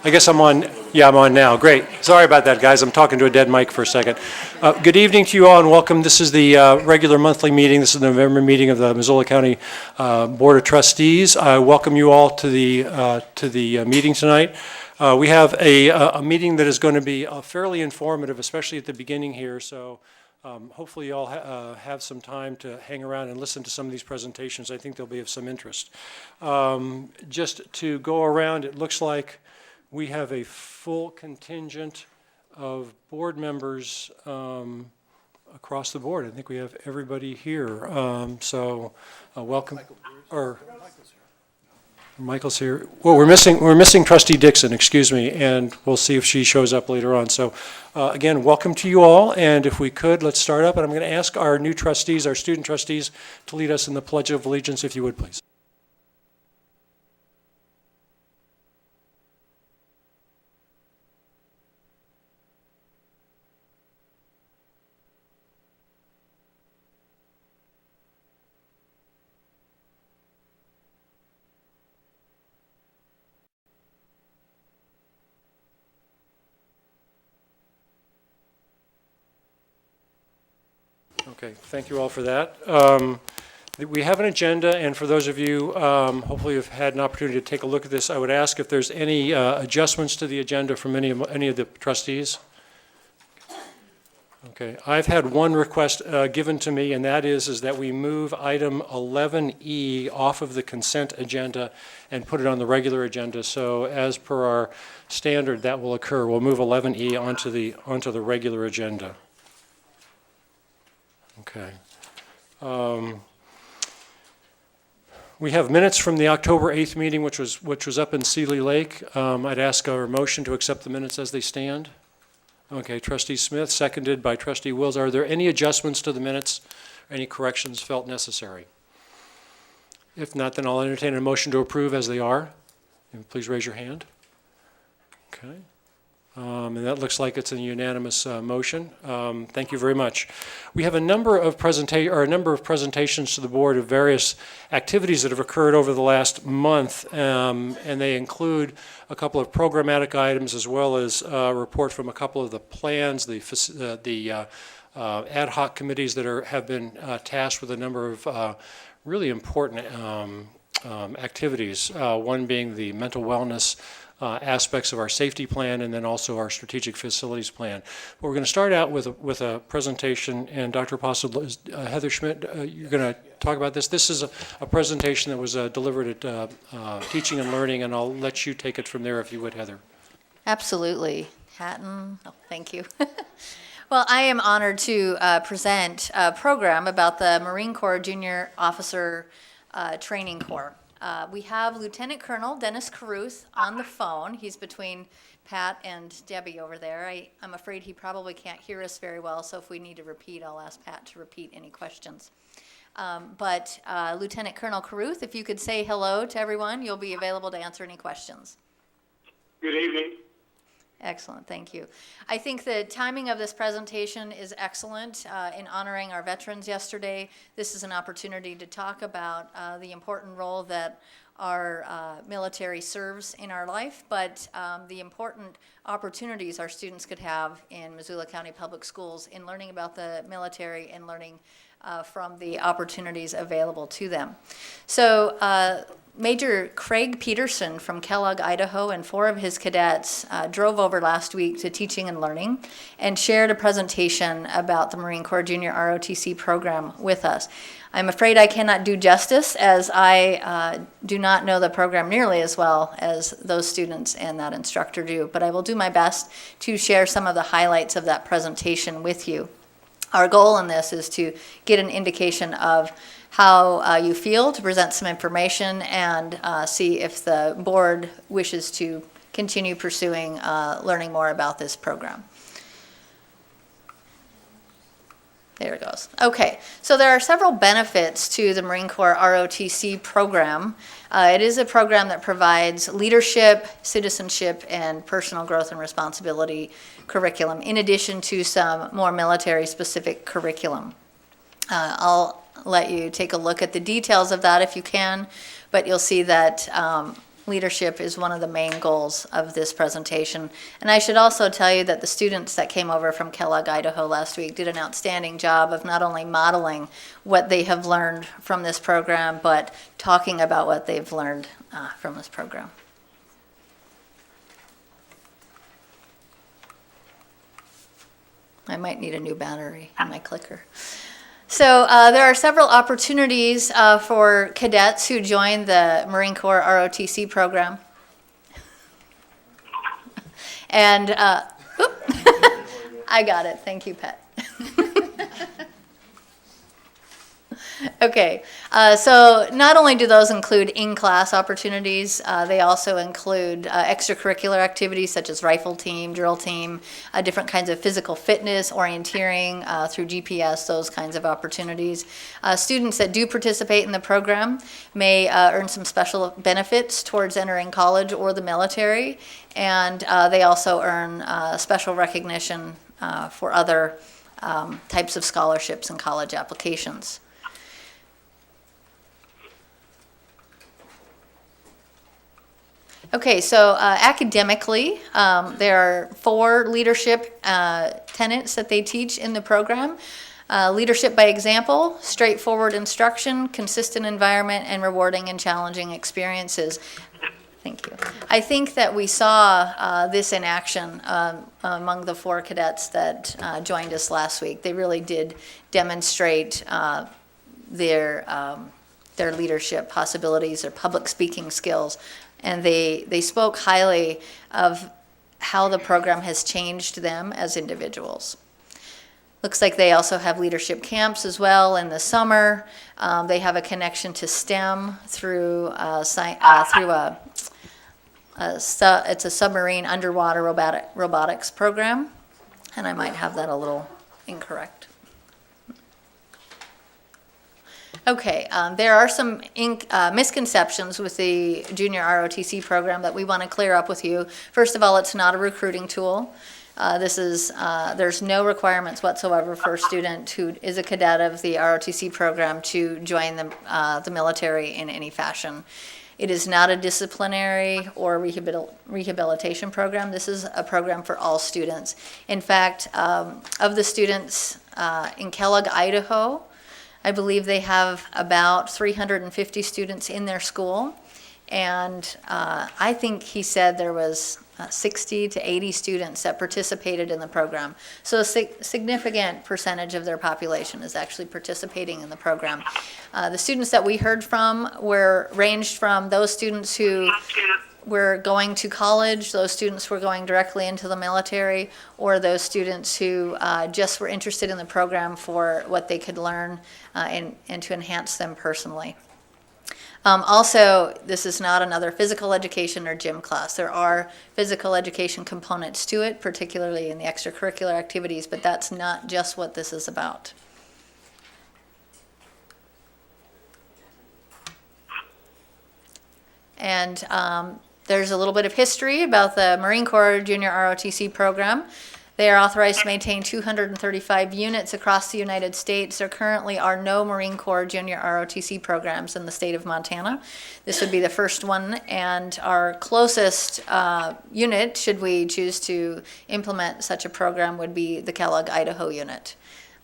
I guess I'm on. Yeah, I'm on now. Great. Sorry about that, guys. I'm talking to a dead mic for a second. Good evening to you all and welcome. This is the regular monthly meeting. This is the November meeting of the Missoula County Board of Trustees. I welcome you all to the meeting tonight. We have a meeting that is going to be fairly informative, especially at the beginning here. So hopefully you all have some time to hang around and listen to some of these presentations. I think they'll be of some interest. Just to go around, it looks like we have a full contingent of board members across the board. I think we have everybody here. So welcome. Michael's here. Well, we're missing Trustee Dixon, excuse me, and we'll see if she shows up later on. So again, welcome to you all, and if we could, let's start up. And I'm going to ask our new trustees, our student trustees, to lead us in the Pledge of Allegiance, if you would, please. Okay, thank you all for that. We have an agenda, and for those of you hopefully have had an opportunity to take a look at this, I would ask if there's any adjustments to the agenda from any of the trustees. Okay, I've had one request given to me, and that is that we move item 11E off of the consent agenda and put it on the regular agenda. So as per our standard, that will occur. We'll move 11E onto the regular agenda. Okay. We have minutes from the October 8th meeting, which was up in Seeley Lake. I'd ask our motion to accept the minutes as they stand. Okay, Trustee Smith, seconded by Trustee Wills. Are there any adjustments to the minutes? Any corrections felt necessary? If not, then I'll entertain a motion to approve as they are. And please raise your hand. Okay. And that looks like it's a unanimous motion. Thank you very much. We have a number of presentations to the board of various activities that have occurred over the last month, and they include a couple of programmatic items as well as a report from a couple of the plans, the ad hoc committees that have been tasked with a number of really important activities. One being the mental wellness aspects of our safety plan, and then also our strategic facilities plan. But we're going to start out with a presentation, and Dr. Apostle, Heather Schmidt, you're going to talk about this. This is a presentation that was delivered at Teaching and Learning, and I'll let you take it from there if you would, Heather. Absolutely. Hatton, thank you. Well, I am honored to present a program about the Marine Corps Junior Officer Training Corps. We have Lieutenant Colonel Dennis Caruth on the phone. He's between Pat and Debbie over there. I'm afraid he probably can't hear us very well, so if we need to repeat, I'll ask Pat to repeat any questions. But Lieutenant Colonel Caruth, if you could say hello to everyone, you'll be available to answer any questions. Good evening. Excellent, thank you. I think the timing of this presentation is excellent. In honoring our veterans yesterday, this is an opportunity to talk about the important role that our military serves in our life, but the important opportunities our students could have in Missoula County Public Schools in learning about the military and learning from the opportunities available to them. So Major Craig Peterson from Kellogg, Idaho, and 4 of his cadets drove over last week to Teaching and Learning and shared a presentation about the Marine Corps Junior ROTC program with us. I'm afraid I cannot do justice, as I do not know the program nearly as well as those students and that instructor do, but I will do my best to share some of the highlights of that presentation with you. Our goal in this is to get an indication of how you feel, to present some information, and see if the board wishes to continue pursuing learning more about this program. There it goes. Okay, so there are several benefits to the Marine Corps ROTC program. It is a program that provides leadership, citizenship, and personal growth and responsibility curriculum, in addition to some more military-specific curriculum. I'll let you take a look at the details of that if you can, but you'll see that leadership is one of the main goals of this presentation. And I should also tell you that the students that came over from Kellogg, Idaho last week did an outstanding job of not only modeling what they have learned from this program, but talking about what they've learned from this program. I might need a new battery in my clicker. So there are several opportunities for cadets who join the Marine Corps ROTC program. And, I got it. Thank you, Pet. Okay, so not only do those include in-class opportunities, they also include extracurricular activities such as rifle team, drill team, different kinds of physical fitness, orienteering through GPS, those kinds of opportunities. Students that do participate in the program may earn some special benefits towards entering college or the military, and they also earn special recognition for other types of scholarships and college applications. Okay, so academically, there are 4 leadership tenets that they teach in the program. Leadership by example, straightforward instruction, consistent environment, and rewarding and challenging experiences. Thank you. I think that we saw this in action among the 4 cadets that joined us last week. They really did demonstrate their leadership possibilities, their public speaking skills. And they spoke highly of how the program has changed them as individuals. Looks like they also have leadership camps as well in the summer. They have a connection to STEM through it's a submarine underwater robotics program. And I might have that a little incorrect. Okay, there are some misconceptions with the junior ROTC program that we want to clear up with you. First of all, it's not a recruiting tool. There's no requirements whatsoever for a student who is a cadet of the ROTC program to join the military in any fashion. It is not a disciplinary or rehabilitation program. This is a program for all students. In fact, of the students in Kellogg, Idaho, I believe they have about 350 students in their school, and I think he said there was 60 to 80 students that participated in the program. So a significant percentage of their population is actually participating in the program. The students that we heard from ranged from those students who were going to college, those students were going directly into the military, or those students who just were interested in the program for what they could learn and to enhance them personally. Also, this is not another physical education or gym class. There are physical education components to it, particularly in the extracurricular activities, but that's not just what this is about. And there's a little bit of history about the Marine Corps Junior ROTC program. They are authorized to maintain 235 units across the United States. There currently are no Marine Corps Junior ROTC programs in the state of Montana. This would be the first one, and our closest unit, should we choose to implement such a program, would be the Kellogg, Idaho unit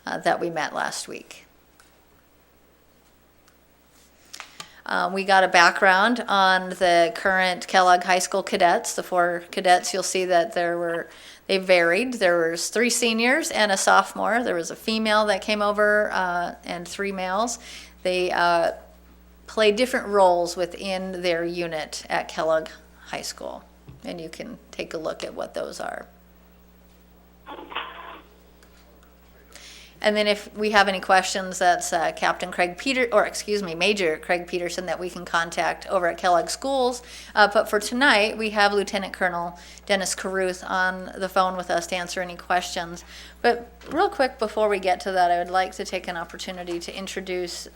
that we met last week. We got a background on the current Kellogg High School cadets. The 4 cadets, you'll see that they varied. There was 3 seniors and a sophomore. There was a female that came over and 3 males. They played different roles within their unit at Kellogg High School. And you can take a look at what those are. And then if we have any questions, that's Major Craig Peterson that we can contact over at Kellogg Schools. But for tonight, we have Lieutenant Colonel Dennis Caruth on the phone with us to answer any questions. But real quick before we get to that, I would like to take an opportunity to introduce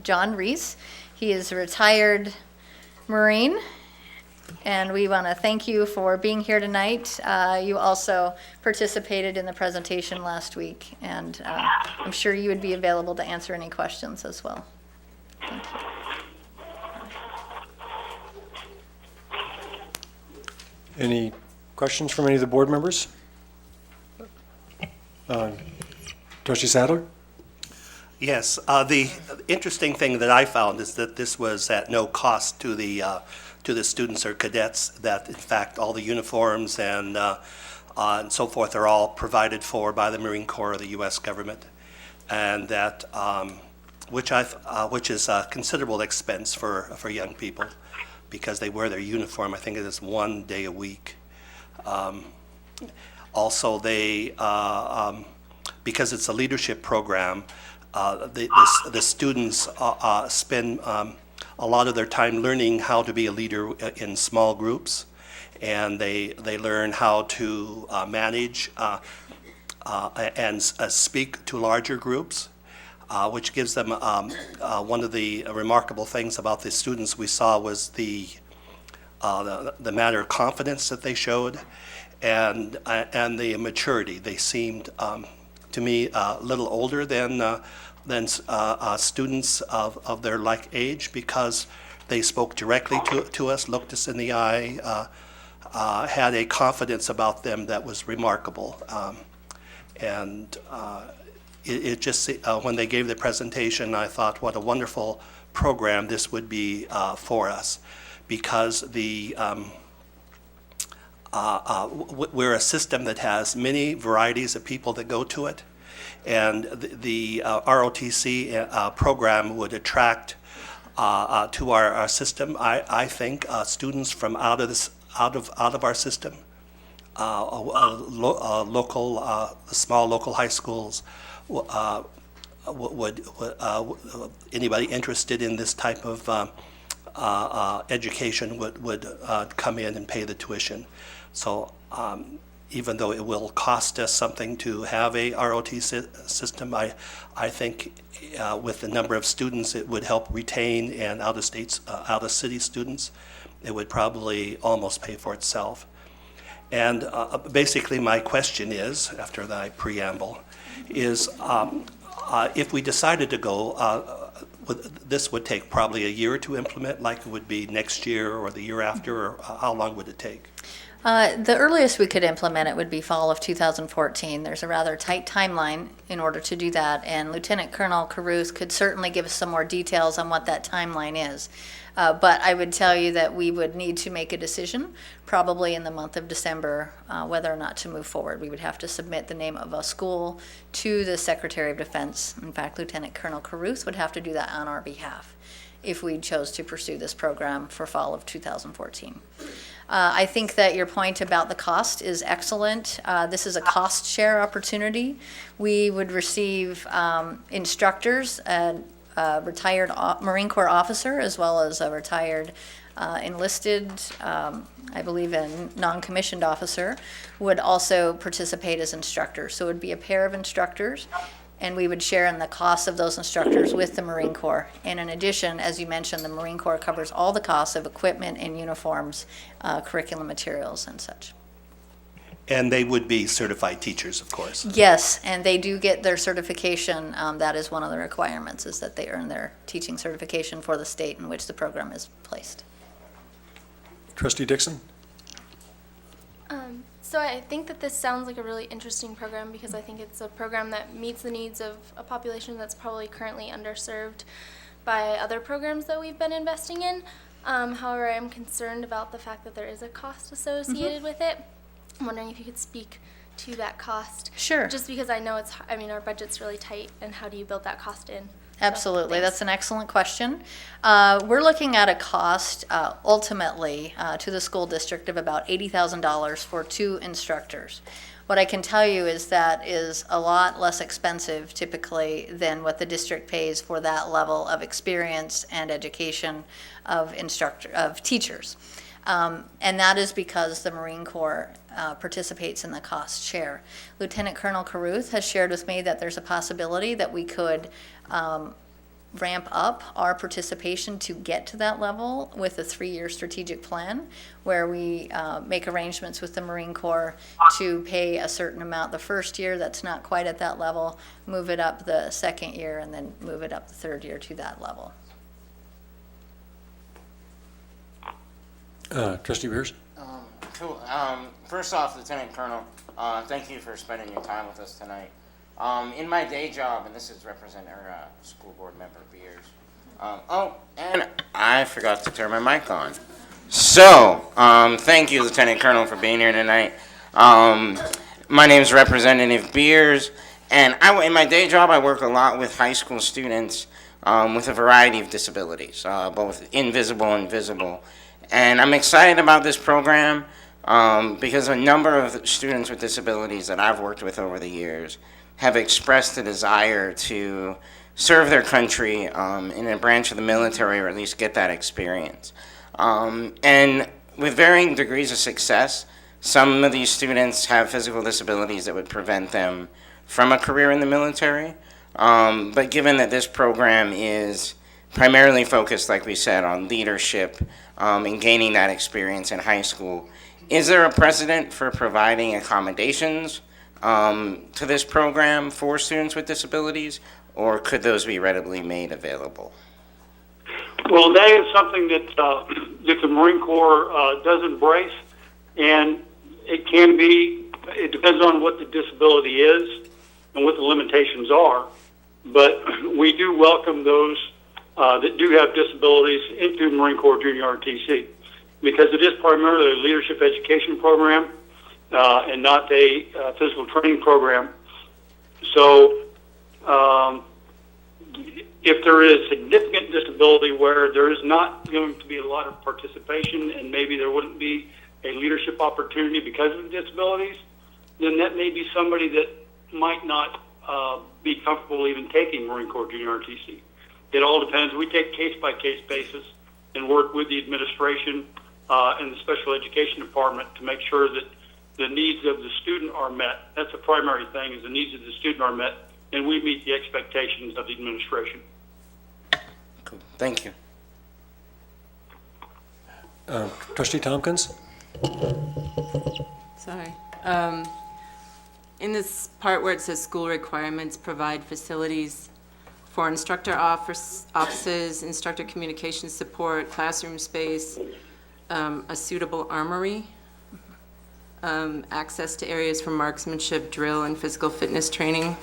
John Reese. He is a retired Marine, and we want to thank you for being here tonight. You also participated in the presentation last week, and I'm sure you would be available to answer any questions as well. Thank you. Any questions from any of the board members? Trustee Sadler? Yes, the interesting thing that I found is that this was at no cost to the students or cadets, that in fact all the uniforms and so forth are all provided for by the Marine Corps or the U.S. government, and that which is a considerable expense for young people because they wear their uniform. I think it is 1 day a week. Also, they because it's a leadership program, the students spend a lot of their time learning how to be a leader in small groups, and they learn how to manage and speak to larger groups, which gives them one of the remarkable things about the students we saw was the matter of confidence that they showed, and the maturity. They seemed to me a little older than students of their like age, because they spoke directly to us, looked us in the eye, had a confidence about them that was remarkable. It just, when they gave the presentation, I thought what a wonderful program this would be for us, because we're a system that has many varieties of people that go to it, and the ROTC program would attract to our system, I think, students from out of our system, small local high schools. Would anybody interested in this type of education would come in and pay the tuition. So even though it will cost us something to have a ROTC system, I think with the number of students it would help retain, and out-of-city students, it would probably almost pay for itself. And basically my question is, after the preamble, is if we decided to go, this would take probably a year to implement, like it would be next year or the year after, or how long would it take? The earliest we could implement it would be fall of 2014. There's a rather tight timeline in order to do that, and Lieutenant Colonel Caruth could certainly give us some more details on what that timeline is. But I would tell you that we would need to make a decision probably in the month of December whether or not to move forward. We would have to submit the name of a school to the Secretary of Defense. In fact, Lieutenant Colonel Caruth would have to do that on our behalf if we chose to pursue this program for fall of 2014. I think that your point about the cost is excellent. This is a cost share opportunity. We would receive instructors, a retired Marine Corps officer, as well as a retired enlisted, I believe a non-commissioned officer, would also participate as instructors. So it would be a pair of instructors, and we would share in the cost of those instructors with the Marine Corps. And in addition, as you mentioned, the Marine Corps covers all the costs of equipment and uniforms, curriculum materials and such. And they would be certified teachers, of course. Yes, and they do get their certification. That is one of the requirements, is that they earn their teaching certification for the state in which the program is placed. Trustee Dixon? So I think that this sounds like a really interesting program, because I think it's a program that meets the needs of a population that's probably currently underserved by other programs that we've been investing in. However, I am concerned about the fact that there is a cost associated with it. I'm wondering if you could speak to that cost. Sure. Just because I know our budget's really tight, and how do you build that cost in? Absolutely, So, that's an excellent question. We're looking at a cost ultimately to the school district of about $80,000 for 2 instructors. What I can tell you is that is a lot less expensive typically than what the district pays for that level of experience and education of teachers. And that is because the Marine Corps participates in the cost share. Lieutenant Colonel Caruth has shared with me that there's a possibility that we could ramp up our participation to get to that level with a 3-year strategic plan, where we make arrangements with the Marine Corps to pay a certain amount the first year that's not quite at that level, move it up the second year, and then move it up the third year to that level. Trustee Beers? Cool. First off, Lieutenant Colonel, thank you for spending your time with us tonight. In my day job, and this is represent our school board member Beers. And I forgot to turn my mic on. So, thank you, Lieutenant Colonel, for being here tonight. My name is Representative Beers, and in my day job, I work a lot with high school students with a variety of disabilities, both invisible and visible. And I'm excited about this program because a number of students with disabilities that I've worked with over the years have expressed a desire to serve their country in a branch of the military, or at least get that experience. And with varying degrees of success, some of these students have physical disabilities that would prevent them from a career in the military. But given that this program is primarily focused, like we said, on leadership and gaining that experience in high school, is there a precedent for providing accommodations to this program for students with disabilities, or could those be readily made available? Well, that is something that the Marine Corps does embrace, and it depends on what the disability is and what the limitations are, but we do welcome those that do have disabilities into Marine Corps Junior ROTC, because it is primarily a leadership education program and not a physical training program. So if there is significant disability where there is not going to be a lot of participation and maybe there wouldn't be a leadership opportunity because of the disabilities, then that may be somebody that might not be comfortable even taking Marine Corps Junior ROTC. It all depends. We take case-by-case basis and work with the administration and the special education department to make sure that the needs of the student are met. That's the primary thing, is the needs of the student are met, and we meet the expectations of the administration. Cool. Thank you. Trustee Tompkins? Sorry. In this part where it says school requirements provide facilities for instructor offices, instructor communication support, classroom space, a suitable armory, access to areas for marksmanship, drill, and physical fitness training.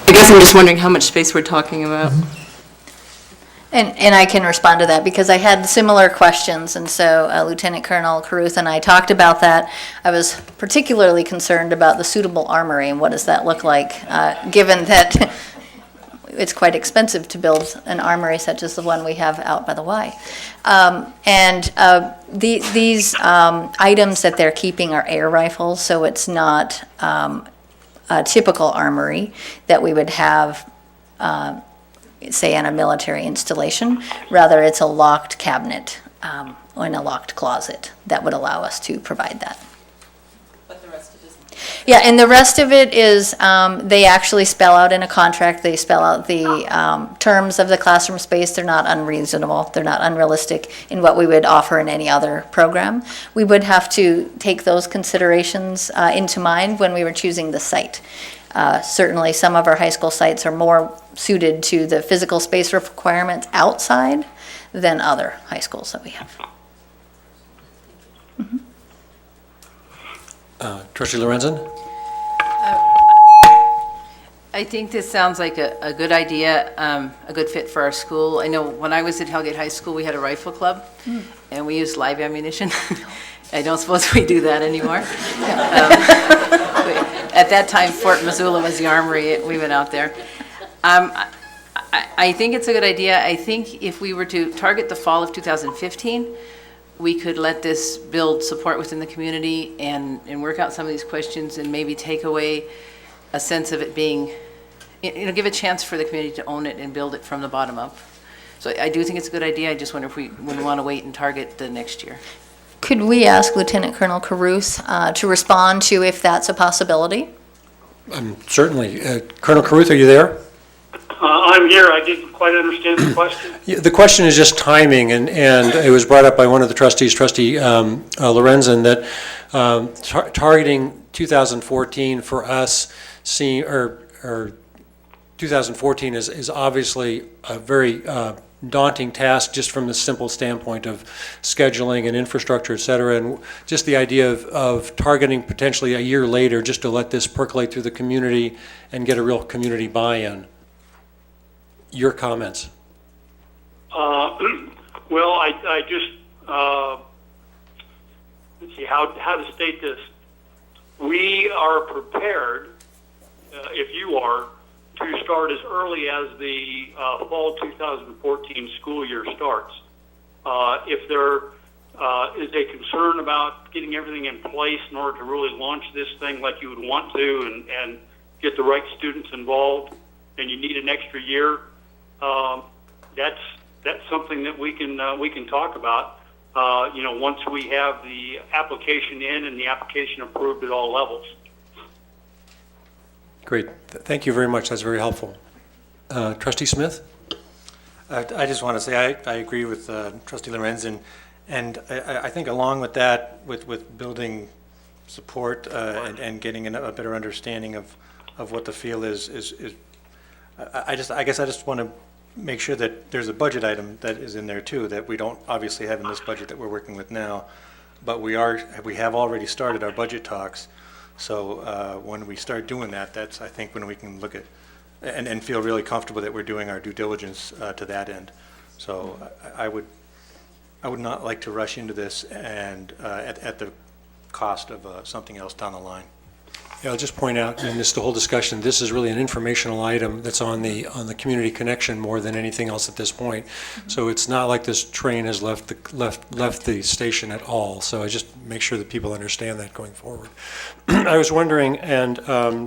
I guess I'm just wondering how much space we're talking about. And I can respond to that because I had similar questions, and so Lieutenant Colonel Carruth and I talked about that. I was particularly concerned about the suitable armory and what does that look like, given that it's quite expensive to build an armory such as the one we have out by the Y. These items that they're keeping are air rifles, so it's not a typical armory that we would have say in a military installation. Rather, it's a locked cabinet or in a locked closet that would allow us to provide that. But the rest of it isn't. Yeah, and the rest of it is, they actually spell out in a contract, they spell out the terms of the classroom space. They're not unreasonable, they're not unrealistic in what we would offer in any other program. We would have to take those considerations into mind when we were choosing the site. Certainly, some of our high school sites are more suited to the physical space requirements outside than other high schools that we have. Trustee Lorenzen? I think this sounds like a good idea, a good fit for our school. I know when I was at Hellgate High School, we had a rifle club, and we used live ammunition. I don't suppose we do that anymore. At that time, Fort Missoula was the armory. We went out there. I think it's a good idea. I think if we were to target the fall of 2015, we could let this build support within the community and work out some of these questions and maybe take away a sense of it being, give a chance for the community to own it and build it from the bottom up. So I do think it's a good idea. I just wonder if we wouldn't want to wait and target the next year. Could we ask Lieutenant Colonel Carruth to respond to if that's a possibility? Certainly. Colonel Carruth, are you there? I'm here. I didn't quite understand the question. Yeah, the question is just timing, and it was brought up by one of the trustees, Trustee Lorenzen, that targeting 2014 for us, or 2014 is obviously a very daunting task just from the simple standpoint of scheduling and infrastructure, et cetera, and just the idea of targeting potentially a year later just to let this percolate through the community and get a real community buy-in. Your comments? Well, I just, let's see how to state this. We are prepared, if you are, to start as early as the fall 2014 school year starts. If there is a concern about getting everything in place in order to really launch this thing like you would want to and get the right students involved, and you need an extra year, that's something that we can talk about. Once we have the application in and the application approved at all levels. Great. Thank you very much. That's very helpful. Trustee Smith? I just want to say I agree with Trustee Lorenz, and I think along with that, with building support and getting a better understanding of what the feel is I guess I just want to make sure that there's a budget item that is in there too, that we don't obviously have in this budget that we're working with now, but we have already started our budget talks. So when we start doing that, that's, I think, when we can look at and feel really comfortable that we're doing our due diligence to that end. So I would not like to rush into this and at the cost of something else down the line. Yeah, I'll just point out in the whole discussion, this is really an informational item that's on the community connection more than anything else at this point. So it's not like this train has left the station at all. So I just make sure that people understand that going forward. I was wondering, and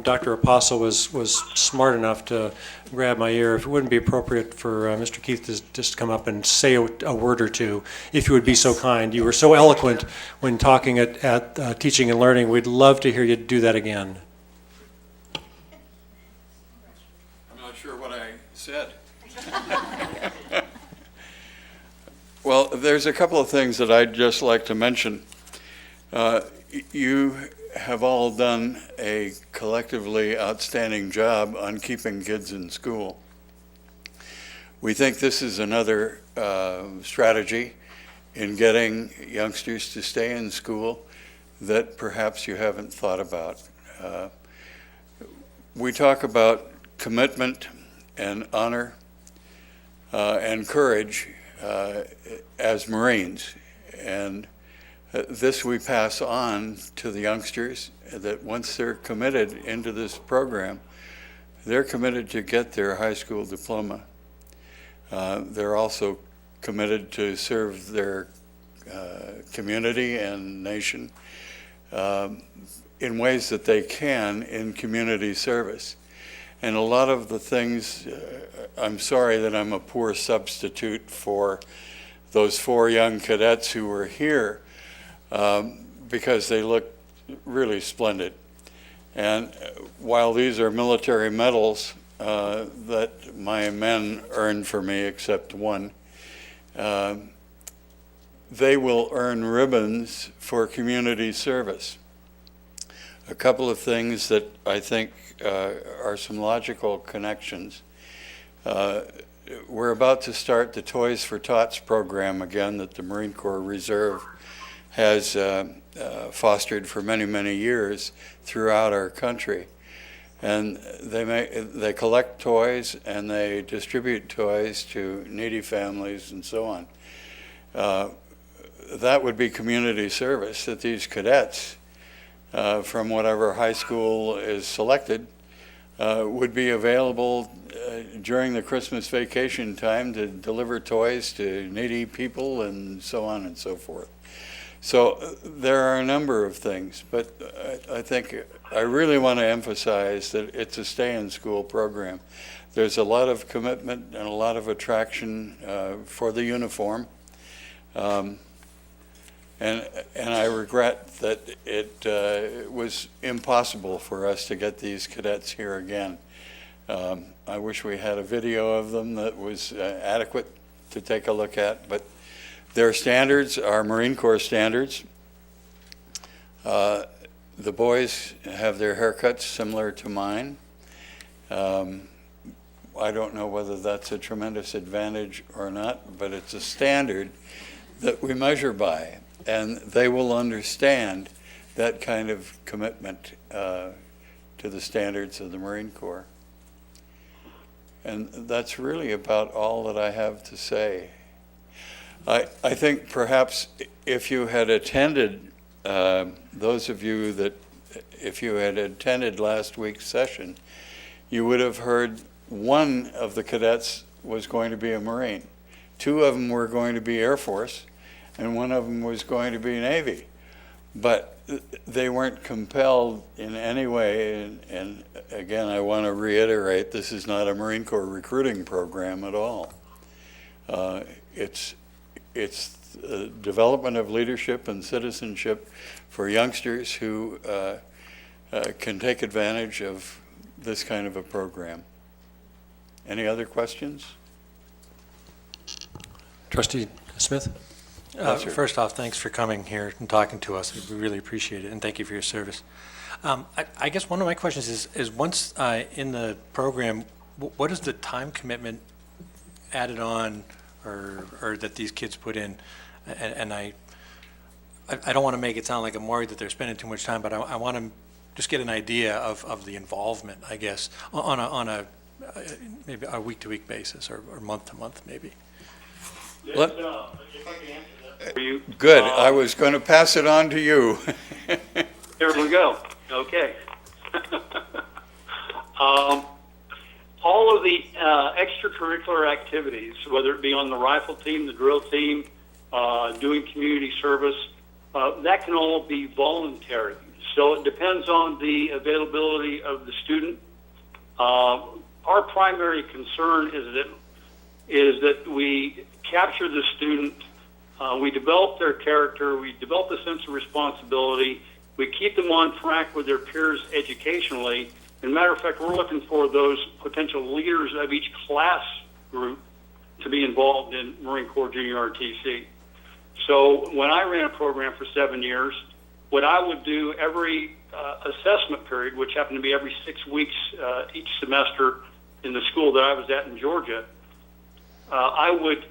Dr. Apostle was smart enough to grab my ear, if it wouldn't be appropriate for Mr. Keith to just come up and say a word or two, if you would be so kind. You were so eloquent when talking at Teaching and Learning. We'd love to hear you do that again. I'm not sure what I said. Well, there's a couple of things that I'd just like to mention. You have all done a collectively outstanding job on keeping kids in school. We think this is another strategy in getting youngsters to stay in school that perhaps you haven't thought about. We talk about commitment and honor and courage as Marines, and this we pass on to the youngsters, that once they're committed into this program, they're committed to get their high school diploma. They're also committed to serve their community and nation in ways that they can in community service. And a lot of the things, I'm sorry that I'm a poor substitute for those 4 young cadets who were here, because they look really splendid. And while these are military medals that my men earned for me, except one, they will earn ribbons for community service. A couple of things that I think are some logical connections. We're about to start the Toys for Tots program again that the Marine Corps Reserve has fostered for many, many years throughout our country. And they collect toys and they distribute toys to needy families and so on. That would be community service, that these cadets from whatever high school is selected would be available during the Christmas vacation time to deliver toys to needy people and so on and so forth. So there are a number of things, but I think I really want to emphasize that it's a stay-in-school program. There's a lot of commitment and a lot of attraction for the uniform. And I regret that it was impossible for us to get these cadets here again. I wish we had a video of them that was adequate to take a look at, but their standards are Marine Corps standards. The boys have their haircuts similar to mine. I don't know whether that's a tremendous advantage or not, but it's a standard that we measure by, and they will understand that kind of commitment to the standards of the Marine Corps. And that's really about all that I have to say. I think perhaps if you had attended, those of you that, if you had attended last week's session, you would have heard one of the cadets was going to be a Marine. Two of them were going to be Air Force, and one of them was going to be Navy. But they weren't compelled in any way, and again, I want to reiterate, this is not a Marine Corps recruiting program at all. It's development of leadership and citizenship for youngsters who can take advantage of this kind of a program. Any other questions? Trustee Smith? First off, thanks for coming here and talking to us. We really appreciate it, and thank you for your service. I guess one of my questions is once in the program, what is the time commitment added on or that these kids put in? And I don't want to make it sound like I'm worried that they're spending too much time, but I want to just get an idea of the involvement, I guess, on a maybe a week-to-week basis or month-to-month maybe. If I can answer that for you. Good. I was going to pass it on to you. There we go. Okay. All of the extracurricular activities, whether it be on the rifle team, the drill team, doing community service, that can all be voluntary. So it depends on the availability of the student. Our primary concern is that we capture the student, we develop their character, we develop a sense of responsibility, we keep them on track with their peers educationally. As a matter of fact, we're looking for those potential leaders of each class group to be involved in Marine Corps Junior ROTC. So when I ran a program for 7 years, what I would do every assessment period, which happened to be every 6 weeks each semester in the school that I was at in Georgia, I would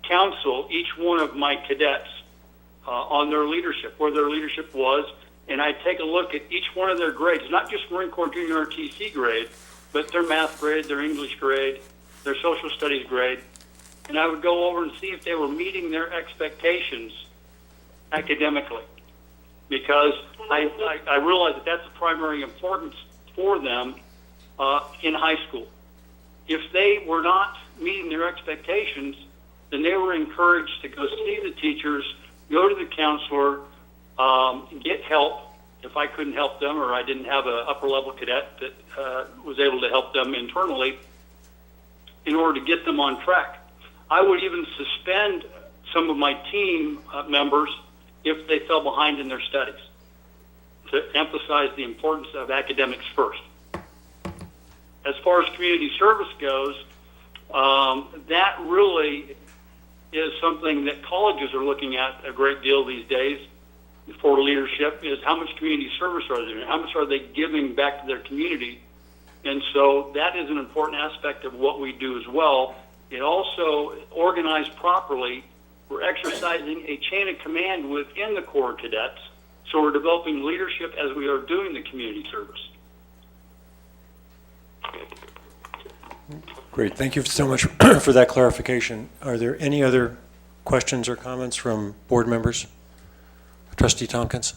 counsel each one of my cadets on their leadership, where their leadership was, and I'd take a look at each one of their grades, not just Marine Corps Junior ROTC grade, but their math grade, their English grade, their social studies grade, and I would go over and see if they were meeting their expectations academically, because I realized that that's the primary importance for them in high school. If they were not meeting their expectations, then they were encouraged to go see the teachers, go to the counselor, get help if I couldn't help them or I didn't have an upper level cadet that was able to help them internally in order to get them on track. I would even suspend some of my team members if they fell behind in their studies, to emphasize the importance of academics first. As far as community service goes, that really is something that colleges are looking at a great deal these days for leadership, is how much community service are they doing, how much are they giving back to their community. And so that is an important aspect of what we do as well. It also, organized properly, we're exercising a chain of command within the Corps cadets, so we're developing leadership as we are doing the community service. Great, thank you so much for that clarification. Are there any other questions or comments from board members? Trustee Tompkins?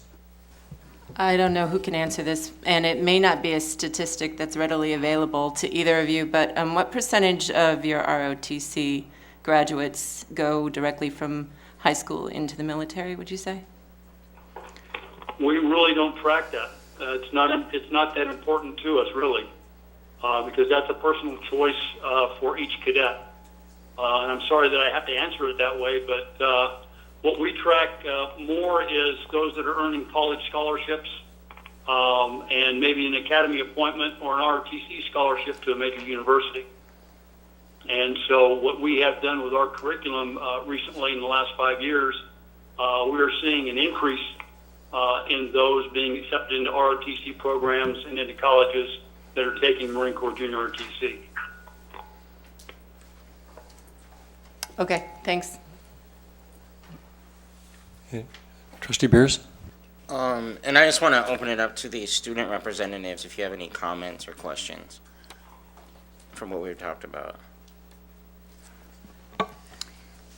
I don't know who can answer this, and it may not be a statistic that's readily available to either of you, but what percentage of your ROTC graduates go directly from high school into the military, would you say? We really don't track that. It's not that important to us, really, because that's a personal choice for each cadet. And I'm sorry that I have to answer it that way, but what we track more is those that are earning college scholarships and maybe an academy appointment or an ROTC scholarship to a major university. And so what we have done with our curriculum recently in the last 5 years, we're seeing an increase in those being accepted into ROTC programs and into colleges that are taking Marine Corps Junior ROTC. Okay, thanks. Trustee Beers? And I just want to open it up to the student representatives if you have any comments or questions from what we've talked about.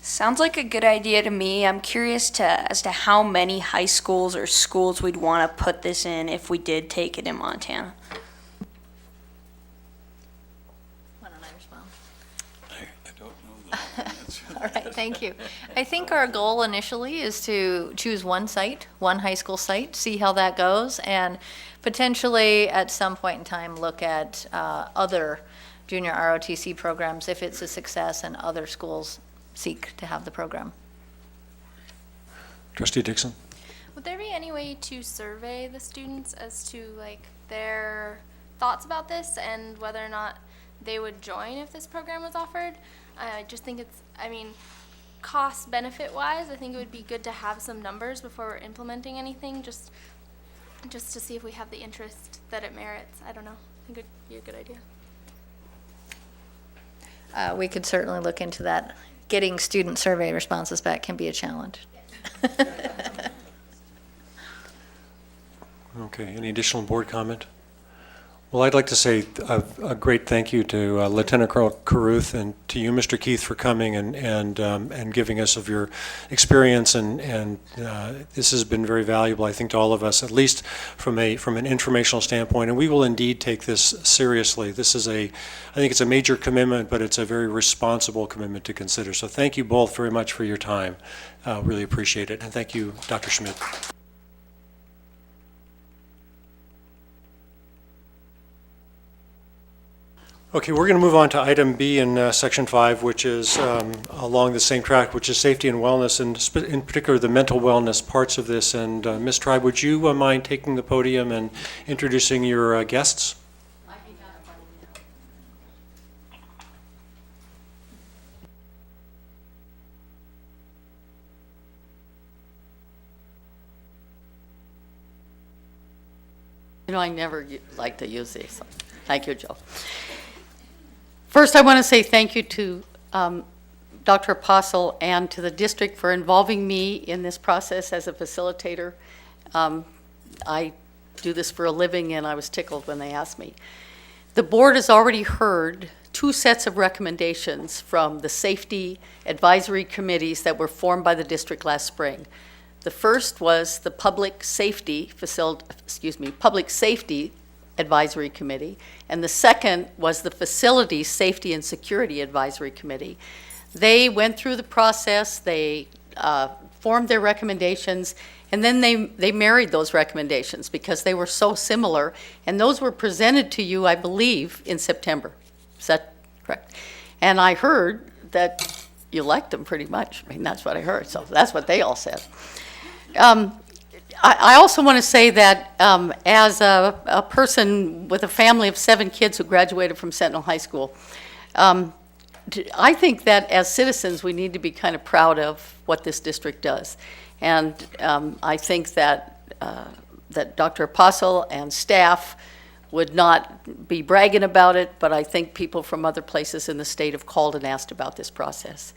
Sounds like a good idea to me. I'm curious as to how many high schools or schools we'd want to put this in if we did take it in Montana. Why don't I respond? I don't know that. All right, thank you. I think our goal initially is to choose one site, one high school site, see how that goes, and potentially at some point in time look at other junior ROTC programs if it's a success and other schools seek to have the program. Trustee Dixon? Would there be any way to survey the students as to like their thoughts about this and whether or not they would join if this program was offered? I just think it's, I mean, cost benefit wise, I think it would be good to have some numbers before we're implementing anything, just to see if we have the interest that it merits. I don't know. I think it'd be a good idea. We could certainly look into that. Getting student survey responses back can be a challenge. Okay, any additional board comment? Well, I'd like to say a great thank you to Lieutenant Colonel Carruth and to you, Mr. Keith, for coming and giving us of your experience, and this has been very valuable, I think, to all of us, at least from an informational standpoint, and we will indeed take this seriously. This is I think it's a major commitment, but it's a very responsible commitment to consider. So thank you both very much for your time. Really appreciate it, and thank you, Dr. Schmidt. Okay, we're going to move on to item B in section 5, which is along the same track, which is safety and wellness, and in particular the mental wellness parts of this. And Ms. Tribe, would you mind taking the podium and introducing your guests? You know, I never like to use these. Thank you, Joe. First, I want to say thank you to Dr. Apostle and to the district for involving me in this process as a facilitator. I do this for a living, and I was tickled when they asked me. The board has already heard 2 sets of recommendations from the safety advisory committees that were formed by the district last spring. The first was the Public Safety Advisory Committee, and the second was the Facilities Safety and Security Advisory Committee. They went through the process, they formed their recommendations, and then they married those recommendations because they were so similar, and those were presented to you, I believe, in September. Is that correct? And I heard that you liked them pretty much. I mean, that's what I heard, so that's what they all said. I also want to say that as a person with a family of 7 kids who graduated from Sentinel High School, I think that as citizens we need to be kind of proud of what this district does. And I think that Dr. Apostle and staff would not be bragging about it, but I think people from other places in the state have called and asked about this process.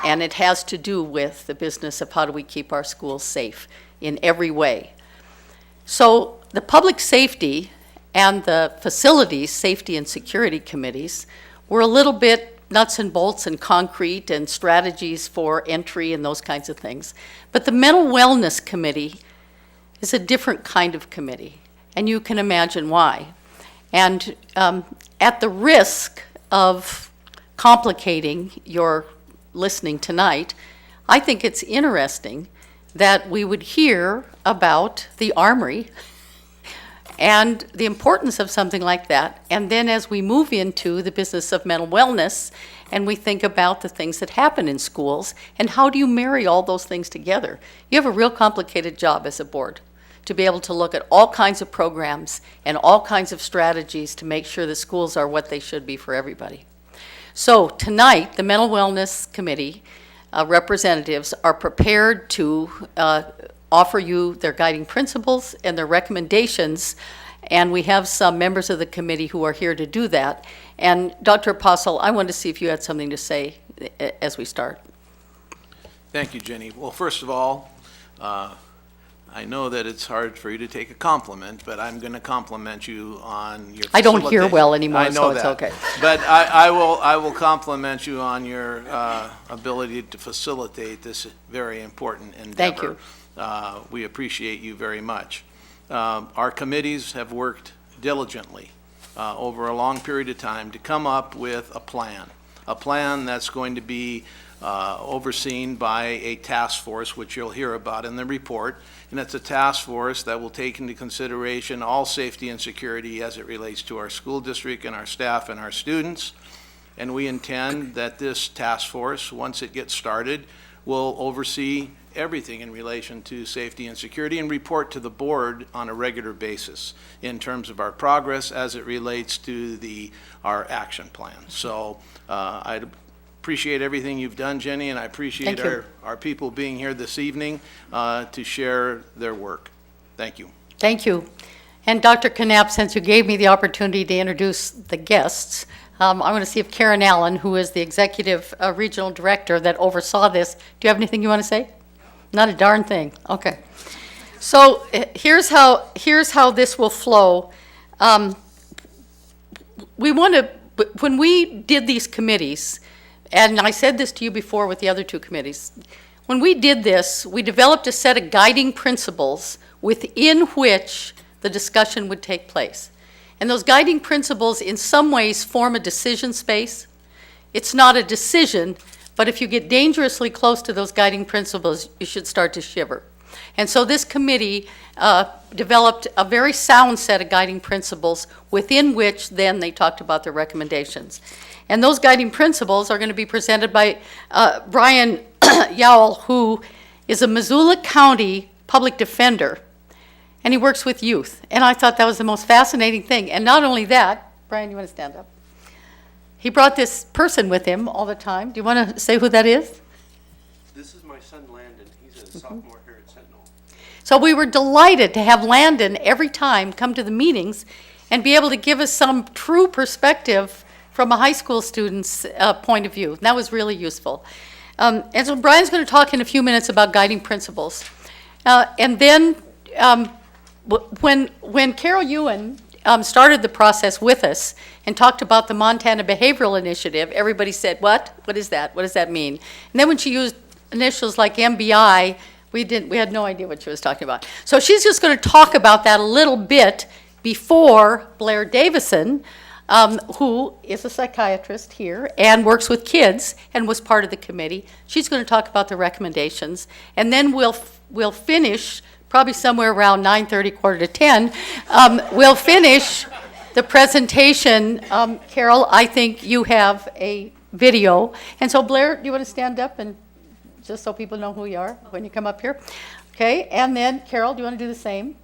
And it has to do with the business of how do we keep our schools safe in every way. So the public safety and the facilities safety and security committees were a little bit nuts and bolts and concrete and strategies for entry and those kinds of things. But the mental wellness committee is a different kind of committee, and you can imagine why. And at the risk of complicating your listening tonight, I think it's interesting that we would hear about the Armory and the importance of something like that. And then as we move into the business of mental wellness and we think about the things that happen in schools and how do you marry all those things together, you have a real complicated job as a board to be able to look at all kinds of programs and all kinds of strategies to make sure the schools are what they should be for everybody. So tonight, the Mental Wellness Committee representatives are prepared to offer you their guiding principles and their recommendations And we have some members of the committee who are here to do that. And Dr. Apostle, I wanted to see if you had something to say as we start. Thank you, Jenny. Well, first of all, I know that it's hard for you to take a compliment, but I'm going to compliment you on your I don't hear facilitation. well anymore, I know so it's that. okay. But I will compliment you on your ability to facilitate this very important endeavor. Thank you. We appreciate you very much. Our committees have worked diligently over a long period of time to come up with a plan that's going to be overseen by a task force, which you'll hear about in the report. And it's a task force that will take into consideration all safety and security as it relates to our school district and our staff and our students. And we intend that this task force, once it gets started, will oversee everything in relation to safety and security and report to the board on a regular basis in terms of our progress as it relates to our action plan. So I appreciate everything you've done, Jenny, and I appreciate our people being here this evening to share their work. Thank you. Thank you. And Dr. Knapp, since you gave me the opportunity to introduce the guests, I want to see if Karen Allen, who is the Executive Regional Director that oversaw this, do you have anything you want to say? Not a darn thing. Okay. So here's how this will flow. We want to, when we did these committees, and I said this to you before with the other two committees, when we did this, we developed a set of guiding principles within which the discussion would take place. And those guiding principles in some ways form a decision space. It's not a decision, but if you get dangerously close to those guiding principles, you should start to shiver. And so this committee developed a very sound set of guiding principles within which then they talked about their recommendations. And those guiding principles are going to be presented by Brian Yowell, who is a Missoula County public defender, and he works with youth. And I thought that was the most fascinating thing. And not only that, Brian, you want to stand up? He brought this person with him all the time. Do you want to say who that is? This is my son Landon. He's a sophomore here at Sentinel. So we were delighted to have Landon every time come to the meetings and be able to give us some true perspective from a high school student's point of view. And that was really useful. And so Brian's going to talk in a few minutes about guiding principles. And then when Carol Ewan started the process with us and talked about the Montana Behavioral Initiative, everybody said, what? What is that? What does that mean? And then when she used initials like MBI, we had no idea what she was talking about. So she's just going to talk about that a little bit before Blair Davison, who is a psychiatrist here and works with kids and was part of the committee. She's going to talk about the recommendations, and then we'll finish probably somewhere around 9:30, quarter to 10. We'll finish the presentation. Carol, I think you have a video, and so Blair, do you want to stand up and just so people know who you are when you come up here? Okay, and then Carol, do you want to do the same?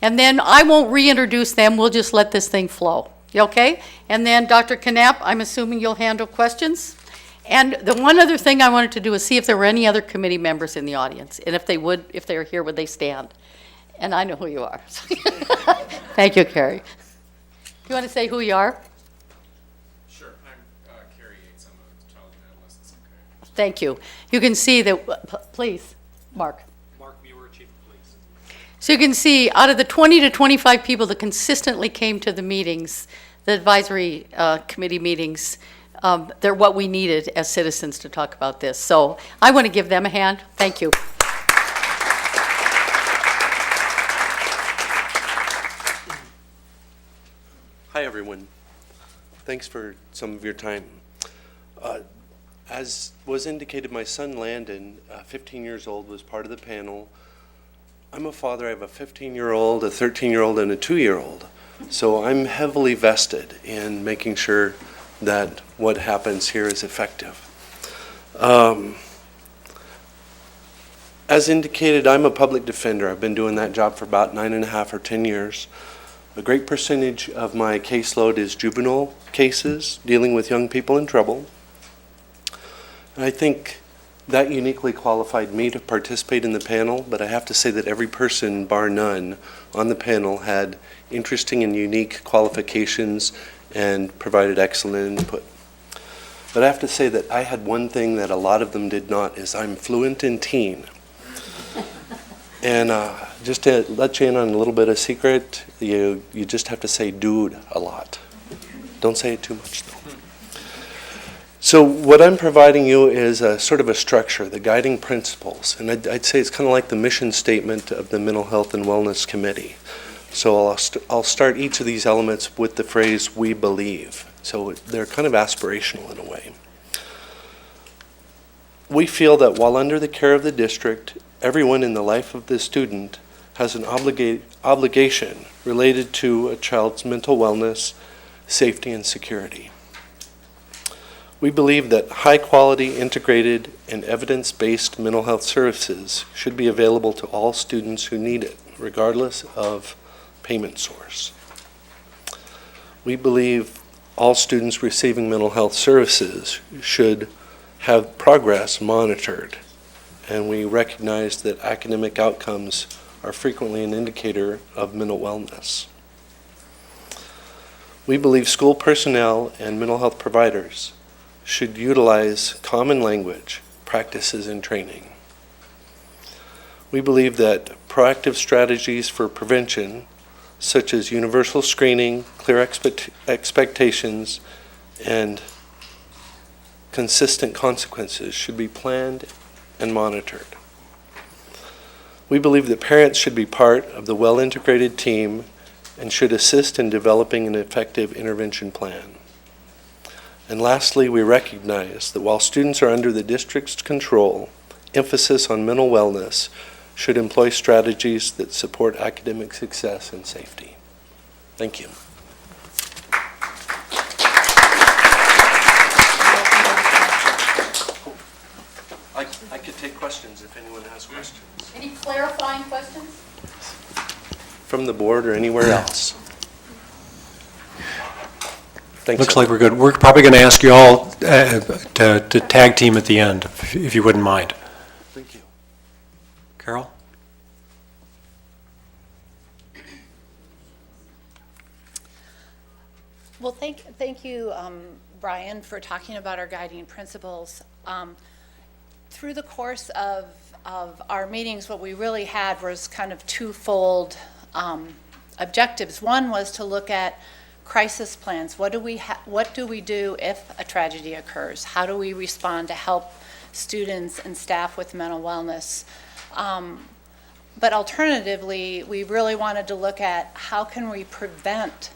And then I won't reintroduce them. We'll just let this thing flow. You okay? And then Dr. Knapp, I'm assuming you'll handle questions. And the one other thing I wanted to do is see if there were any other committee members in the audience. And if they were here, would they stand? And I know who you are. Thank you, Carrie. You want to say who you are? Sure. I'm Carrie Yates. I'm a child and adolescent psychiatrist. Thank you. You can see that, please, Mark. Mark Muir, Chief of Police. So you can see, out of the 20 to 25 people that consistently came to the meetings, the advisory committee meetings, they're what we needed as citizens to talk about this. So I want to give them a hand. Thank you. Hi, everyone. Thanks for some of your time. As was indicated, my son Landon, 15 years old, was part of the panel. I'm a father. I have a 15-year-old, a 13-year-old, and a 2-year-old. So I'm heavily vested in making sure that what happens here is effective. As indicated, I'm a public defender. I've been doing that job for about 9.5 or 10 years. A great percentage of my caseload is juvenile cases dealing with young people in trouble. And I think That uniquely qualified me to participate in the panel, but I have to say that every person, bar none, on the panel had interesting and unique qualifications and provided excellent input. But I have to say that I had one thing that a lot of them did not, is I'm fluent in teen. And just to let you in on a little bit of secret, you just have to say dude a lot. Don't say it too much though. So what I'm providing you is a sort of a structure, the guiding principles. And I'd say it's kind of like the mission statement of the Mental Health and Wellness Committee. So I'll start each of these elements with the phrase, we believe. So they're kind of aspirational in a way. We feel that while under the care of the district, everyone in the life of the student has an obligation related to a child's mental wellness, safety, and security. We believe that high-quality, integrated, and evidence-based mental health services should be available to all students who need it, regardless of payment source. We believe all students receiving mental health services should have progress monitored, and we recognize that academic outcomes are frequently an indicator of mental wellness. We believe school personnel and mental health providers should utilize common language, practices, and training. We believe that proactive strategies for prevention, such as universal screening, clear expectations, and consistent consequences should be planned and monitored. We believe that parents should be part of the well-integrated team and should assist in developing an effective intervention plan. And lastly, we recognize that while students are under the district's control, emphasis on mental wellness should employ strategies that support academic success and safety. Thank you. I could take questions if anyone has questions. Any clarifying questions? From the board or anywhere else. Thanks. Looks like we're good. We're probably going to ask you all to tag team at the end, if you wouldn't mind. Thank you. Carol? Well, thank you, Brian, for talking about our guiding principles. Through the course of our meetings, what we really had was kind of twofold objectives. One was to look at crisis plans. What do we do if a tragedy occurs? How do we respond to help students and staff with mental wellness? But alternatively, we really wanted to look at how can we prevent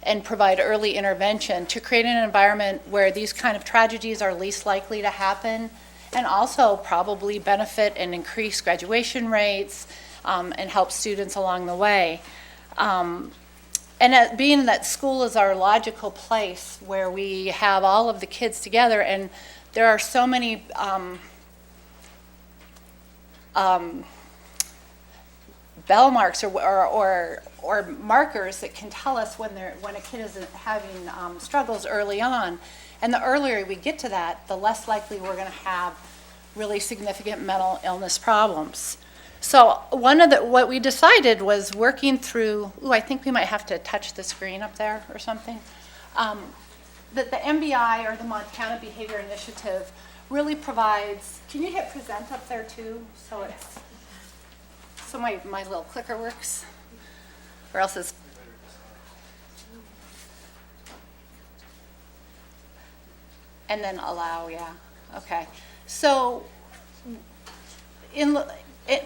and provide early intervention to create an environment where these kind of tragedies are least likely to happen, and also probably benefit and increase graduation rates and help students along the way. And being that school is our logical place where we have all of the kids together, and there are so many bell marks or markers that can tell us when a kid is having struggles early on. And the earlier we get to that, the less likely we're going to have really significant mental illness problems. So what we decided was working through, I think we might have to touch the screen up there or something, that the MBI, or the Montana Behavior Initiative, really provides, can you hit present up there too? So my little clicker works, or else it's, and then allow, yeah, okay. So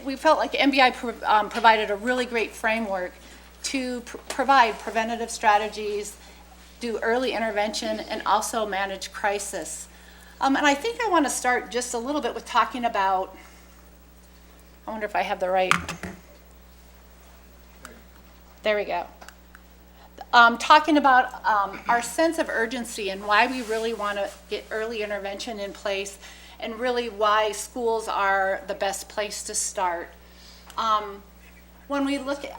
we felt like MBI provided a really great framework to provide preventative strategies, do early intervention, and also manage crisis. And I think I want to start just a little bit with talking about, I wonder if I have the right, there we go. Talking about our sense of urgency and why we really want to get early intervention in place, and really why schools are the best place to start. When we look at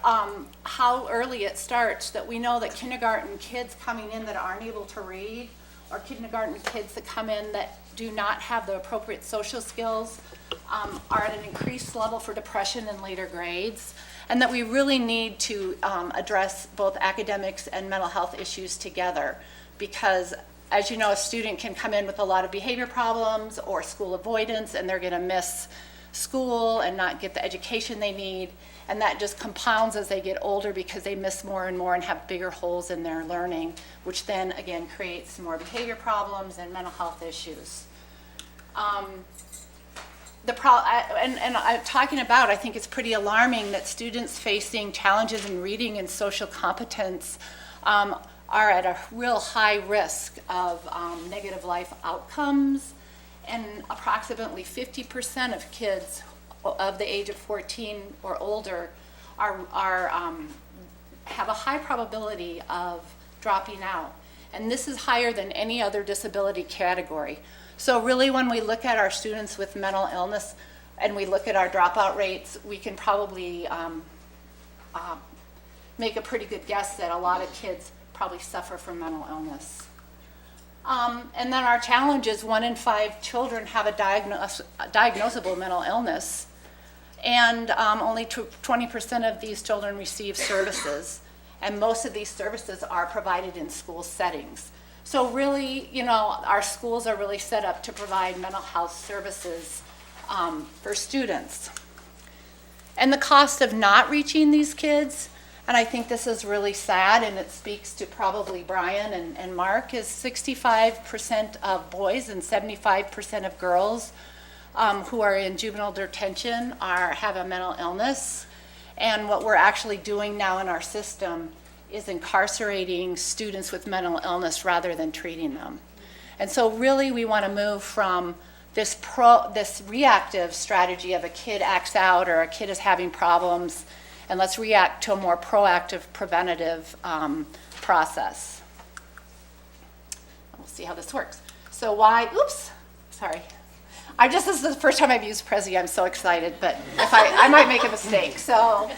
how early it starts, that we know that kindergarten kids coming in that aren't able to read or kindergarten kids that come in that do not have the appropriate social skills are at an increased level for depression in later grades, and that we really need to address both academics and mental health issues together. Because, as you know, a student can come in with a lot of behavior problems or school avoidance, and they're going to miss school and not get the education they need. And that just compounds as they get older because they miss more and more and have bigger holes in their learning, which then again creates more behavior problems and mental health issues. I'm talking about, I think it's pretty alarming that students facing challenges in reading and social competence are at a real high risk of negative life outcomes, and approximately 50% of kids of the age of 14 or older have a high probability of dropping out. And this is higher than any other disability category. So really, when we look at our students with mental illness and we look at our dropout rates, we can probably make a pretty good guess that a lot of kids probably suffer from mental illness. And then our challenge is 1 in 5 children have a diagnosable mental illness, and only 20% of these children receive services, and most of these services are provided in school settings. So really, you know, our schools are really set up to provide mental health services for students. And the cost of not reaching these kids, and I think this is really sad, and it speaks to probably Brian and Mark, is 65% of boys and 75% of girls who are in juvenile detention have a mental illness. And what we're actually doing now in our system is incarcerating students with mental illness rather than treating them. And so really we want to move from this reactive strategy of a kid acts out or a kid is having problems, and let's react to a more proactive, preventative process. We'll see how this works. So this is the first time I've used Prezi. I'm so excited, but if I might make a mistake. So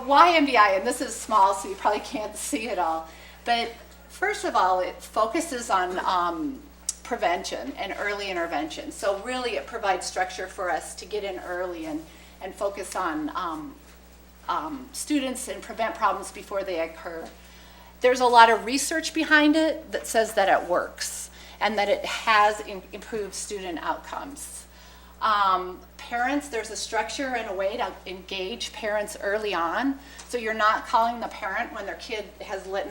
why MBI? And this is small, so you probably can't see it all. But first of all, it focuses on prevention and early intervention. So really it provides structure for us to get in early and focus on students and prevent problems before they occur. There's a lot of research behind it that says that it works and that it has improved student outcomes. Parents, there's a structure and a way to engage parents early on. So you're not calling the parent when their kid has lit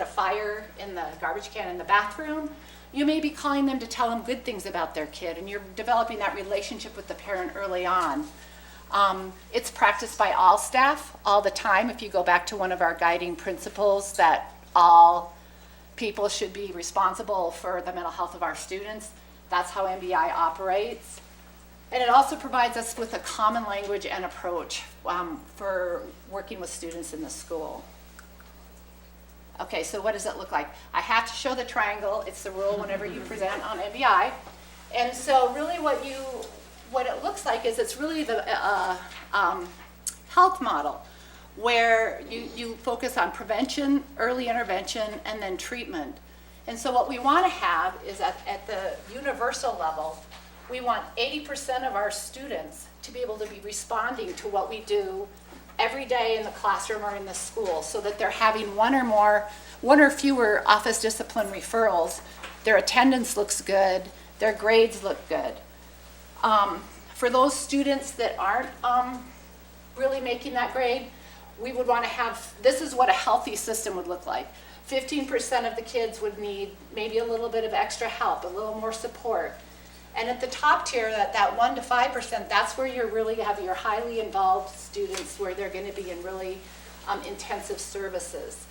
a fire in the garbage can in the bathroom. You may be calling them to tell them good things about their kid, and you're developing that relationship with the parent early on. It's practiced by all staff all the time. If you go back to one of our guiding principles, that all people should be responsible for the mental health of our students, that's how MBI operates. And it also provides us with a common language and approach for working with students in the school. Okay, so what does it look like? I have to show the triangle. It's the rule whenever you present on MBI. And so really what it looks like is it's really the health model where you focus on prevention, early intervention, and then treatment. And so what we want to have is at the universal level, we want 80% of our students to be able to be responding to what we do every day in the classroom or in the school, so that they're having one or fewer office discipline referrals, their attendance looks good, their grades look good. For those students that aren't really making that grade, we would want to have, this is what a healthy system would look like. 15% of the kids would need maybe a little bit of extra help, a little more support. And at the top tier, that 1 to 5%, that's where you really have your highly involved students, where they're going to be in really intensive services.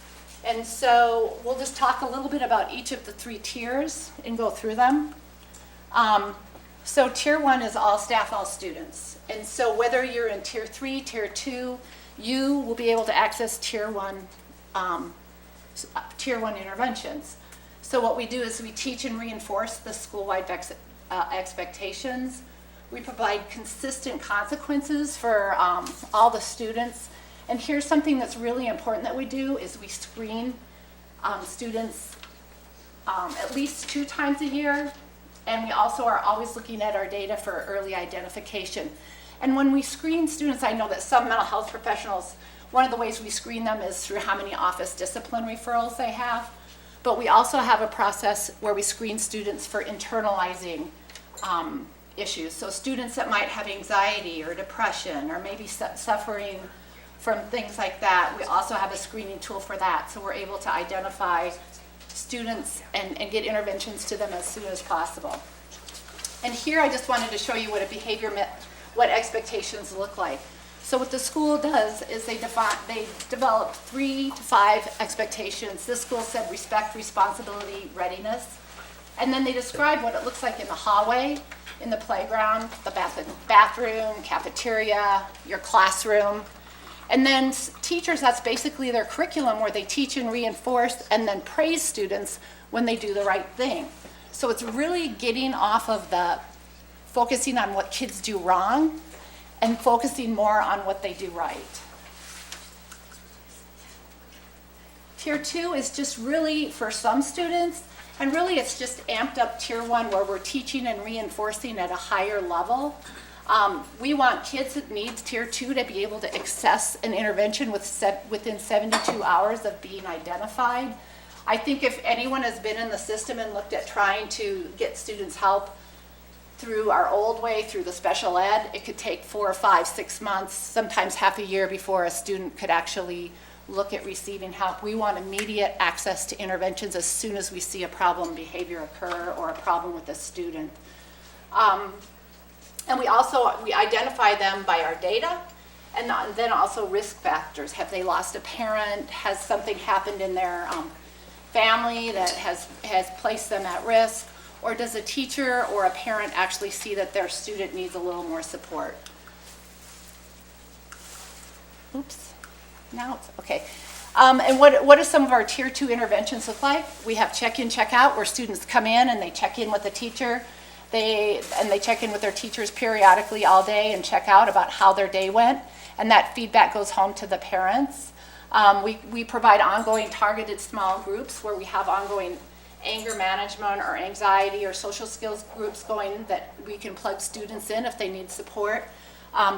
And so we'll just talk a little bit about each of the 3 tiers and go through them. So tier 1 is all staff, all students. And so whether you're in tier 3, tier 2, you will be able to access tier 1 interventions. So what we do is we teach and reinforce the school-wide expectations. We provide consistent consequences for all the students. And here's something that's really important that we do is we screen students at least 2 times a year. And we also are always looking at our data for early identification. And when we screen students, I know that some mental health professionals, one of the ways we screen them is through how many office discipline referrals they have. But we also have a process where we screen students for internalizing issues. So students that might have anxiety or depression or maybe suffering from things like that, we also have a screening tool for that. So we're able to identify students and get interventions to them as soon as possible. And here I just wanted to show you what what expectations look like. So what the school does is they develop 3 to 5 expectations. This school said respect, responsibility, readiness. And then they describe what it looks like in the hallway, in the playground, the bathroom, cafeteria, your classroom. And then teachers, that's basically their curriculum where they teach and reinforce and then praise students when they do the right thing. So it's really getting off of the focusing on what kids do wrong and focusing more on what they do right. Tier 2 is just really for some students, and really it's just amped up Tier 1 where we're teaching and reinforcing at a higher level. We want kids that need Tier 2 to be able to access an intervention within 72 hours of being identified. I think if anyone has been in the system and looked at trying to get students help through our old way, through the special ed, it could take 4 or 5, 6 months, sometimes half a year before a student could actually look at receiving help. We want immediate access to interventions as soon as we see a problem behavior occur or a problem with a student. And we identify them by our data, and then also risk factors. Have they lost a parent? Has something happened in their family that has placed them at risk? Or does a teacher or a parent actually see that their student needs a little more support? Oops, now it's, okay. And what do some of our Tier 2 interventions look like? We have check-in, check-out, where students come in and they check in with the teacher. They check in with their teachers periodically all day and check out about how their day went. And that feedback goes home to the parents. We provide ongoing targeted small groups where we have ongoing anger management or anxiety or social skills groups going that we can plug students in if they need support.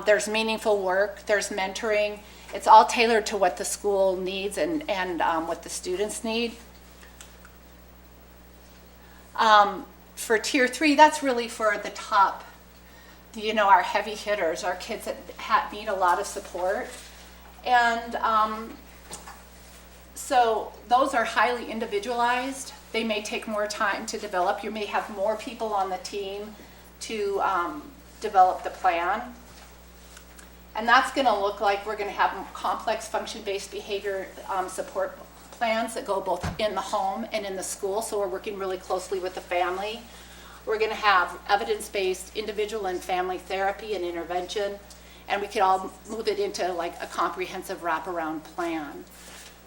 There's meaningful work, there's mentoring. It's all tailored to what the school needs and what the students need. For Tier 3, that's really for the top, our heavy hitters, our kids that need a lot of support. And so those are highly individualized. They may take more time to develop. You may have more people on the team to develop the plan. And that's going to look like we're going to have complex function-based behavior support plans that go both in the home and in the school. So we're working really closely with the family. We're going to have evidence-based individual and family therapy and intervention. And we could all move it into like a comprehensive wraparound plan.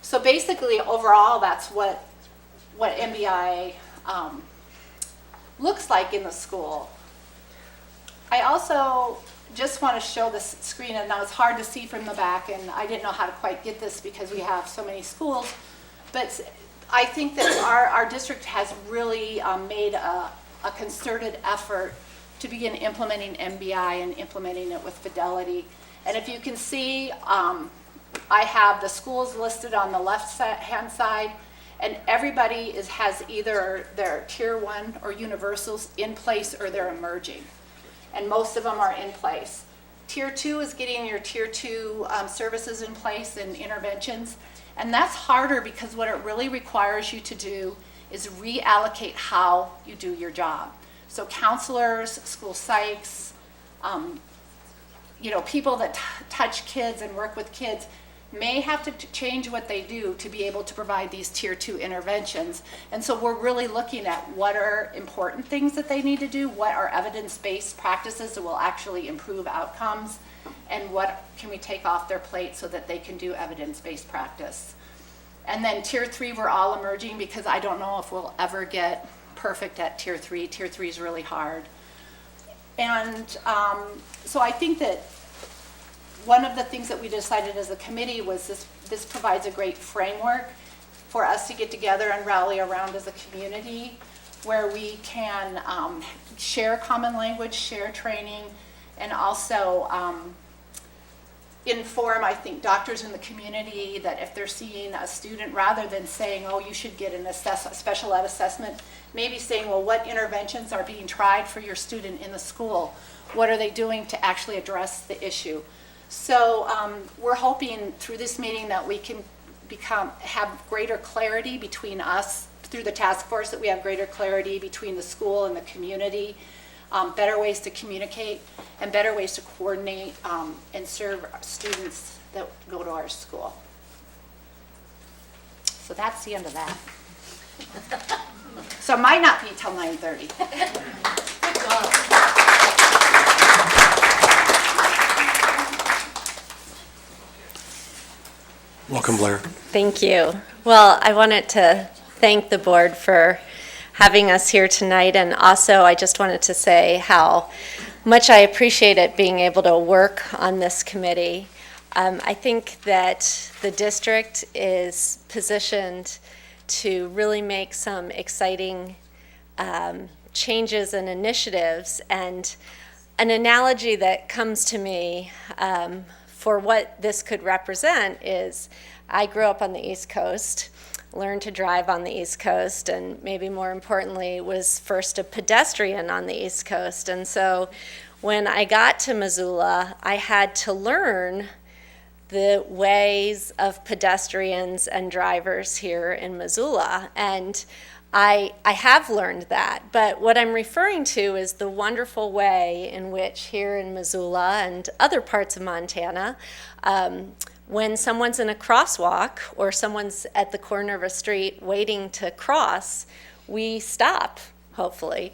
So basically, overall, that's what MBI looks like in the school. I also just want to show this screen, and now it's hard to see from the back, and I didn't know how to quite get this because we have so many schools, but I think that our district has really made a concerted effort to begin implementing MBI and implementing it with fidelity. And if you can see, I have the schools listed on the left-hand side, and everybody has either their Tier 1 or universals in place or they're emerging. And most of them are in place. Tier 2 is getting your Tier 2 services in place and interventions. And that's harder because what it really requires you to do is reallocate how you do your job. So counselors, school psychs, people that touch kids and work with kids may have to change what they do to be able to provide these Tier 2 interventions. And so we're really looking at what are important things that they need to do, what are evidence-based practices that will actually improve outcomes, and what can we take off their plate so that they can do evidence-based practice. And then Tier 3, we're all emerging because I don't know if we'll ever get perfect at Tier 3. Tier 3 is really hard. And so I think that one of the things that we decided as a committee was this provides a great framework for us to get together and rally around as a community, where we can share common language, share training, and also inform, I think, doctors in the community that if they're seeing a student, rather than saying, oh, you should get a special ed assessment, maybe saying, well, what interventions are being tried for your student in the school? What are they doing to actually address the issue? So we're hoping through this meeting that we can have greater clarity between us, through the task force, that we have greater clarity between the school and the community, better ways to communicate, and better ways to coordinate and serve students that go to our school. So that's the end of that. So it might not be till 9:30. Welcome, Blair. Thank you. Well, I wanted to thank the board for having us here tonight, and also I just wanted to say how much I appreciate it being able to work on this committee. I think that the district is positioned to really make some exciting changes and initiatives, and an analogy that comes to me for what this could represent is I grew up on the East Coast, learned to drive on the East Coast, and maybe more importantly, was first a pedestrian on the East Coast. And so when I got to Missoula, I had to learn the ways of pedestrians and drivers here in Missoula. And I have learned that, but what I'm referring to is the wonderful way in which here in Missoula and other parts of Montana, when someone's in a crosswalk or someone's at the corner of a street waiting to cross, we stop, hopefully,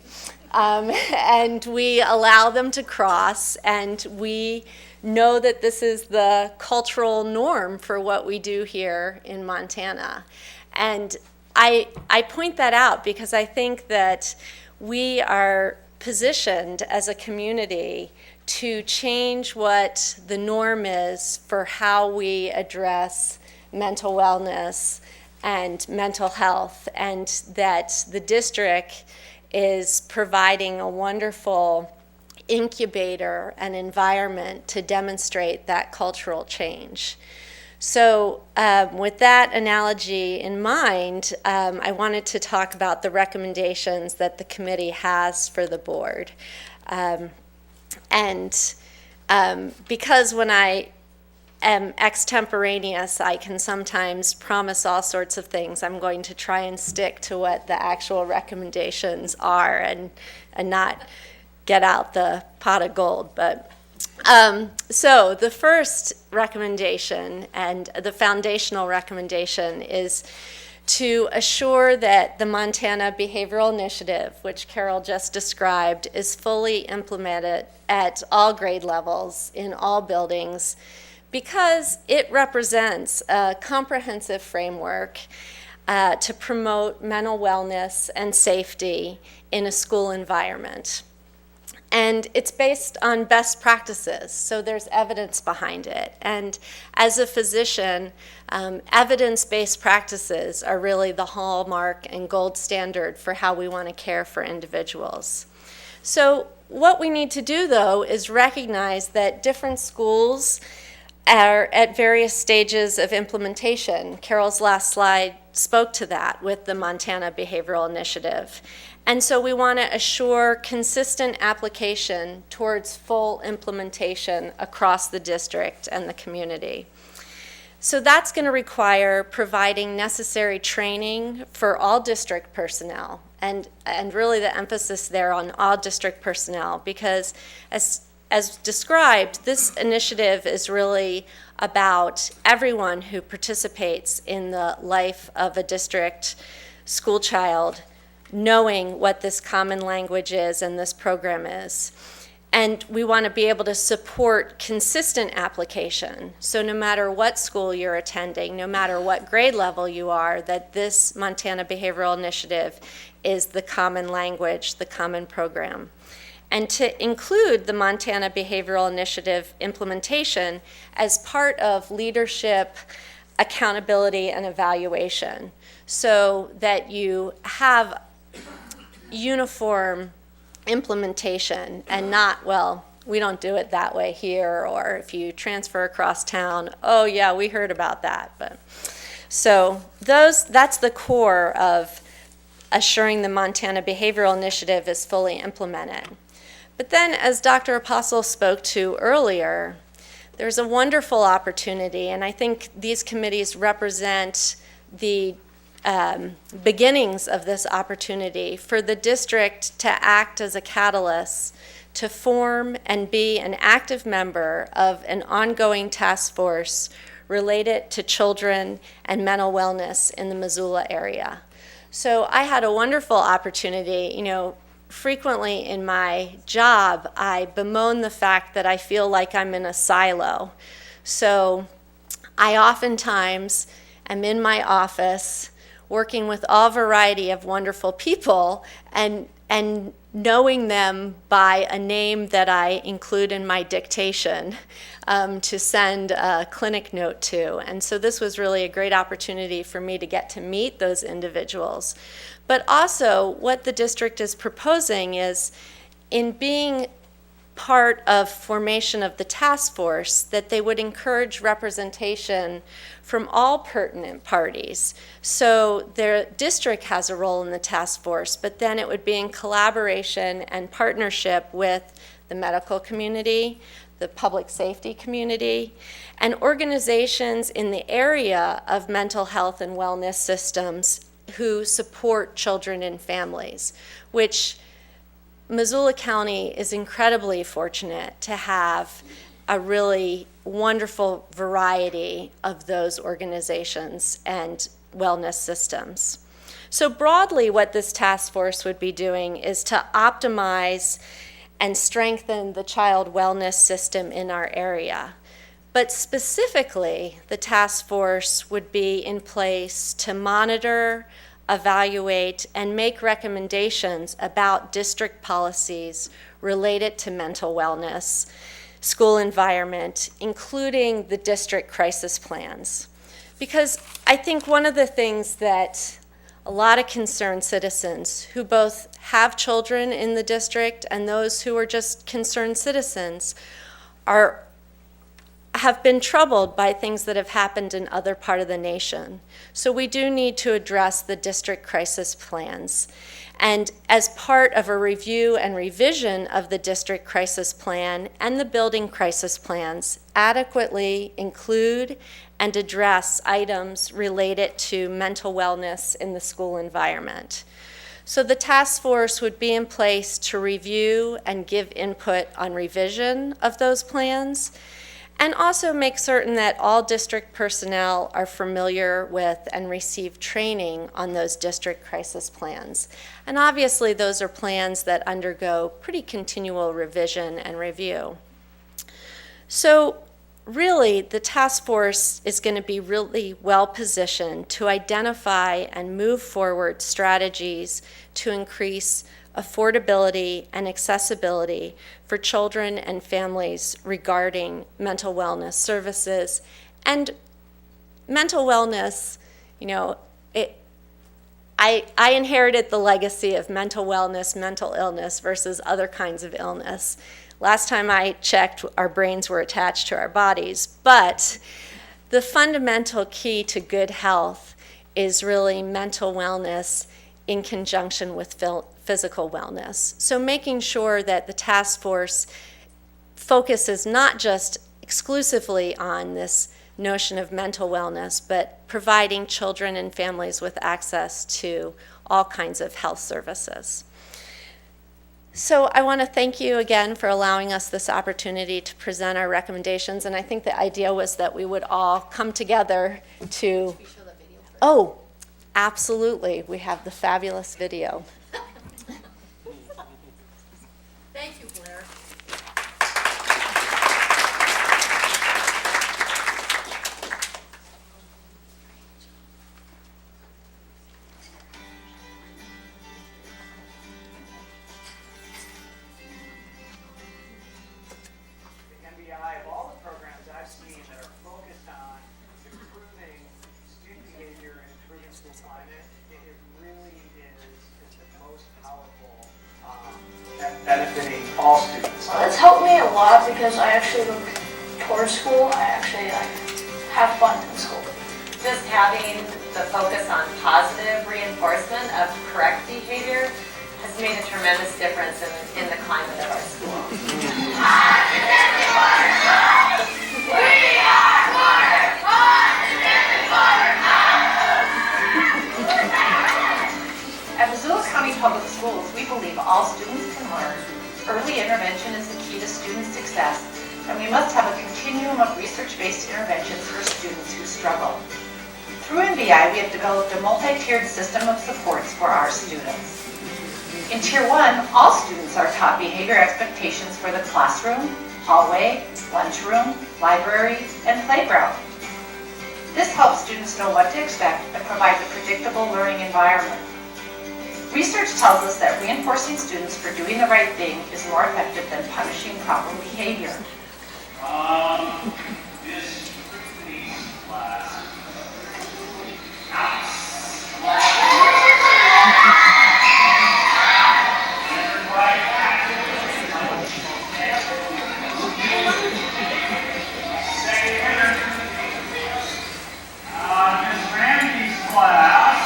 and we allow them to cross, and we know that this is the cultural norm for what we do here in Montana. And I point that out because I think that we are positioned as a community to change what the norm is for how we address mental wellness and mental health, and that the district is providing a wonderful incubator and environment to demonstrate that cultural change. So with that analogy in mind, I wanted to talk about the recommendations that the committee has for the board. Because when I am extemporaneous, I can sometimes promise all sorts of things. I'm going to try and stick to what the actual recommendations are and not get out the pot of gold. But so the first recommendation and the foundational recommendation is to assure that the Montana Behavioral Initiative, which Carol just described, is fully implemented at all grade levels in all buildings, because it represents a comprehensive framework to promote mental wellness and safety in a school environment. And it's based on best practices, so there's evidence behind it. And as a physician, evidence-based practices are really the hallmark and gold standard for how we want to care for individuals. So what we need to do, though, is recognize that different schools are at various stages of implementation. Carol's last slide spoke to that with the Montana Behavioral Initiative. And so we want to assure consistent application towards full implementation across the district and the community. So that's going to require providing necessary training for all district personnel, and really the emphasis there on all district personnel, because as described, this initiative is really about everyone who participates in the life of a district school child knowing what this common language is and this program is. And we want to be able to support consistent application. So no matter what school you're attending, no matter what grade level you are, that this Montana Behavioral Initiative is the common language, the common program. And to include the Montana Behavioral Initiative implementation as part of leadership, accountability, and evaluation. so that you have uniform implementation and not, well, we don't do it that way here, or if you transfer across town, oh yeah, we heard about that. But so that's the core of assuring the Montana Behavioral Initiative is fully implemented. But then, as Dr. Apostle spoke to earlier, there's a wonderful opportunity, and I think these committees represent the beginnings of this opportunity for the district to act as a catalyst to form and be an active member of an ongoing task force related to children and mental wellness in the Missoula area. So I had a wonderful opportunity. Frequently in my job, I bemoan the fact that I feel like I'm in a silo. So I oftentimes am in my office working with all variety of wonderful people and knowing them by a name that I include in my dictation to send a clinic note to. And so this was really a great opportunity for me to get to meet those individuals. But also, what the district is proposing is, in being part of formation of the task force, that they would encourage representation from all pertinent parties. So their district has a role in the task force, but then it would be in collaboration and partnership with the medical community, the public safety community, and organizations in the area of mental health and wellness systems who support children and families, which Missoula County is incredibly fortunate to have a really wonderful variety of those organizations and wellness systems. So broadly, what this task force would be doing is to optimize and strengthen the child wellness system in our area. But specifically, the task force would be in place to monitor, evaluate, and make recommendations about district policies related to mental wellness, school environment, including the district crisis plans. Because I think one of the things that a lot of concerned citizens who both have children in the district and those who are just concerned citizens have been troubled by things that have happened in other part of the nation. So we do need to address the district crisis plans. And as part of a review and revision of the district crisis plan and the building crisis plans, adequately include and address items related to mental wellness in the school environment. So the task force would be in place to review and give input on revision of those plans, and also make certain that all district personnel are familiar with and receive training on those district crisis plans. And obviously, those are plans that undergo pretty continual revision and review. So really, the task force is going to be really well positioned to identify and move forward strategies to increase affordability and accessibility for children and families regarding mental wellness services. And mental wellness, I inherited the legacy of mental wellness, mental illness versus other kinds of illness. Last time I checked, our brains were attached to our bodies, but the fundamental key to good health is really mental wellness in conjunction with physical wellness. So making sure that the task force focuses not just exclusively on this notion of mental wellness, but providing children and families with access to all kinds of health services. So I want to thank you again for allowing us this opportunity to present our recommendations, and I think the idea was that we would all come together to... Should we show the video first? Oh, absolutely. We have the fabulous video. Thank you, Blair. The MBI of all the programs I've seen that are focused on improving student behavior and improving school climate all students. It's helped me a lot because I actually look towards school. I actually have fun in school. Just having the focus on positive reinforcement of correct behavior has made a tremendous difference in the climate of our school. At Missoula County Public Schools, we believe all students can learn. Early intervention is the key to student success, and we must have a continuum of research-based interventions for students who struggle. Through MBI, we have developed a multi-tiered system of supports for our students. In Tier 1, all students are taught behavior expectations for the classroom, hallway, lunchroom, library, and playground. This helps students know what to expect and provides a predictable learning environment. Research tells us that reinforcing students for doing the right thing is more effective than punishing proper behavior. This please class. Miss Randy's class.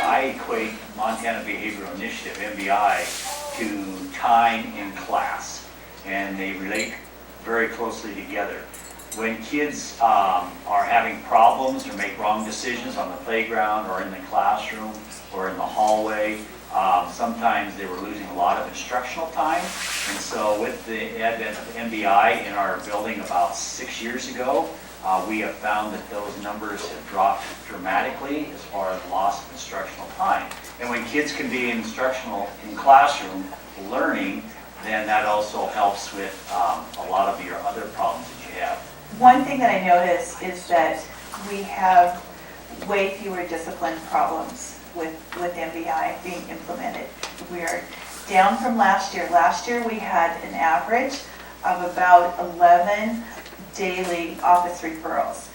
I equate Montana Behavioral Initiative, MBI, to time in class, and they relate very closely together. When kids are having problems or make wrong decisions on the playground or in the classroom or in the hallway, sometimes they were losing a lot of instructional time. And so with the advent of MBI in our building about 6 years ago, we have found that those numbers have dropped dramatically as far as loss of instructional time. And when kids can be in classroom learning, then that also helps with a lot of your other problems that you have. One thing that I notice is that we have way fewer discipline problems with MBI being implemented. We are down from last year. Last year we had an average of about 11 daily office referrals.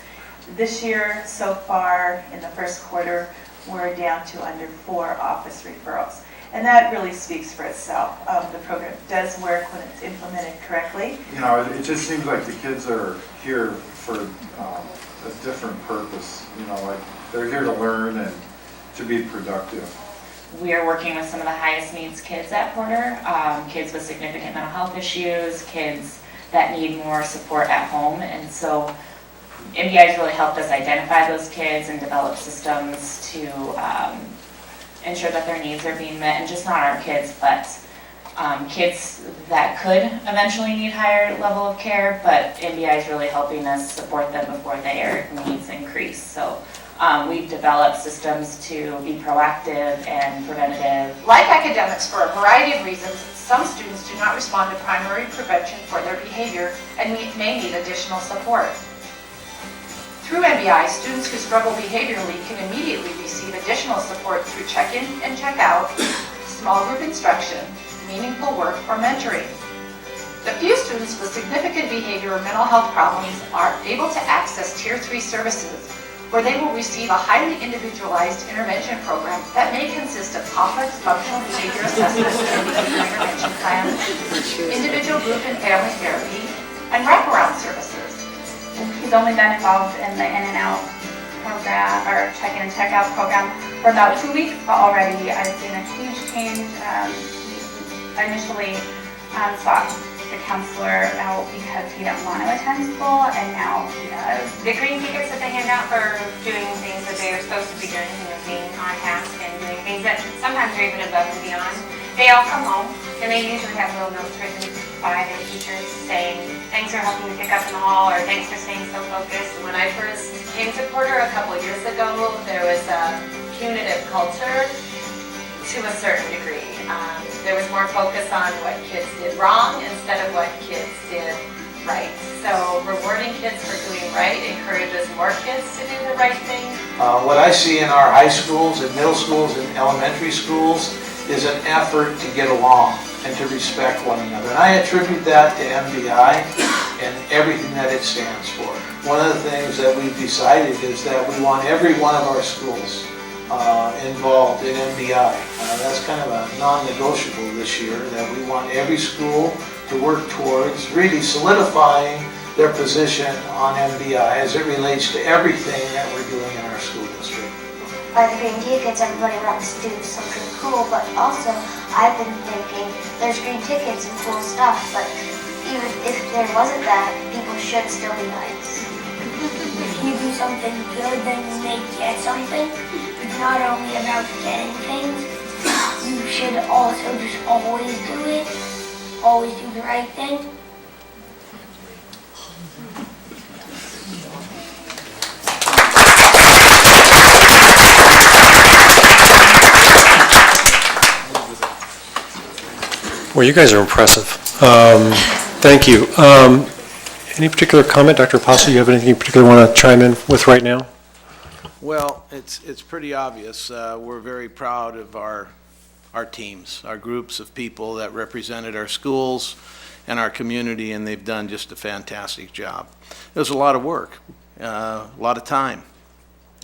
This year, so far in the first quarter, we're down to under 4 office referrals. And that really speaks for itself. The program does work when it's implemented correctly. You know, it just seems like the kids are here for a different purpose. You know, like they're here to learn and to be productive. We are working with some of the highest needs kids at Porter, kids with significant mental health issues, kids that need more support at home. And so MBI has really helped us identify those kids and develop systems to ensure that their needs are being met, and just not our kids, but kids that could eventually need higher level of care, but MBI is really helping us support them before their needs increase. So we've developed systems to be proactive and preventative. Like academics, for a variety of reasons, some students do not respond to primary prevention for their behavior and may need additional support. Through MBI, students who struggle behaviorally can immediately receive additional support through check-in and check-out, small group instruction, meaningful work, or mentoring. The few students with significant behavior or mental health problems are able to access Tier 3 services, where they will receive a highly individualized intervention program that may consist of complex functional behavior assessment and behavior intervention plans, individual group and family therapy, and wraparound services. He's only been involved in the in and out program or check-in and check-out program for about 2 weeks, but already I've seen a huge change. I initially sought the counselor out because he didn't want to attend school, and now he does. The green tickets that they hand out for doing things that they are supposed to be doing, being on task and doing things that sometimes are even above and beyond, they all come home, and they usually have little notes written by their teachers saying, thanks for helping me pick up in the hall, or thanks for staying so focused. When I first came to Porter a couple of years ago, there was a punitive culture to a certain degree. There was more focus on what kids did wrong instead of what kids did right. So rewarding kids for doing right encourages more kids to do the right thing. What I see in our high schools and middle schools and elementary schools is an effort to get along and to respect one another. And I attribute that to MBI and everything that it stands for. One of the things that we've decided is that we want every one of our schools involved in MBI. That's kind of a non-negotiable this year, that we want every school to work towards really solidifying their position on MBI as it relates to everything that we're doing in our school district. By the green tickets, everybody wants to do something cool, but also I've been thinking there's green tickets and cool stuff, but even if there wasn't that, people should still be nice. If you do something good, then you may get something. It's not only about getting things, you should also just always do it, always do the right thing. Well, you guys are impressive. Thank you. Any particular comment, Dr. Apostle, you have anything you particularly want to chime in with right now? Well, it's pretty obvious. We're very proud of our teams, our groups of people that represented our schools and our community, and they've done just a fantastic job. It was a lot of work, a lot of time.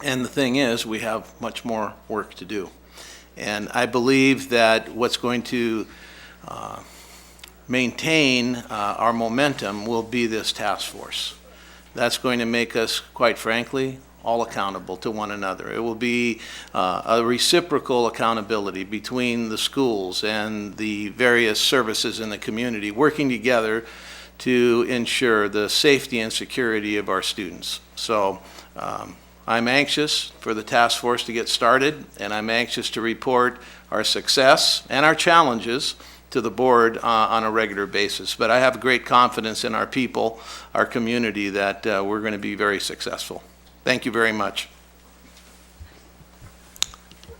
And the thing is, we have much more work to do. And I believe that what's going to maintain our momentum will be this task force. That's going to make us, quite frankly, all accountable to one another. It will be a reciprocal accountability between the schools and the various services in the community, working together to ensure the safety and security of our students. So I'm anxious for the task force to get started, and I'm anxious to report our success and our challenges to the board on a regular basis. But I have great confidence in our people, our community, that we're going to be very successful. Thank you very much.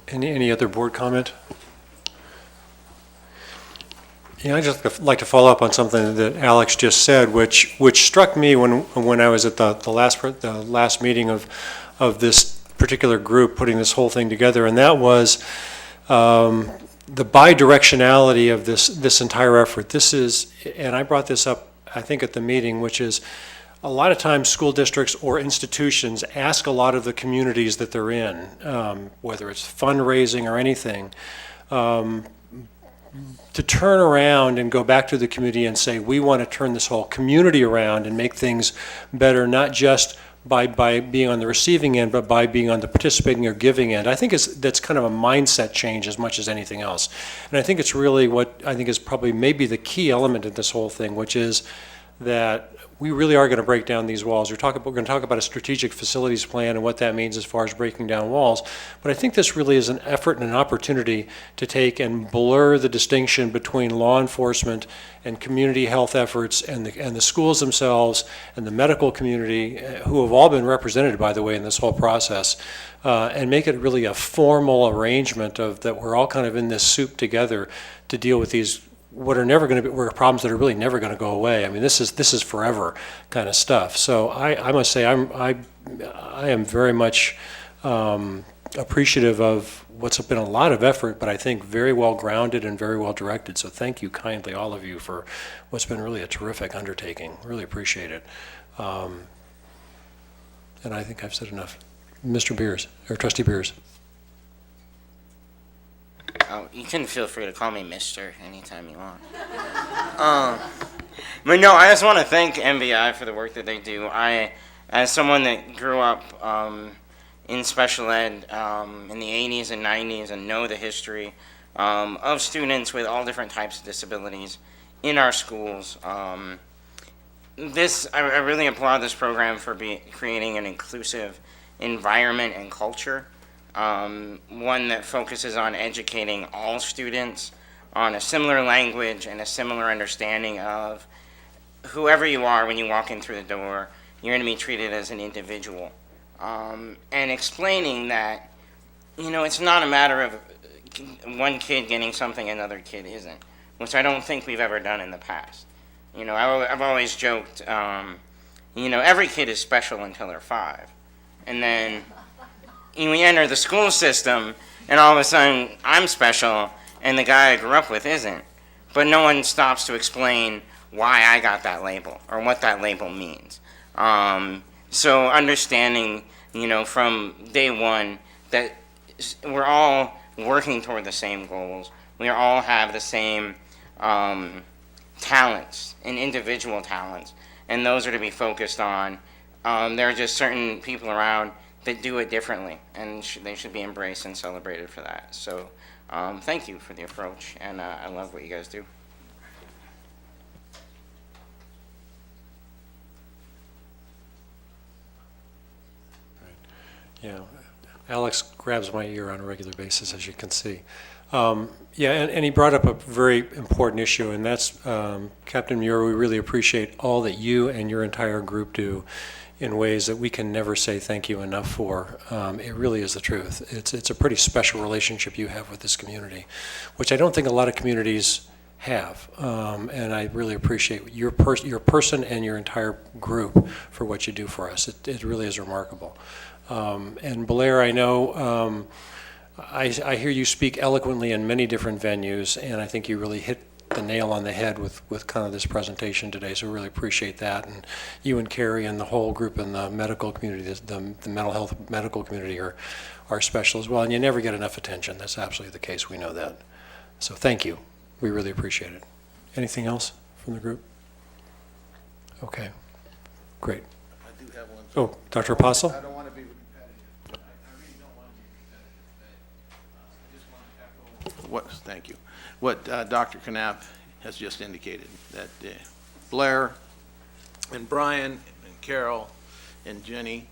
Any other board comment? Yeah, I'd just like to follow up on something that Alex just said, which struck me when I was at the last meeting of this particular group putting this whole thing together, and that was the bidirectionality of this entire effort. This is, and I brought this up, I think, at the meeting, which is a lot of times school districts or institutions ask a lot of the communities that they're in, whether it's fundraising or anything, to turn around and go back to the community and say, we want to turn this whole community around and make things better, not just by being on the receiving end, but by being on the participating or giving end. I think that's kind of a mindset change as much as anything else. And I think it's really what I think is probably maybe the key element in this whole thing, which is that we really are going to break down these walls. We're going to talk about a strategic facilities plan and what that means as far as breaking down walls. But I think this really is an effort and an opportunity to take and blur the distinction between law enforcement and community health efforts and the schools themselves and the medical community, who have all been represented, by the way, in this whole process, and make it really a formal arrangement of that we're all kind of in this soup together to deal with these what are never going to be problems that are really never going to go away. I mean, this is forever kind of stuff. So I must say I am very much appreciative of what's been a lot of effort, but I think very well grounded and very well directed. So thank you kindly, all of you, for what's been really a terrific undertaking. Really appreciate it. And I think I've said enough. Mr. Beers, or Trustee Beers. Oh, you can feel free to call me Mister anytime you want. But no, I just want to thank MBI for the work that they do. As someone that grew up in special ed in the 80s and 90s and know the history of students with all different types of disabilities in our schools, I really applaud this program for creating an inclusive environment and culture. One that focuses on educating all students on a similar language and a similar understanding of whoever you are when you walk in through the door, you're going to be treated as an individual. And explaining that, it's not a matter of one kid getting something another kid isn't, which I don't think we've ever done in the past. I've always joked, every kid is special until they're 5. And then we enter the school system, and all of a sudden, I'm special, and the guy I grew up with isn't. but no one stops to explain why I got that label or what that label means. So understanding, from day one that we're all working toward the same goals. We all have the same talents and individual talents, and those are to be focused on. There are just certain people around that do it differently, and they should be embraced and celebrated for that. So thank you for the approach, and I love what you guys do. Yeah, Alex grabs my ear on a regular basis, as you can see. Yeah, and he brought up a very important issue, and that's, Captain Muir, we really appreciate all that you and your entire group do in ways that we can never say thank you enough for. It really is the truth. It's a pretty special relationship you have with this community, which I don't think a lot of communities have. And I really appreciate your person and your entire group for what you do for us. It really is remarkable. And Blair, I know, I hear you speak eloquently in many different venues, and I think you really hit the nail on the head with kind of this presentation today, so we really appreciate that. And you and Carrie and the whole group in the medical community, the mental health medical community are special as well, and you never get enough attention. That's absolutely the case. We know that. So thank you. We really appreciate it. Anything else from the group? Okay, great. I do have one. Oh, Dr. Apostle? I don't want to be repetitive. I really don't want to be repetitive today. I just want to echo thank you. What Dr. Knapp has just indicated, that Blair and Brian and Carol and Jenny,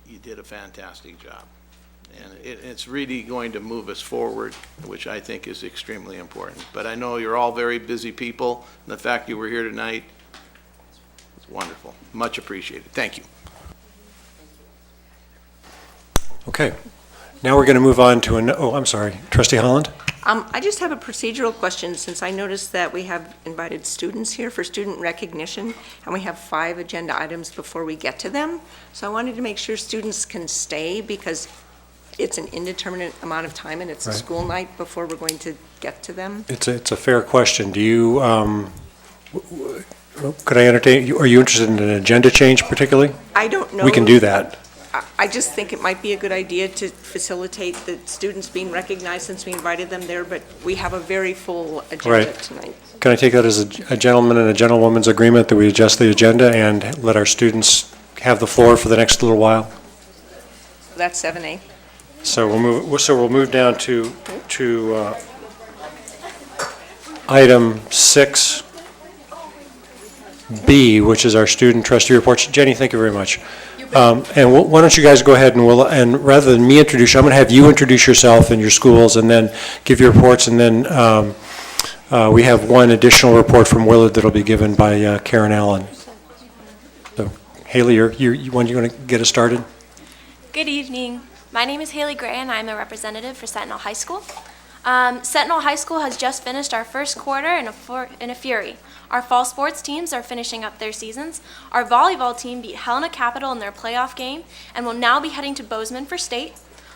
you did a fantastic job. And it's really going to move us forward, which I think is extremely important. But I know you're all very busy people, and the fact you were here tonight is wonderful. Much appreciated. Thank you. Okay. Now we're going to move on to I'm sorry, Trustee Holland? I just have a procedural question, since I noticed that we have invited students here for student recognition, and we have 5 agenda items before we get to them. So I wanted to make sure students can stay, because it's an indeterminate amount of time, and it's a Right. school night before we're going to get to them. It's a fair question. Do you, could I entertain, are you interested in an agenda change particularly? I don't know. We can do that. I just think it might be a good idea to facilitate the students being recognized, since we invited them there, but we have a very full agenda Right. tonight. Can I take that as a gentleman and a gentlewoman's agreement that we adjust the agenda and let our students have the floor for the next little while? That's 7A. So we'll move down to item 6B, which is our student trustee reports. Jenny, thank you very much. And why don't you guys go ahead and rather than me introduce you, I'm going to have you introduce yourself and your schools, and then give your reports, and then we have one additional report from Willard that'll be given by Karen Allen. So Haley, you want to get us started? Good evening. My name is Haley Gray, and I'm a representative for Sentinel High School. Sentinel High School has just finished our first quarter in a fury. Our fall sports teams are finishing up their seasons. Our volleyball team beat Helena Capital in their playoff game and will now be heading to Bozeman for state.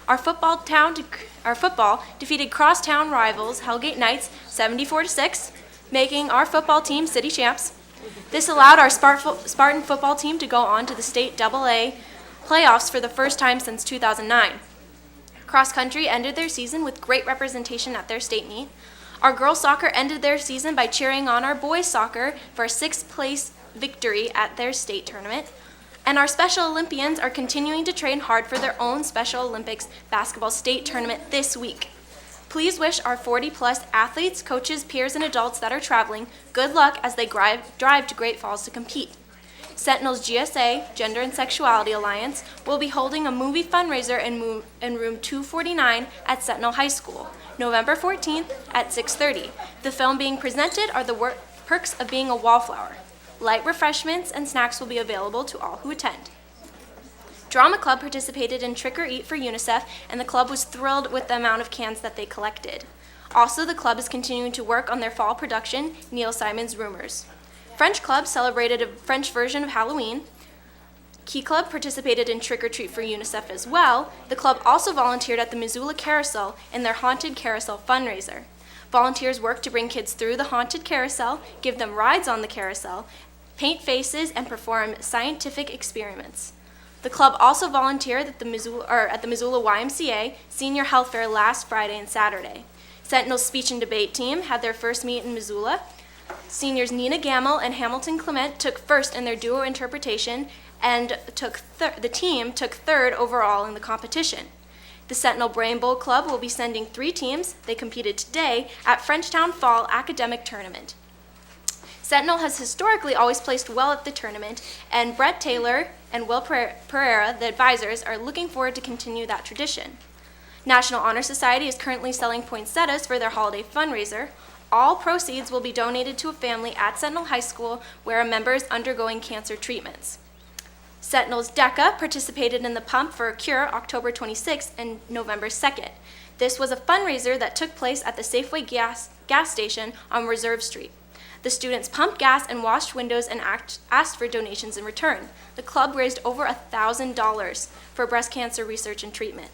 Our football defeated crosstown rivals Hellgate Knights 74-6, making our football team city champs. This allowed our Spartan football team to go on to the state AA playoffs for the first time since 2009. Cross country ended their season with great representation at their state meet. Our girls soccer ended their season by cheering on our boys soccer for a 6th place victory at their state tournament. And our Special Olympians are continuing to train hard for their own Special Olympics basketball state tournament this week. Please wish our 40-plus athletes, coaches, peers, and adults that are traveling good luck as they drive to Great Falls to compete. Sentinel's GSA, Gender and Sexuality Alliance, will be holding a movie fundraiser in room 249 at Sentinel High School, November 14th at 6:30. The film being presented are the perks of being a wallflower. Light refreshments and snacks will be available to all who attend. Drama Club participated in Trick or Eat for UNICEF, and the club was thrilled with the amount of cans that they collected. Also, the club is continuing to work on their fall production, Neil Simon's Rumors. French Club celebrated a French version of Halloween. Key Club participated in Trick or Treat for UNICEF as well. The club also volunteered at the Missoula Carousel in their Haunted Carousel fundraiser. Volunteers work to bring kids through the haunted carousel, give them rides on the carousel, paint faces, and perform scientific experiments. The club also volunteered at the Missoula YMCA Senior Health Fair last Friday and Saturday. Sentinel's speech and debate team had their first meet in Missoula. Seniors Nina Gamble and Hamilton Clement took first in their duo interpretation, and the team took third overall in the competition. The Sentinel Brain Bowl Club will be sending 3 teams. They competed today at Frenchtown Fall Academic Tournament. Sentinel has historically always placed well at the tournament, and Brett Taylor and Will Pereira, the advisors, are looking forward to continue that tradition. National Honor Society is currently selling poinsettias for their holiday fundraiser. All proceeds will be donated to a family at Sentinel High School where a member is undergoing cancer treatments. Sentinel's DECA participated in the Pump for a Cure October 26th and November 2nd. This was a fundraiser that took place at the Safeway gas station on Reserve Street. The students pumped gas and washed windows and asked for donations in return. The club raised over $1,000 for breast cancer research and treatment.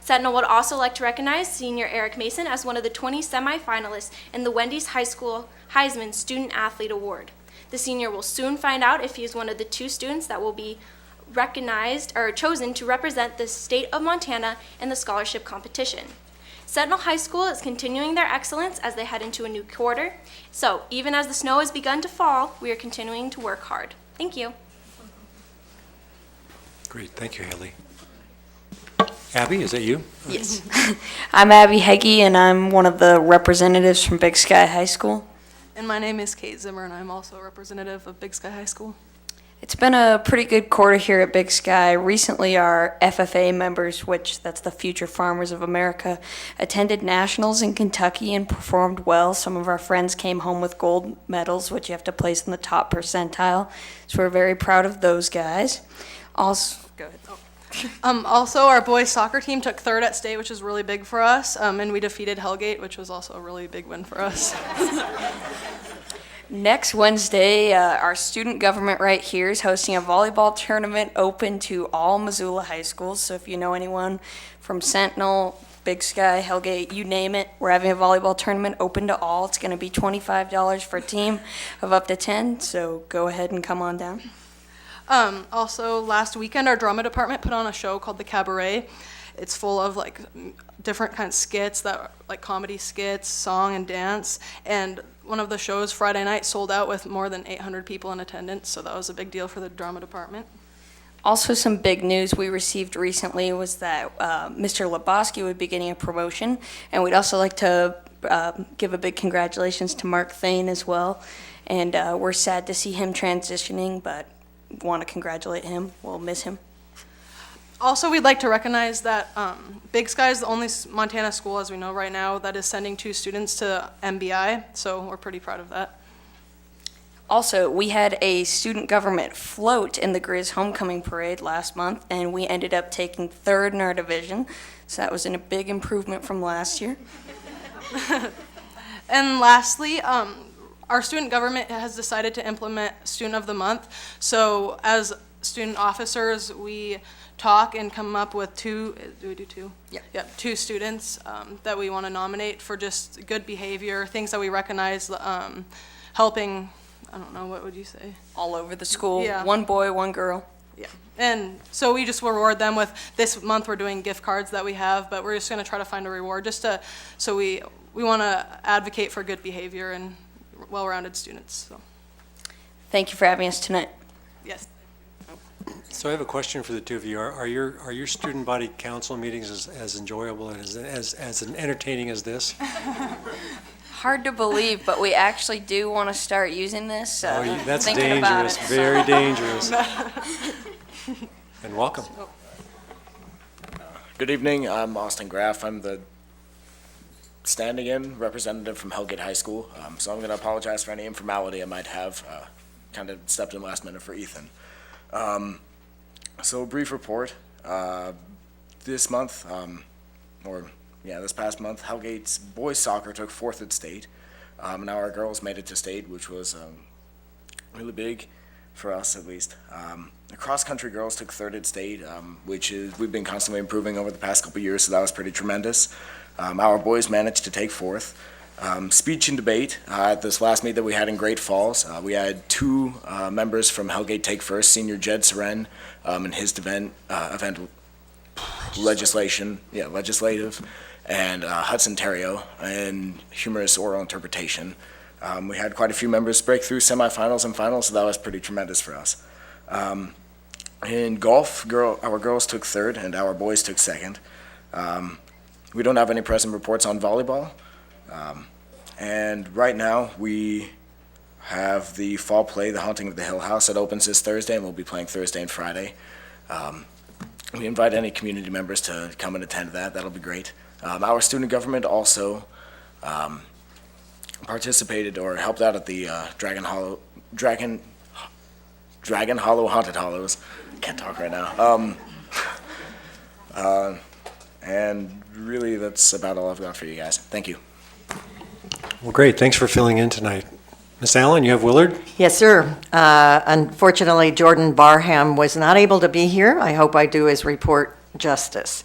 Sentinel would also like to recognize senior Eric Mason as one of the 20 semifinalists in the Wendy's High School Heisman Student Athlete Award. The senior will soon find out if he is one of the 2 students that will be recognized or chosen to represent the state of Montana in the scholarship competition. Sentinel High School is continuing their excellence as they head into a new quarter. So even as the snow has begun to fall, we are continuing to work hard. Thank you. Great, thank you, Haley. Abby, is that you? Yes. I'm Abby Heggie, and I'm one of the representatives from Big Sky High School. And my name is Kate Zimmer, and I'm also a representative of Big Sky High School. It's been a pretty good quarter here at Big Sky. Recently, our FFA members, which that's the Future Farmers of America, attended nationals in Kentucky and performed well. Some of our friends came home with gold medals, which you have to place in the top percentile. So we're very proud of those guys. Also, go ahead. Also, our boys soccer team took 3rd at state, which is really big for us, and we defeated Hellgate, which was also a really big win for us. Next Wednesday, our student government right here is hosting a volleyball tournament open to all Missoula high schools. So if you know anyone from Sentinel, Big Sky, Hellgate, you name it, we're having a volleyball tournament open to all. It's going to be $25 for a team of up to 10, so go ahead and come on down. Also, last weekend, our drama department put on a show called The Cabaret. It's full of different kinds of skits, like comedy skits, song and dance. And one of the shows Friday night sold out with more than 800 people in attendance, so that was a big deal for the drama department. Also, some big news we received recently was that Mr. Lebowski would be getting a promotion, and we'd also like to give a big congratulations to Mark Thane as well. And we're sad to see him transitioning, but want to congratulate him. We'll miss him. Also, we'd like to recognize that Big Sky is the only Montana school, as we know right now, that is sending 2 students to MBI, so we're pretty proud of that. Also, we had a student government float in the Grizz homecoming parade last month, and we ended up taking 3rd in our division, so that was a big improvement from last year. And lastly, our student government has decided to implement Student of the Month. So as student officers, we talk and come up with 2, do we do 2? Yeah. Yep, 2 students that we want to nominate for just good behavior, things that we recognize, helping, I don't know, what would you say? All over the school, Yeah. 1 boy, 1 girl. Yeah, and so we just reward them with, this month we're doing gift cards that we have, but we're just going to try to find a reward so we want to advocate for good behavior and well-rounded students. So. Thank you for having us tonight. Yes. So I have a question for the 2 of you. Are your student body council meetings as enjoyable and as entertaining as this? Hard to believe, but we actually do want to start using this. That's thinking about dangerous, it. very dangerous. And welcome. Good evening, I'm Austin Graff. I'm the standing-in representative from Hellgate High School, so I'm going to apologize for any informality I might have. Kind of stepped in last minute for Ethan. So a brief report. This month, this past month, Hellgate's boys soccer took 4th at state. Now our girls made it to state, which was really big for us, at least. The cross-country girls took 3rd at state, we've been constantly improving over the past couple years, so that was pretty tremendous. Our boys managed to take 4th. Speech and debate. At this last meet that we had in Great Falls, we had two members from Hellgate take first, Senior Jed Seren in his event legislative, and Hudson Terrio in humorous oral interpretation. We had quite a few members break through semifinals and finals, so that was pretty tremendous for us. In golf, our girls took third and our boys took second. We don't have any present reports on volleyball. And right now, we have the fall play, The Haunting of the Hill House. It opens this Thursday, and we'll be playing Thursday and Friday. We invite any community members to come and attend that. That'll be great. Our student government also participated or helped out at the Dragon Hollow Haunted Hollows. Can't talk right now. And really, that's about all I've got for you guys. Thank you. Well, great. Thanks for filling in tonight. Ms. Allen, you have Willard? Yes, sir. Unfortunately, Jordan Barham was not able to be here. I hope I do his report justice.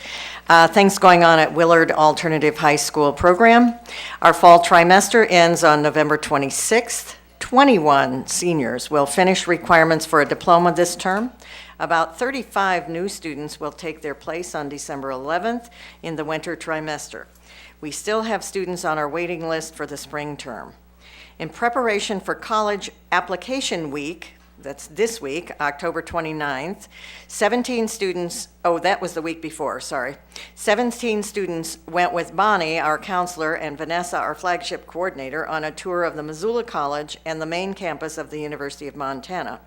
Things going on at Willard Alternative High School program. Our fall trimester ends on November 26th. 21 seniors will finish requirements for a diploma this term. About 35 new students will take their place on December 11th in the winter trimester. We still have students on our waiting list for the spring term. In preparation for college application week, that's this week, October 29th, 17 students, that was the week before, sorry. 17 students went with Bonnie, our counselor, and Vanessa, our flagship coordinator, on a tour of the Missoula College and the main campus of the University of Montana.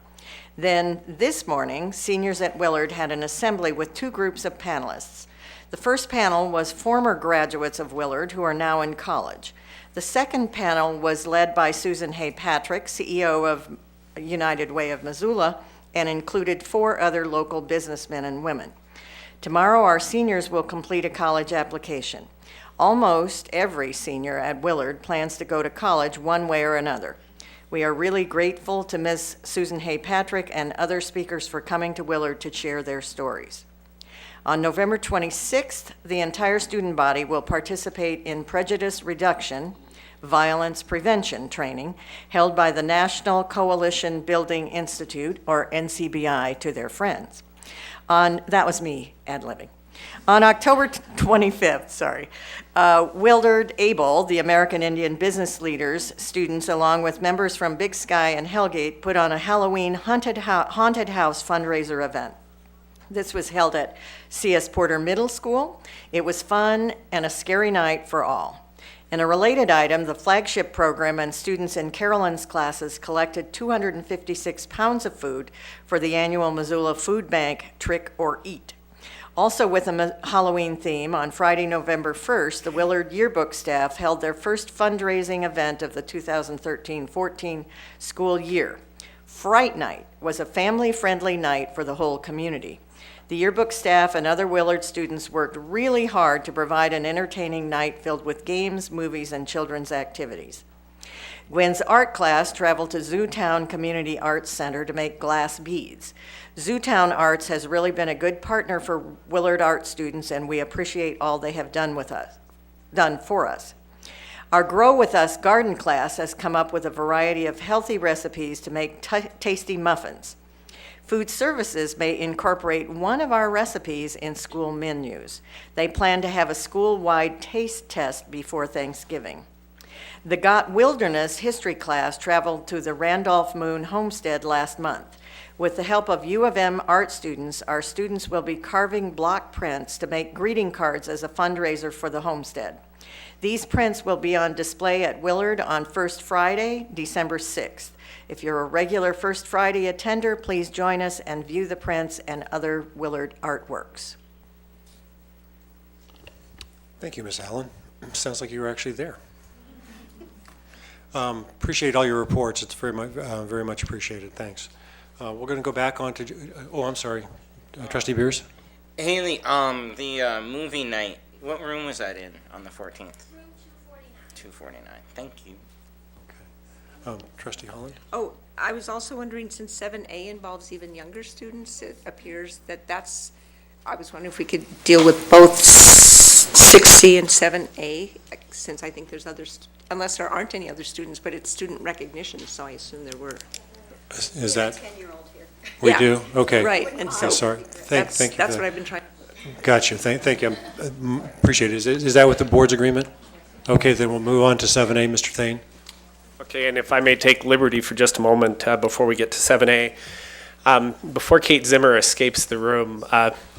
Then this morning, seniors at Willard had an assembly with two groups of panelists. The first panel was former graduates of Willard who are now in college. The second panel was led by Susan Hay Patrick, CEO of United Way of Missoula, and included 4 other local businessmen and women. Tomorrow, our seniors will complete a college application. Almost every senior at Willard plans to go to college one way or another. We are really grateful to Ms. Susan Hay Patrick and other speakers for coming to Willard to share their stories. On November 26th, the entire student body will participate in prejudice reduction, violence prevention training held by the National Coalition Building Institute, or NCBI, to their friends. That was me ad-libbing. On October 25th, Willard Able, the American Indian Business Leaders students, along with members from Big Sky and Hellgate, put on a Halloween haunted house fundraiser event. This was held at C.S. Porter Middle School. It was fun and a scary night for all. In a related item, the flagship program and students in Carolyn's classes collected 256 pounds of food for the annual Missoula Food Bank Trick or Eat. Also with a Halloween theme, on Friday, November 1st, the Willard yearbook staff held their first fundraising event of the 2013-14 school year. Fright Night was a family-friendly night for the whole community. The yearbook staff and other Willard students worked really hard to provide an entertaining night filled with games, movies, and children's activities. Gwen's art class traveled to Zootown Community Arts Center to make glass beads. Zootown Arts has really been a good partner for Willard art students, and we appreciate all they have done for us. Our Grow With Us garden class has come up with a variety of healthy recipes to make tasty muffins. Food Services may incorporate one of our recipes in school menus. They plan to have a school-wide taste test before Thanksgiving. The Got Wilderness history class traveled to the Randolph Moon Homestead last month. With the help of U of M art students, our students will be carving block prints to make greeting cards as a fundraiser for the homestead. These prints will be on display at Willard on First Friday, December 6th. If you're a regular First Friday attender, please join us and view the prints and other Willard artworks. Thank you, Ms. Allen. Sounds like you were actually there. Appreciate all your reports. It's very much appreciated. Thanks. We're going to go back on to, I'm sorry, Trustee Beers? Haley, the movie night, what room was that in on the 14th? Room 249. Thank you. Trustee Holland? Oh, I was also wondering, since 7A involves even younger students, it appears that's, I was wondering if we could deal with both 6C and 7A, since I think there's other unless there aren't any other students, but it's student recognition, so I assume there were. Is that? 10-year-old here. We Yeah, do? Okay. Right, and so. Okay, sorry. Thank you. for That's that. what I've been trying. Gotcha. Thank you. Appreciate it. Is that with the board's agreement? Okay, then we'll move on to 7A, Mr. Thane. Okay, and if I may take liberty for just a moment before we get to 7A. Before Kate Zimmer escapes the room,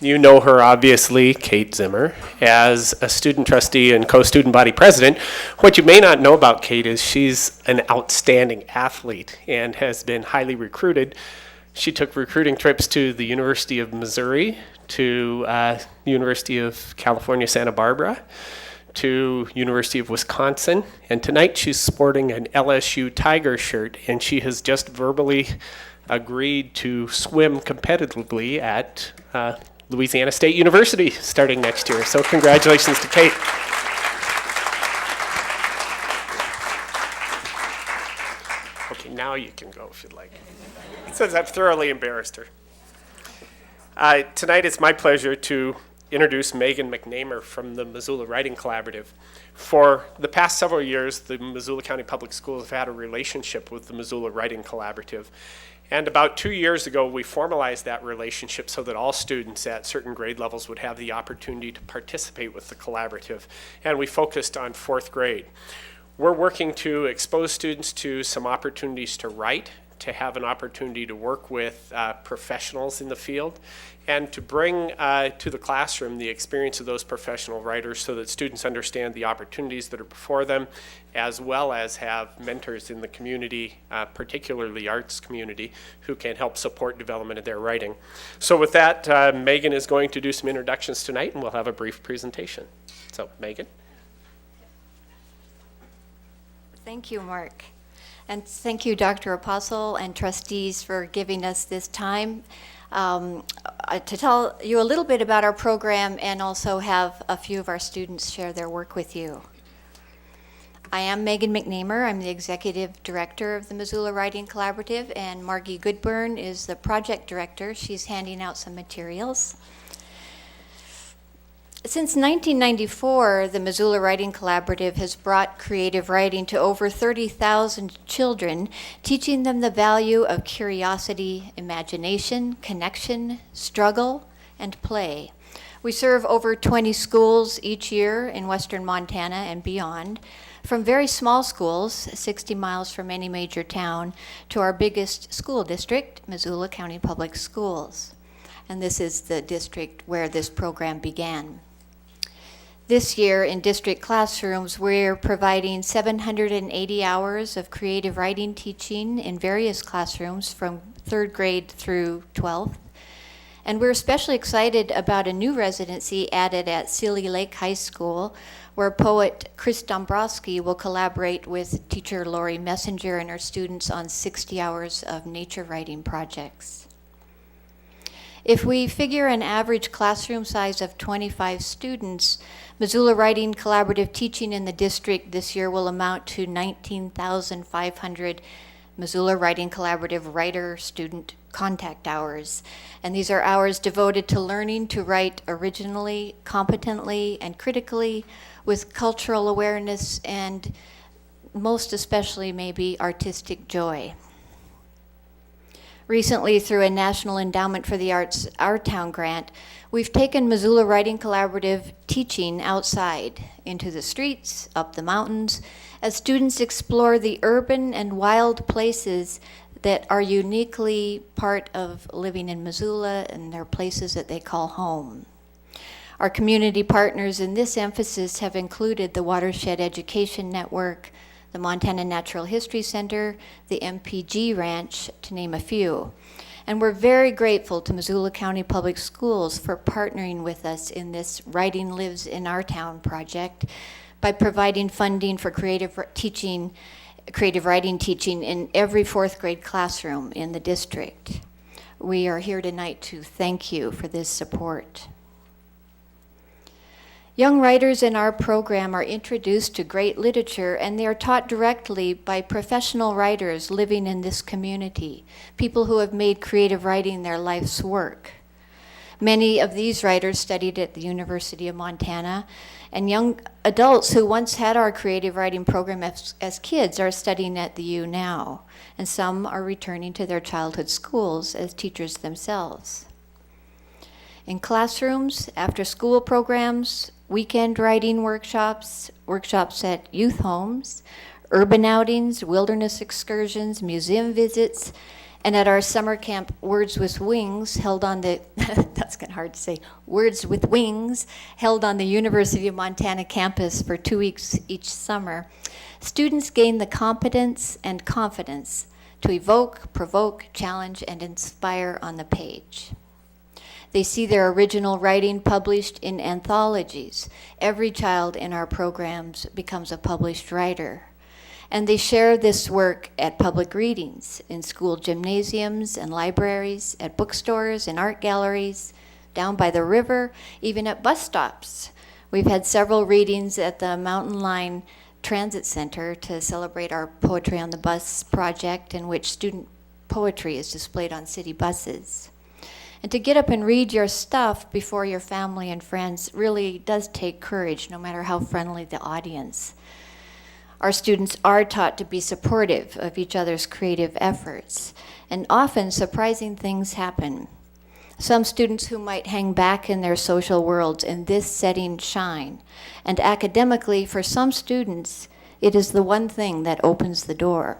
you know her obviously, Kate Zimmer, as a student trustee and co-student body president. What you may not know about Kate is she's an outstanding athlete and has been highly recruited. She took recruiting trips to the University of Missouri, to University of California, Santa Barbara, to University of Wisconsin, and tonight she's sporting an LSU Tiger shirt, and she has just verbally agreed to swim competitively at Louisiana State University starting next year. So congratulations to Kate. Okay, now you can go if you'd like. It says I've thoroughly embarrassed her. Tonight it's my pleasure to introduce Megan McNamer from the Missoula Writing Collaborative. For the past several years, the Missoula County Public Schools have had a relationship with the Missoula Writing Collaborative. And about 2 years ago, we formalized that relationship so that all students at certain grade levels would have the opportunity to participate with the collaborative. And we focused on 4th grade. We're working to expose students to some opportunities to write, to have an opportunity to work with professionals in the field, and to bring to the classroom the experience of those professional writers so that students understand the opportunities that are before them, as well as have mentors in the community, particularly arts community, who can help support development of their writing. So with that, Megan is going to do some introductions tonight, and we'll have a brief presentation. So, Megan. Thank you, Mark. And thank you, Dr. Apostle and trustees, for giving us this time to tell you a little bit about our program and also have a few of our students share their work with you. I am Megan McNamer. I'm the Executive Director of the Missoula Writing Collaborative, and Margie Goodburn is the Project Director. She's handing out some materials. Since 1994, the Missoula Writing Collaborative has brought creative writing to over 30,000 children, teaching them the value of curiosity, imagination, connection, struggle, and play. We serve over 20 schools each year in western Montana and beyond, from very small schools, 60 miles from any major town, to our biggest school district, Missoula County Public Schools. And this is the district where this program began. This year in district classrooms, we're providing 780 hours of creative writing teaching in various classrooms from 3rd grade through 12th. And we're especially excited about a new residency added at Sealy Lake High School, where poet Chris Dombrowski will collaborate with teacher Lori Messenger and her students on 60 hours of nature writing projects. If we figure an average classroom size of 25 students, Missoula Writing Collaborative teaching in the district this year will amount to 19,500 Missoula Writing Collaborative writer-student contact hours. And these are hours devoted to learning to write originally, competently, and critically with cultural awareness and most especially maybe artistic joy. Recently, through a National Endowment for the Arts Our Town grant, we've taken Missoula Writing Collaborative teaching outside, into the streets, up the mountains, as students explore the urban and wild places that are uniquely part of living in Missoula, and they're places that they call home. Our community partners in this emphasis have included the Watershed Education Network, the Montana Natural History Center, the MPG Ranch, to name a few. And we're very grateful to Missoula County Public Schools for partnering with us in this Writing Lives in Our Town project by providing funding for creative writing teaching in every 4th grade classroom in the district. We are here tonight to thank you for this support. Young writers in our program are introduced to great literature, and they are taught directly by professional writers living in this community, people who have made creative writing their life's work. Many of these writers studied at the University of Montana, and young adults who once had our creative writing program as kids are studying at the U now, and some are returning to their childhood schools as teachers themselves. In classrooms, after-school programs, weekend writing workshops, workshops at youth homes, urban outings, wilderness excursions, museum visits, and at our summer camp, Words with Wings, held on the, that's kind of hard to say, Words with Wings, held on the University of Montana campus for 2 weeks each summer, students gain the competence and confidence to evoke, provoke, challenge, and inspire on the page. They see their original writing published in anthologies. Every child in our programs becomes a published writer. And they share this work at public readings, in school gymnasiums and libraries, at bookstores and art galleries, down by the river, even at bus stops. We've had several readings at the Mountain Line Transit Center to celebrate our Poetry on the Bus project, in which student poetry is displayed on city buses. And to get up and read your stuff before your family and friends really does take courage, no matter how friendly the audience. Our students are taught to be supportive of each other's creative efforts, and often surprising things happen. Some students who might hang back in their social worlds in this setting shine, and academically, for some students, it is the one thing that opens the door.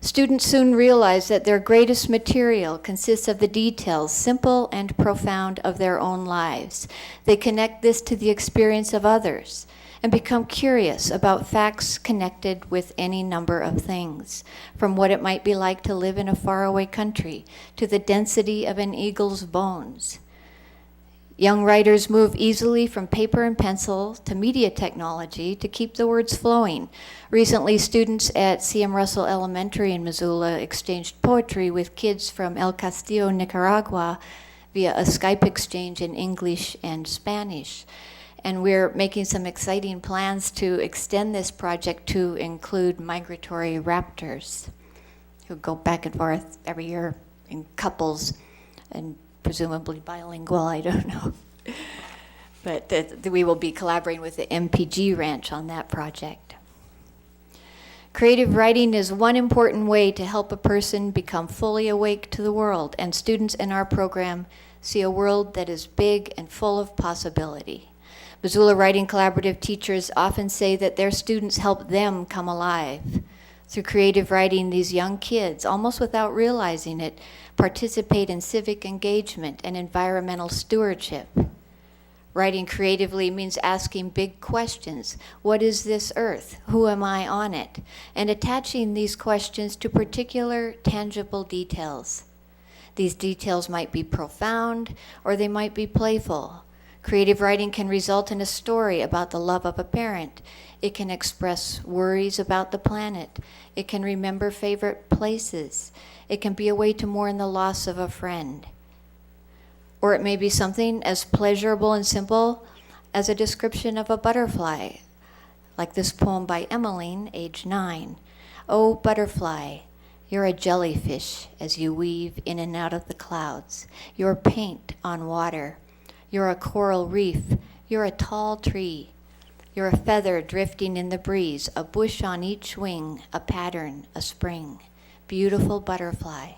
Students soon realize that their greatest material consists of the details, simple and profound, of their own lives. They connect this to the experience of others, and become curious about facts connected with any number of things, from what it might be like to live in a faraway country, to the density of an eagle's bones. Young writers move easily from paper and pencil to media technology to keep the words flowing. Recently, students at C.M. Russell Elementary in Missoula exchanged poetry with kids from El Castillo, Nicaragua, via a Skype exchange in English and Spanish. And we're making some exciting plans to extend this project to include migratory raptors who go back and forth every year in couples and presumably bilingual, I don't know. But we will be collaborating with the MPG Ranch on that project. Creative writing is one important way to help a person become fully awake to the world, and students in our program see a world that is big and full of possibility. Missoula Writing Collaborative teachers often say that their students help them come alive. Through creative writing, these young kids, almost without realizing it, participate in civic engagement and environmental stewardship. Writing creatively means asking big questions. What is this earth? Who am I on it? And attaching these questions to particular tangible details. These details might be profound, or they might be playful. Creative writing can result in a story about the love of a parent. It can express worries about the planet. It can remember favorite places. It can be a way to mourn the loss of a friend. Or it may be something as pleasurable and simple as a description of a butterfly, like this poem by Emmeline, age 9. Oh, butterfly, you're a jellyfish as you weave in and out of the clouds. You're paint on water. You're a coral reef. You're a tall tree. You're a feather drifting in the breeze, a bush on each wing, a pattern, a spring. Beautiful butterfly.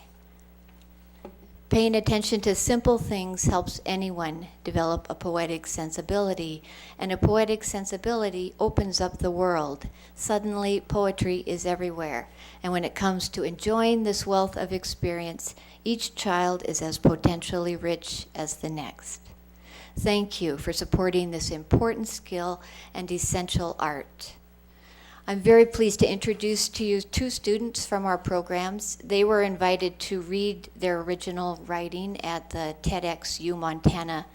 Paying attention to simple things helps anyone develop a poetic sensibility, and a poetic sensibility opens up the world. Suddenly, poetry is everywhere, and when it comes to enjoying this wealth of experience, each child is as potentially rich as the next. Thank you for supporting this important skill and essential art. I'm very pleased to introduce to you 2 students from our programs. They were invited to read their original writing at the TEDx Montana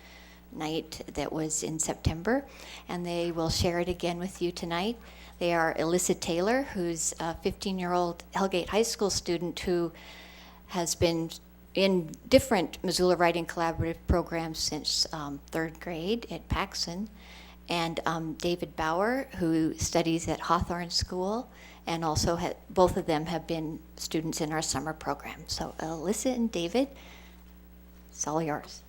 night that was in September, and they will share it again with you tonight. They are Alyssa Taylor, who's a 15-year-old Hellgate High School student who has been in different Missoula Writing Collaborative programs since 3rd grade at Paxson, and David Bauer, who studies at Hawthorne School, and also both of them have been students in our summer program. So Alyssa and David, It's all yours.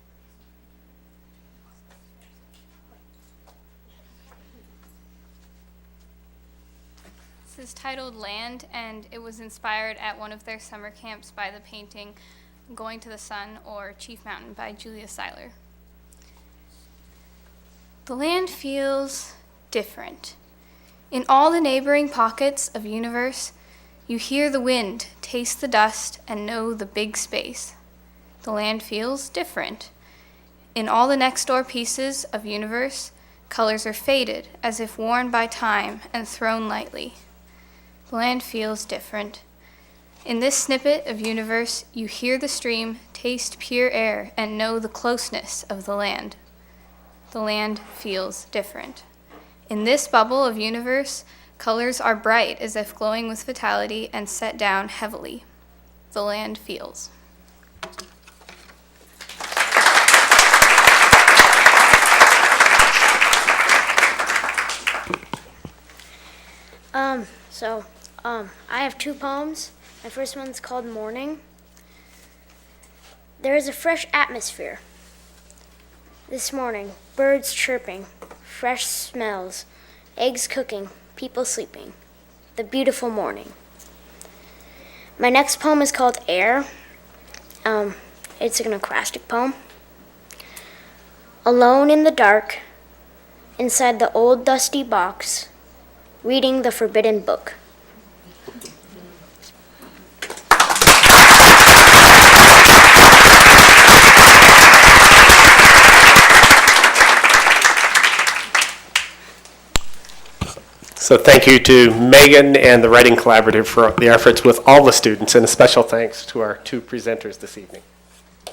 This is titled Land, and it was inspired at one of their summer camps by the painting Going to the Sun or Chief Mountain by Julia Seiler. The land feels different. In all the neighboring pockets of universe, you hear the wind, taste the dust, and know the big space. The land feels different. In all the next door pieces of universe, colors are faded as if worn by time and thrown lightly. The land feels different. In this snippet of universe, you hear the stream, taste pure air, and know the closeness of the land. The land feels different. In this bubble of universe, colors are bright as if glowing with vitality and set down heavily. The land feels. I have two poems. My first one's called Morning. There is a fresh atmosphere. This morning, birds chirping, fresh smells, eggs cooking, people sleeping. The beautiful morning. My next poem is called Air. It's an acrostic poem. Alone in the dark, inside the old dusty box, reading the forbidden book. So thank you to Megan and the Writing Collaborative for the efforts with all the students, and a special thanks to our two presenters this evening.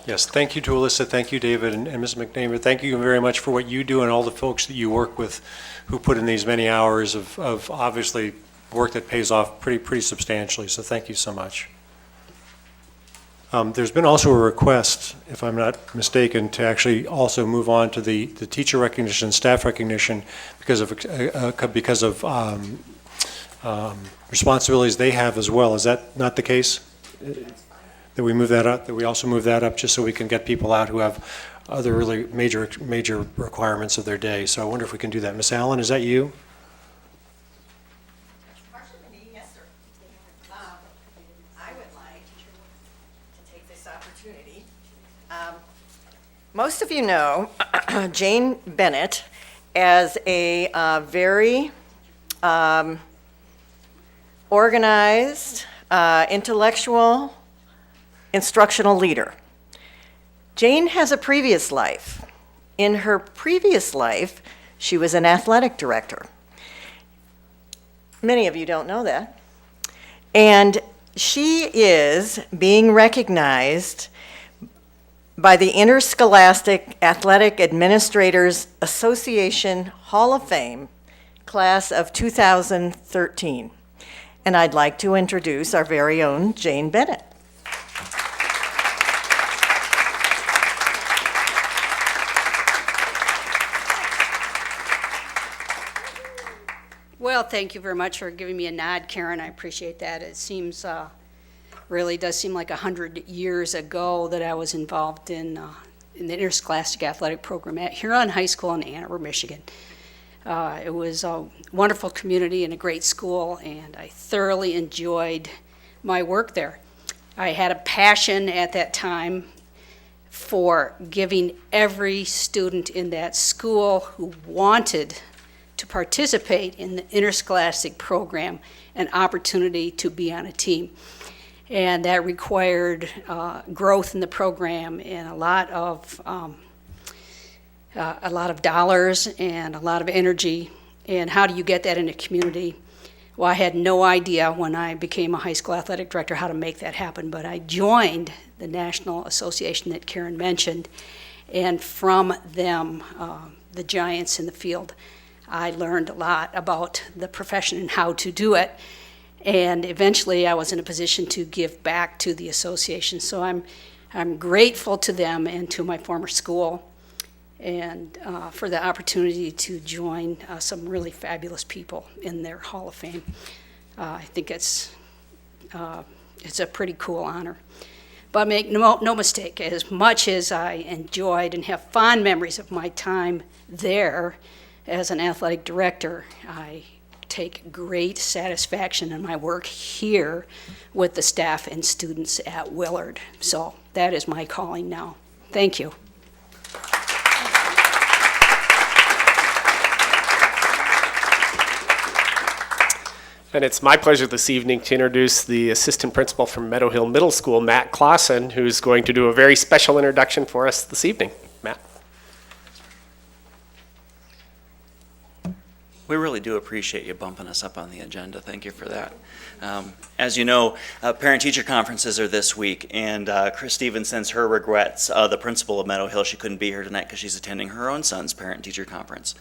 Yes, thank you to Alyssa, thank you, David, and Ms. McNamer. Thank you very much for what you do and all the folks that you work with who put in these many hours of obviously work that pays off pretty substantially, so thank you so much. There's been also a request, if I'm not mistaken, to actually also move on to the teacher recognition, staff recognition, because of responsibilities they have as well. Is that not the case? That we move that up, that we also move that up just so we can get people out who have other really major requirements of their day. So I wonder if we can do that. Ms. Allen, is that you? Yes, sir. I would like to take this opportunity. Most of you know Jane Bennett as a very organized, intellectual, instructional leader. Jane has a previous life. In her previous life, she was an athletic director. Many of you don't know that. And she is being recognized by the Interscholastic Athletic Administrators Association Hall of Fame, class of 2013. And I'd like to introduce our very own Jane Bennett. Well, thank you very much for giving me a nod, Karen. I appreciate that. It seems, really does seem like 100 years ago that I was involved in the Interscholastic Athletic Program at Huron High School in Ann Arbor, Michigan. It was a wonderful community and a great school, and I thoroughly enjoyed my work there. I had a passion at that time for giving every student in that school who wanted to participate in the interscholastic program an opportunity to be on a team. And that required growth in the program and a lot of dollars and a lot of energy. And how do you get that in a community? Well, I had no idea when I became a high school athletic director how to make that happen, but I joined the national association that Karen mentioned, and from them, the giants in the field, I learned a lot about the profession and how to do it. And eventually I was in a position to give back to the association. So I'm grateful to them and to my former school and for the opportunity to join some really fabulous people in their Hall of Fame. I think it's a pretty cool honor. But make no mistake, as much as I enjoyed and have fond memories of my time there as an athletic director, I take great satisfaction in my work here with the staff and students at Willard. So that is my calling now. Thank you. And it's my pleasure this evening to introduce the assistant principal from Meadow Hill Middle School, Matt Clausen, who's going to do a very special introduction for us this evening. Matt. We really do appreciate you bumping us up on the agenda. Thank you for that. As you know, parent-teacher conferences are this week, and Chris Stevens sends her regrets. The principal of Meadow Hill, she couldn't be here tonight because she's attending her own son's parent-teacher conference.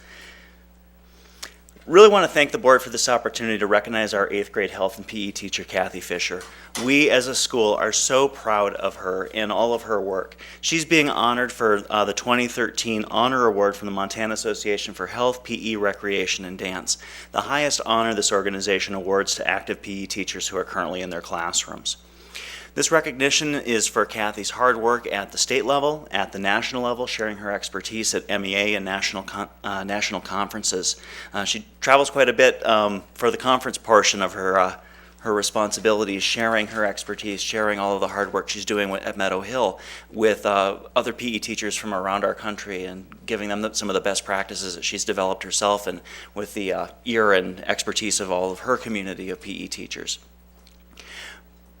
Really want to thank the board for this opportunity to recognize our 8th grade health and PE teacher, Kathy Fisher. We as a school are so proud of her and all of her work. She's being honored for the 2013 Honor Award from the Montana Association for Health, PE, Recreation, and Dance, the highest honor this organization awards to active PE teachers who are currently in their classrooms. This recognition is for Kathy's hard work at the state level, at the national level, sharing her expertise at MEA and national conferences. She travels quite a bit for the conference portion of her responsibilities, sharing her expertise, sharing all of the hard work she's doing at Meadow Hill with other PE teachers from around our country and giving them some of the best practices that she's developed herself and with the ear and expertise of all of her community of PE teachers.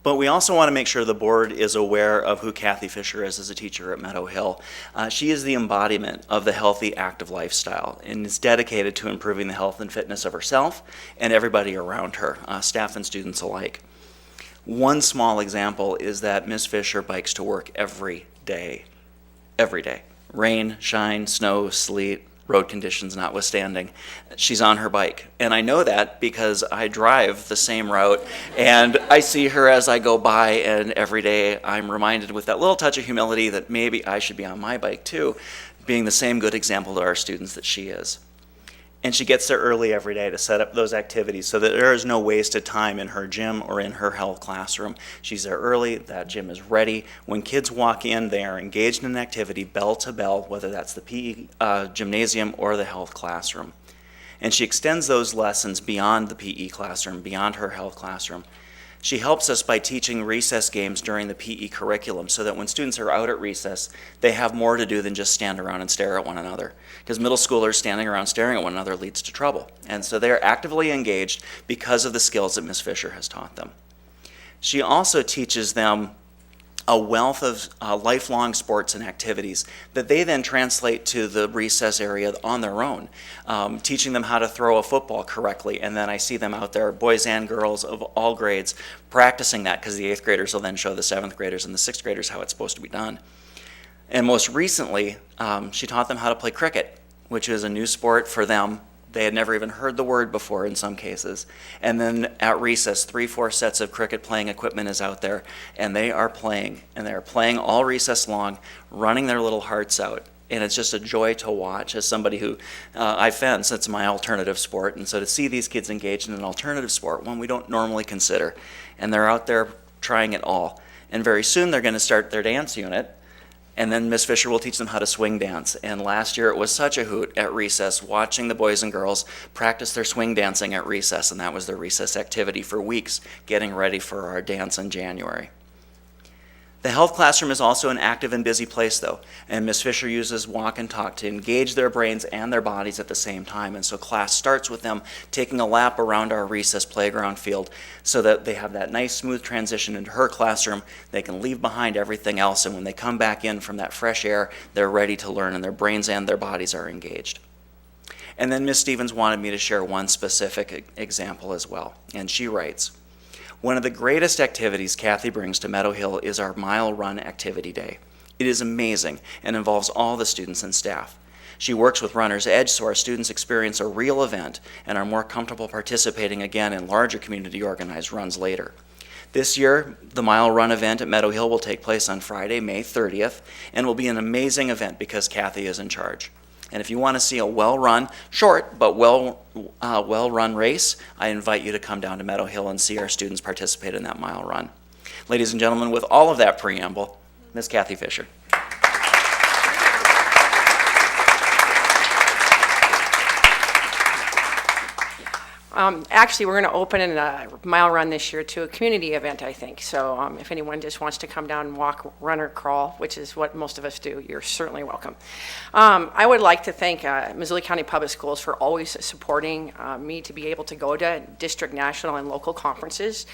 But we also want to make sure the board is aware of who Kathy Fisher is as a teacher at Meadow Hill. She is the embodiment of the healthy, active lifestyle and is dedicated to improving the health and fitness of herself and everybody around her, staff and students alike. One small example is that Ms. Fisher bikes to work every day. Every day. Rain, shine, snow, sleet, road conditions notwithstanding, she's on her bike. And I know that because I drive the same route and I see her as I go by, and every day I'm reminded with that little touch of humility that maybe I should be on my bike too, being the same good example to our students that she is. And she gets there early every day to set up those activities so that there is no wasted time in her gym or in her health classroom. She's there early, that gym is ready. When kids walk in, they are engaged in an activity bell to bell, whether that's the PE gymnasium or the health classroom. And she extends those lessons beyond the PE classroom, beyond her health classroom. She helps us by teaching recess games during the PE curriculum so that when students are out at recess, they have more to do than just stand around and stare at one another. Because middle schoolers standing around staring at one another leads to trouble. And so they are actively engaged because of the skills that Ms. Fisher has taught them. She also teaches them a wealth of lifelong sports and activities that they then translate to the recess area on their own, teaching them how to throw a football correctly. And then I see them out there, boys and girls of all grades, practicing that because the 8th graders will then show the 7th graders and the 6th graders how it's supposed to be done. And most recently, she taught them how to play cricket, which is a new sport for them. They had never even heard the word before in some cases. And then at recess, 3-4 sets of cricket playing equipment is out there, and they are playing. And they're playing all recess long, running their little hearts out. And it's just a joy to watch as somebody who, I fence, it's my alternative sport. And so to see these kids engaged in an alternative sport, one we don't normally consider, and they're out there trying it all. And very soon they're going to start their dance unit. And then Ms. Fisher will teach them how to swing dance. And last year it was such a hoot at recess, watching the boys and girls practice their swing dancing at recess. And that was their recess activity for weeks, getting ready for our dance in January. The health classroom is also an active and busy place, though, and Ms. Fisher uses walk and talk to engage their brains and their bodies at the same time. And so class starts with them taking a lap around our recess playground field so that they have that nice, smooth transition into her classroom. They can leave behind everything else, and when they come back in from that fresh air, they're ready to learn, and their brains and their bodies are engaged. And then Ms. Stevens wanted me to share one specific example as well, and she writes, "One of the greatest activities Kathy brings to Meadow Hill is our Mile Run Activity Day. It is amazing and involves all the students and staff. She works with Runner's Edge so our students experience a real event and are more comfortable participating again in larger community organized runs later. This year, the Mile Run event at Meadow Hill will take place on Friday, May 30th, and will be an amazing event because Kathy is in charge. And if you want to see a well-run, short but well-run race, I invite you to come down to Meadow Hill and see our students participate in that mile run. Ladies and gentlemen, with all of that preamble, Ms. Kathy Fisher. Actually, we're going to open a mile run this year to a community event, I think. So if anyone just wants to come down and walk, run, or crawl, which is what most of us do, you're certainly welcome. I would like to thank Missoula County Public Schools for always supporting me to be able to go to district, national, and local conferences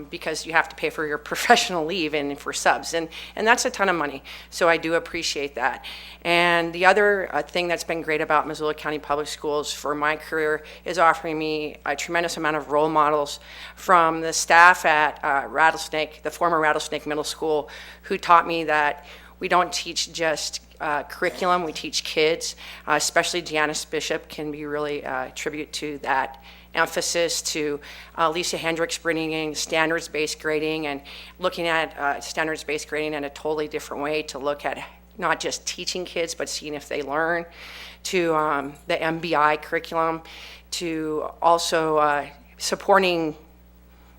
because you have to pay for your professional leave and for subs. And that's a ton of money. So I do appreciate that. And the other thing that's been great about Missoula County Public Schools for my career is offering me a tremendous amount of role models from the staff at Rattlesnake, the former Rattlesnake Middle School, who taught me that we don't teach just curriculum, we teach kids, especially Janice Bishop can be really a tribute to that emphasis, to Lisa Hendricks bringing in standards-based grading and looking at standards-based grading in a totally different way to look at not just teaching kids, but seeing if they learn, to the MBI curriculum, to also supporting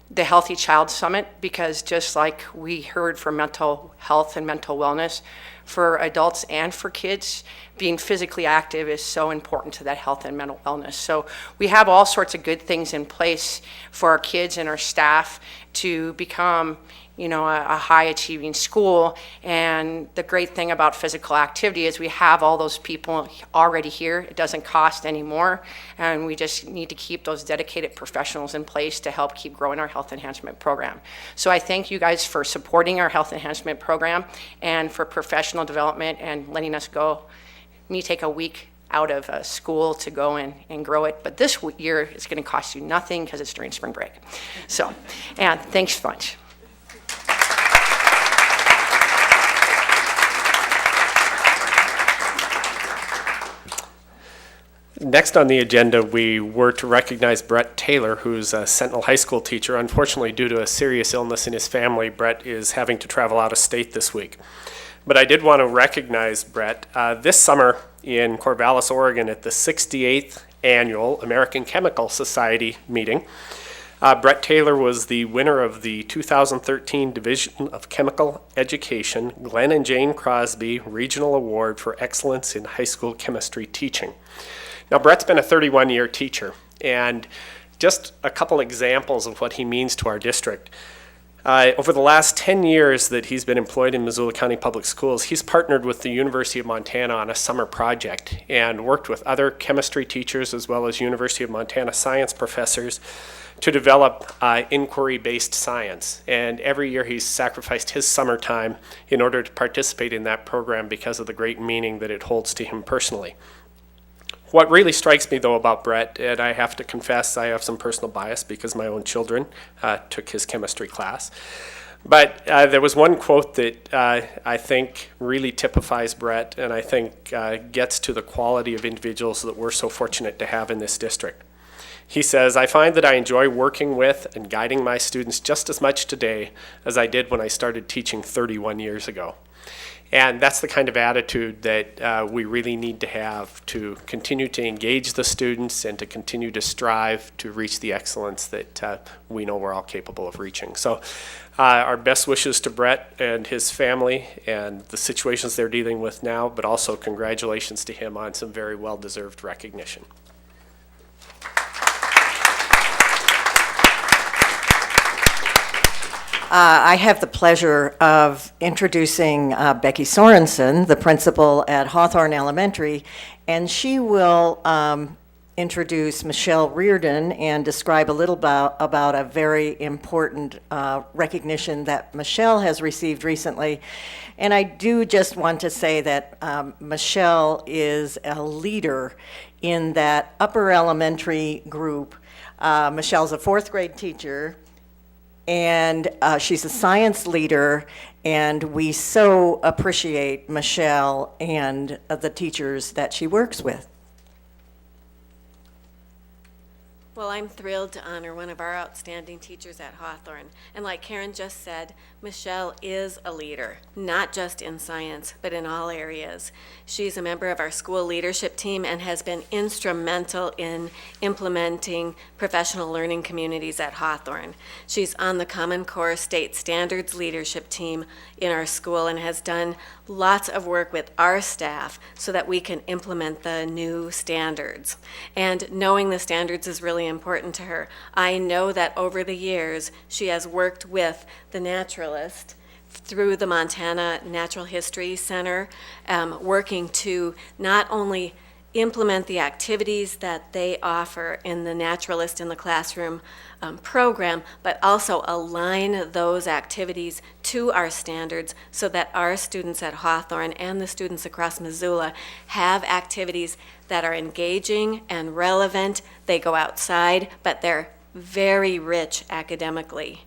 the Healthy Child Summit, because just like we heard for mental health and mental wellness, for adults and for kids, being physically active is so important to that health and mental wellness. So we have all sorts of good things in place for our kids and our staff to become, you know, a high achieving school. And the great thing about physical activity is we have all those people already here. It doesn't cost any more, and we just need to keep those dedicated professionals in place to help keep growing our health enhancement program. So I thank you guys for supporting our health enhancement program and for professional development and letting us go. Me take a week out of school to go and grow it, but this year it's going to cost you nothing because it's during spring break. So, and thanks so much. Next on the agenda, we were to recognize Brett Taylor, who's a Sentinel High School teacher. Unfortunately, due to a serious illness in his family, Brett is having to travel out of state this week. But I did want to recognize Brett this summer in Corvallis, Oregon, at the 68th Annual American Chemical Society meeting. Brett Taylor was the winner of the 2013 Division of Chemical Education Glenn and Jane Crosby Regional Award for Excellence in High School Chemistry Teaching. Now, Brett's been a 31-year teacher, and just a couple examples of what he means to our district. Over the last 10 years that he's been employed in Missoula County Public Schools, he's partnered with the University of Montana on a summer project and worked with other chemistry teachers as well as University of Montana science professors to develop inquiry-based science. And every year he's sacrificed his summer time in order to participate in that program because of the great meaning that it holds to him personally. What really strikes me, though, about Brett, and I have to confess I have some personal bias because my own children took his chemistry class, but there was one quote that I think really typifies Brett and I think gets to the quality of individuals that we're so fortunate to have in this district. He says, "I find that I enjoy working with and guiding my students just as much today as I did when I started teaching 31 years ago." And that's the kind of attitude that we really need to have to continue to engage the students and to continue to strive to reach the excellence that we know we're all capable of reaching. So our best wishes to Brett and his family and the situations they're dealing with now, but also congratulations to him on some very well-deserved recognition. I have the pleasure of introducing Becky Sorensen, the principal at Hawthorne Elementary, and she will introduce Michelle Reardon and describe a little about a very important recognition that Michelle has received recently. And I do just want to say that Michelle is a leader in that upper elementary group. Michelle's a fourth grade teacher, and she's a science leader, and we so appreciate Michelle and the teachers that she works with. Well, I'm thrilled to honor one of our outstanding teachers at Hawthorne. And like Karen just said, Michelle is a leader, not just in science, but in all areas. She's a member of our school leadership team and has been instrumental in implementing professional learning communities at Hawthorne. She's on the Common Core State Standards leadership team in our school and has done lots of work with our staff so that we can implement the new standards. And knowing the standards is really important to her. I know that over the years, she has worked with the naturalist through the Montana Natural History Center, working to not only implement the activities that they offer in the Naturalist in the Classroom program, but also align those activities to our standards so that our students at Hawthorne and the students across Missoula have activities that are engaging and relevant. They go outside, but they're very rich academically.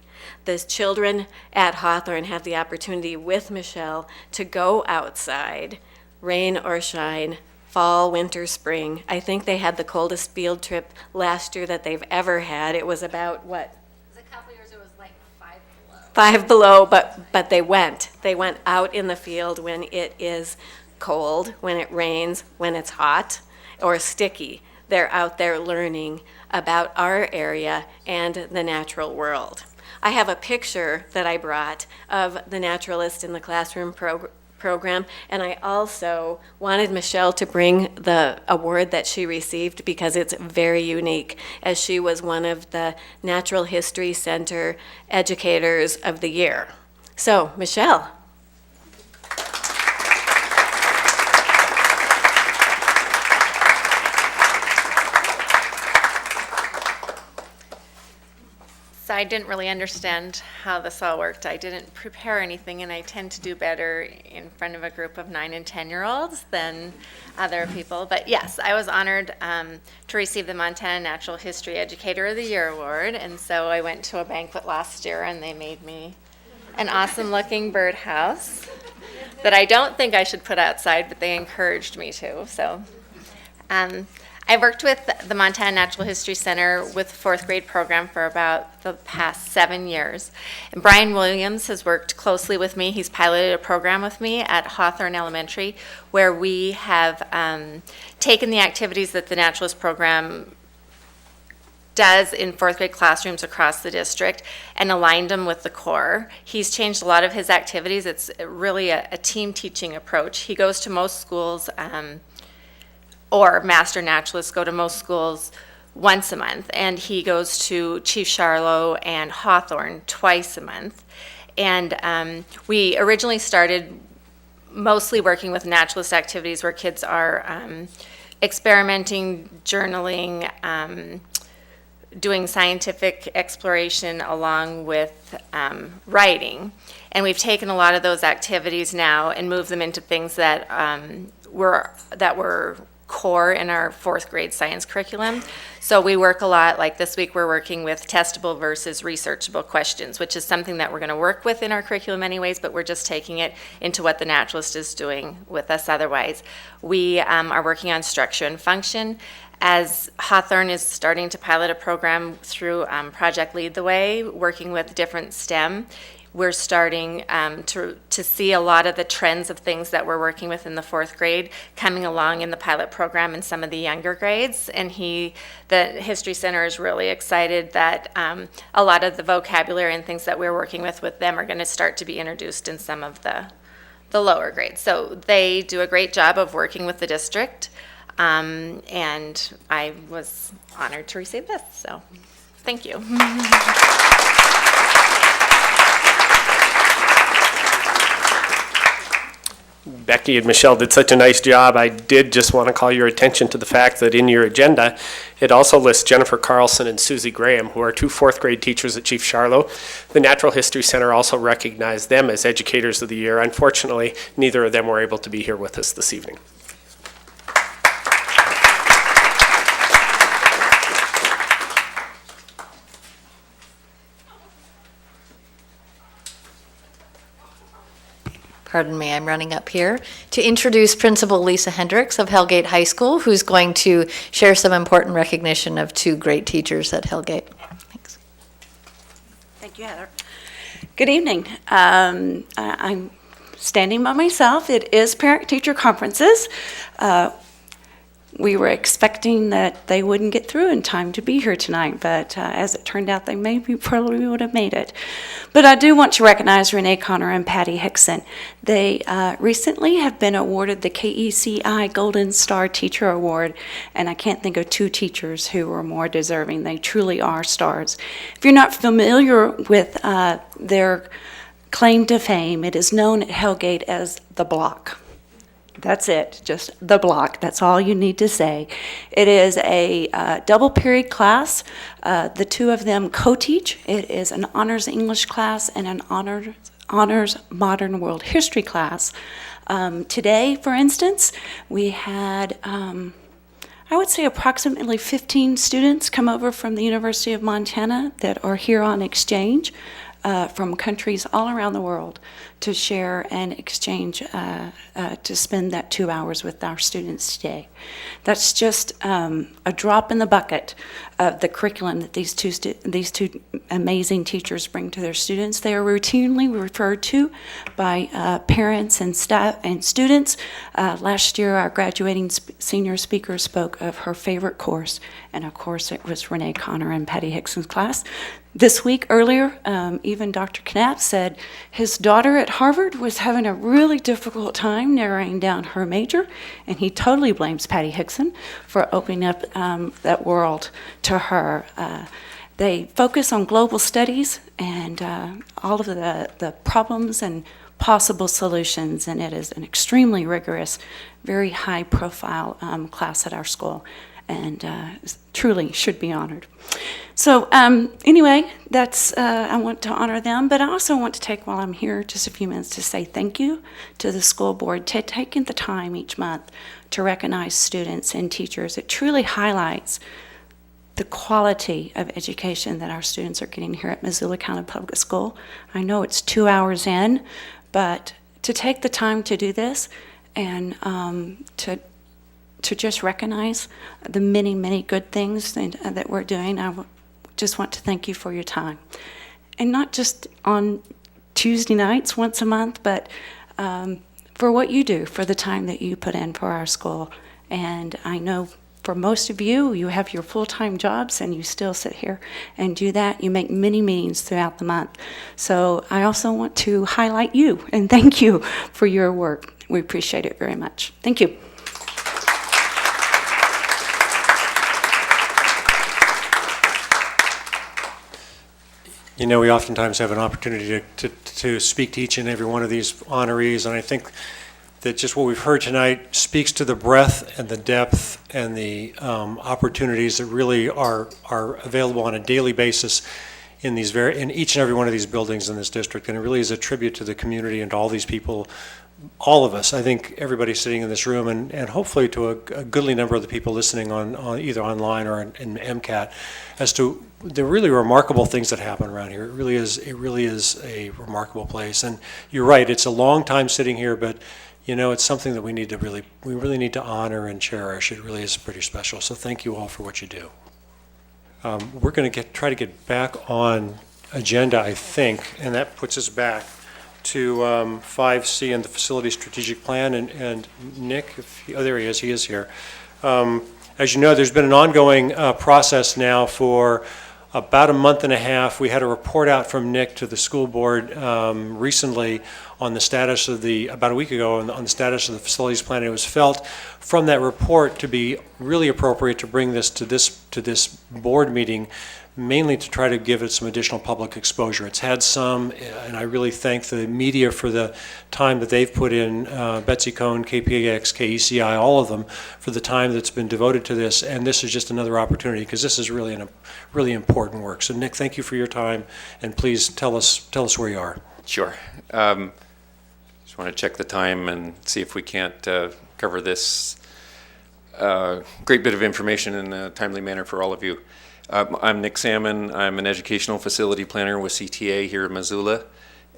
The children at Hawthorne have the opportunity with Michelle to go outside, rain or shine, fall, winter, spring. I think they had the coldest field trip last year that they've ever had. It was about, what? It was a couple years, it was like 5 below. 5 below, but they went. They went out in the field when it is cold, when it rains, when it's hot or sticky. They're out there learning about our area and the natural world. I have a picture that I brought of the Naturalist in the Classroom program, and I also wanted Michelle to bring the award that she received because it's very unique, as she was one of the Natural History Center Educators of the Year. So, Michelle. So I didn't really understand how this all worked. I didn't prepare anything, and I tend to do better in front of a group of 9 and 10-year-olds than other people. But yes, I was honored to receive the Montana Natural History Educator of the Year award, and so I went to a banquet last year, and they made me an awesome-looking birdhouse that I don't think I should put outside, but they encouraged me to. So. I've worked with the Montana Natural History Center with the 4th grade program for about the past 7 years. And Brian Williams has worked closely with me. He's piloted a program with me at Hawthorne Elementary where we have taken the activities that the Naturalist program does in 4th grade classrooms across the district and aligned them with the core. He's changed a lot of his activities. It's really a team teaching approach. He goes to most schools or master naturalists go to most schools once a month, and he goes to Chief Charlo and Hawthorne twice a month. And we originally started mostly working with naturalist activities where kids are experimenting, journaling, doing scientific exploration along with writing. And we've taken a lot of those activities now and moved them into things that were core in our 4th grade science curriculum. So we work a lot, like this week we're working with testable versus researchable questions, which is something that we're going to work with in our curriculum anyways, but we're just taking it into what the naturalist is doing with us otherwise. We are working on structure and function. As Hawthorne is starting to pilot a program through Project Lead the Way, working with different STEM, we're starting to see a lot of the trends of things that we're working with in the 4th grade coming along in the pilot program in some of the younger grades. And the History Center is really excited that a lot of the vocabulary and things that we're working with them are going to start to be introduced in some of the lower grades. So they do a great job of working with the district. And I was honored to receive this, so thank you. Becky and Michelle did such a nice job. I did just want to call your attention to the fact that in your agenda, it also lists Jennifer Carlson and Susie Graham, who are 2 4th grade teachers at Chief Charlo. The Natural History Center also recognized them as Educators of the Year. Unfortunately, neither of them were able to be here with us this evening. pardon me, I'm running up here, to introduce Principal Lisa Hendricks of Hellgate High School, who's going to share some important recognition of 2 great teachers at Hellgate. Thanks. Thank you, Heather. Good evening. I'm standing by myself. It is parent-teacher conferences. We were expecting that they wouldn't get through in time to be here tonight, but as it turned out, they probably would have made it. But I do want to recognize Renee Connor and Patty Hickson. They recently have been awarded the KECI Golden Star Teacher Award, and I can't think of 2 teachers who are more deserving. They truly are stars. If you're not familiar with their claim to fame, it is known at Hellgate as the Block. That's it, just the Block. That's all you need to say. It is a double period class. The 2 of them co-teach. It is an honors English class and an honors modern world history class. Today, for instance, we had, I would say, approximately 15 students come over from the University of Montana that are here on exchange from countries all around the world to share and exchange, to spend that 2 hours with our students today. That's just a drop in the bucket of the curriculum that these two amazing teachers bring to their students. They are routinely referred to by parents and staff and students. Last year, our graduating senior speaker spoke of her favorite course, and of course, it was Renee Connor and Patty Hickson's class. This week, earlier, even Dr. Knapp said his daughter at Harvard was having a really difficult time narrowing down her major, and he totally blames Patty Hickson for opening up that world to her. They focus on global studies and all of the problems and possible solutions, and it is an extremely rigorous, very high-profile class at our school, and truly should be honored. So anyway, that's I want to honor them, but I also want to take, while I'm here, just a few minutes to say thank you to the school board to taking the time each month to recognize students and teachers. It truly highlights the quality of education that our students are getting here at Missoula County Public School. I know it's 2 hours in, but to take the time to do this and to just recognize the many, many good things that we're doing, I just want to thank you for your time. And not just on Tuesday nights once a month, but for what you do, for the time that you put in for our school. And I know for most of you, you have your full-time jobs and you still sit here and do that. You make many meetings throughout the month. So I also want to highlight you and thank you for your work. We appreciate it very much. Thank you. You know, we oftentimes have an opportunity to speak to each and every one of these honorees, and I think that just what we've heard tonight speaks to the breadth and the depth and the opportunities that really are available on a daily basis in each and every one of these buildings in this district, and it really is a tribute to the community and to all these people, all of us. I think everybody sitting in this room, and hopefully to a goodly number of the people listening on either online or in MCAT, as to the really remarkable things that happen around here. It really is a remarkable place. And you're right, it's a long time sitting here, but you know, it's something that we really need to honor and cherish. It really is pretty special. So thank you all for what you do. We're going to try to get back on agenda, I think, and that puts us back to 5C and the facility strategic plan. And Nick, there he is here. As you know, there's been an ongoing process now for about a month and a half. We had a report out from Nick to the school board recently on the status of about a week ago, on the status of the facilities plan. It was felt from that report to be really appropriate to bring this to this board meeting, mainly to try to give it some additional public exposure. It's had some, and I really thank the media for the time that they've put in, Betsy Cohn, KPAX, KECI, all of them, for the time that's been devoted to this, and this is just another opportunity, because this is really really important work. So Nick, thank you for your time, and please tell us where you are. Sure. Just want to check the time and see if we can't cover this great bit of information in a timely manner for all of you. I'm Nick Salmon. I'm an educational facility planner with CTA here in Missoula,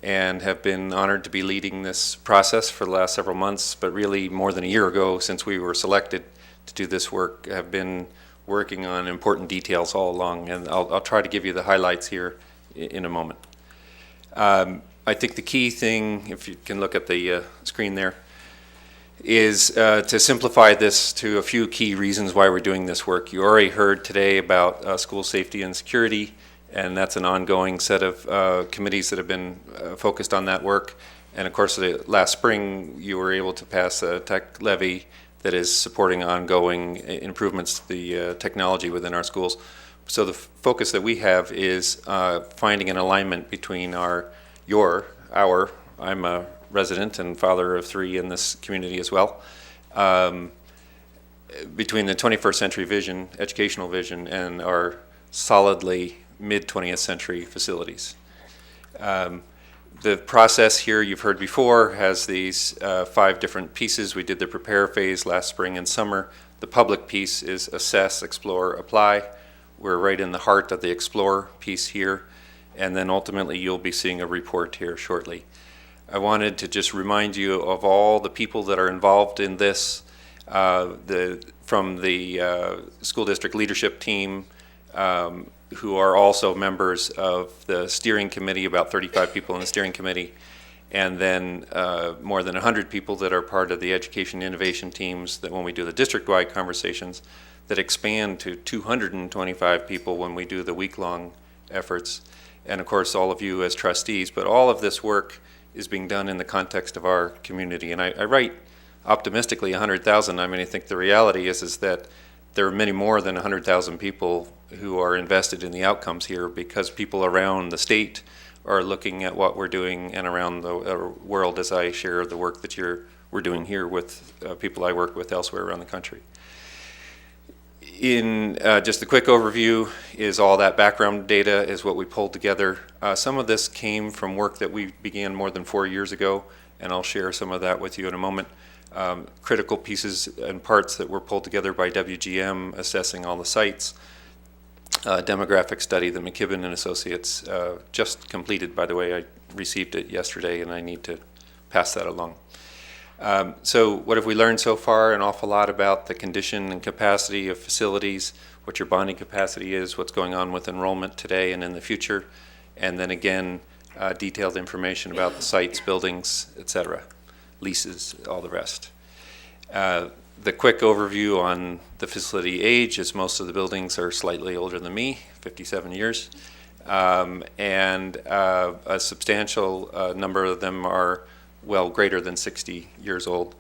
and have been honored to be leading this process for the last several months, but really more than a year ago since we were selected to do this work, have been working on important details all along, and I'll try to give you the highlights here in a moment. I think the key thing, if you can look at the screen there, is to simplify this to a few key reasons why we're doing this work. You already heard today about school safety and security, and that's an ongoing set of committees that have been focused on that work. And of course, last spring, you were able to pass a tech levy that is supporting ongoing improvements to the technology within our schools. So the focus that we have is finding an alignment between I'm a resident and father of 3 in this community as well, between the 21st century vision, educational vision, and our solidly mid-20th century facilities. The process here you've heard before has these 5 different pieces. We did the prepare phase last spring and summer. The public piece is assess, explore, apply. We're right in the heart of the explore piece here, and then ultimately you'll be seeing a report here shortly. I wanted to just remind you of all the people that are involved in this, from the school district leadership team, who are also members of the steering committee, about 35 people in the steering committee, and then more than 100 people that are part of the education innovation teams that when we do the district-wide conversations that expand to 225 people when we do the week-long efforts, and of course all of you as trustees. But all of this work is being done in the context of our community. And I write optimistically 100,000. I mean, I think the reality is that there are many more than 100,000 people who are invested in the outcomes here, because people around the state are looking at what we're doing and around the world, as I share the work that we're doing here with people I work with elsewhere around the country. In just a quick overview is all that background data is what we pulled together. Some of this came from work that we began more than 4 years ago, and I'll share some of that with you in a moment. Critical pieces and parts that were pulled together by WGM assessing all the sites. Demographic study that McKibben and Associates just completed, by the way. I received it yesterday and I need to pass that along. So what have we learned so far? An awful lot about the condition and capacity of facilities, what your bonding capacity is, what's going on with enrollment today and in the future, and then again, detailed information about the sites, buildings, etc., leases, all the rest. The quick overview on the facility age is most of the buildings are slightly older than me, 57 years, and a substantial number of them are well greater than 60 years old.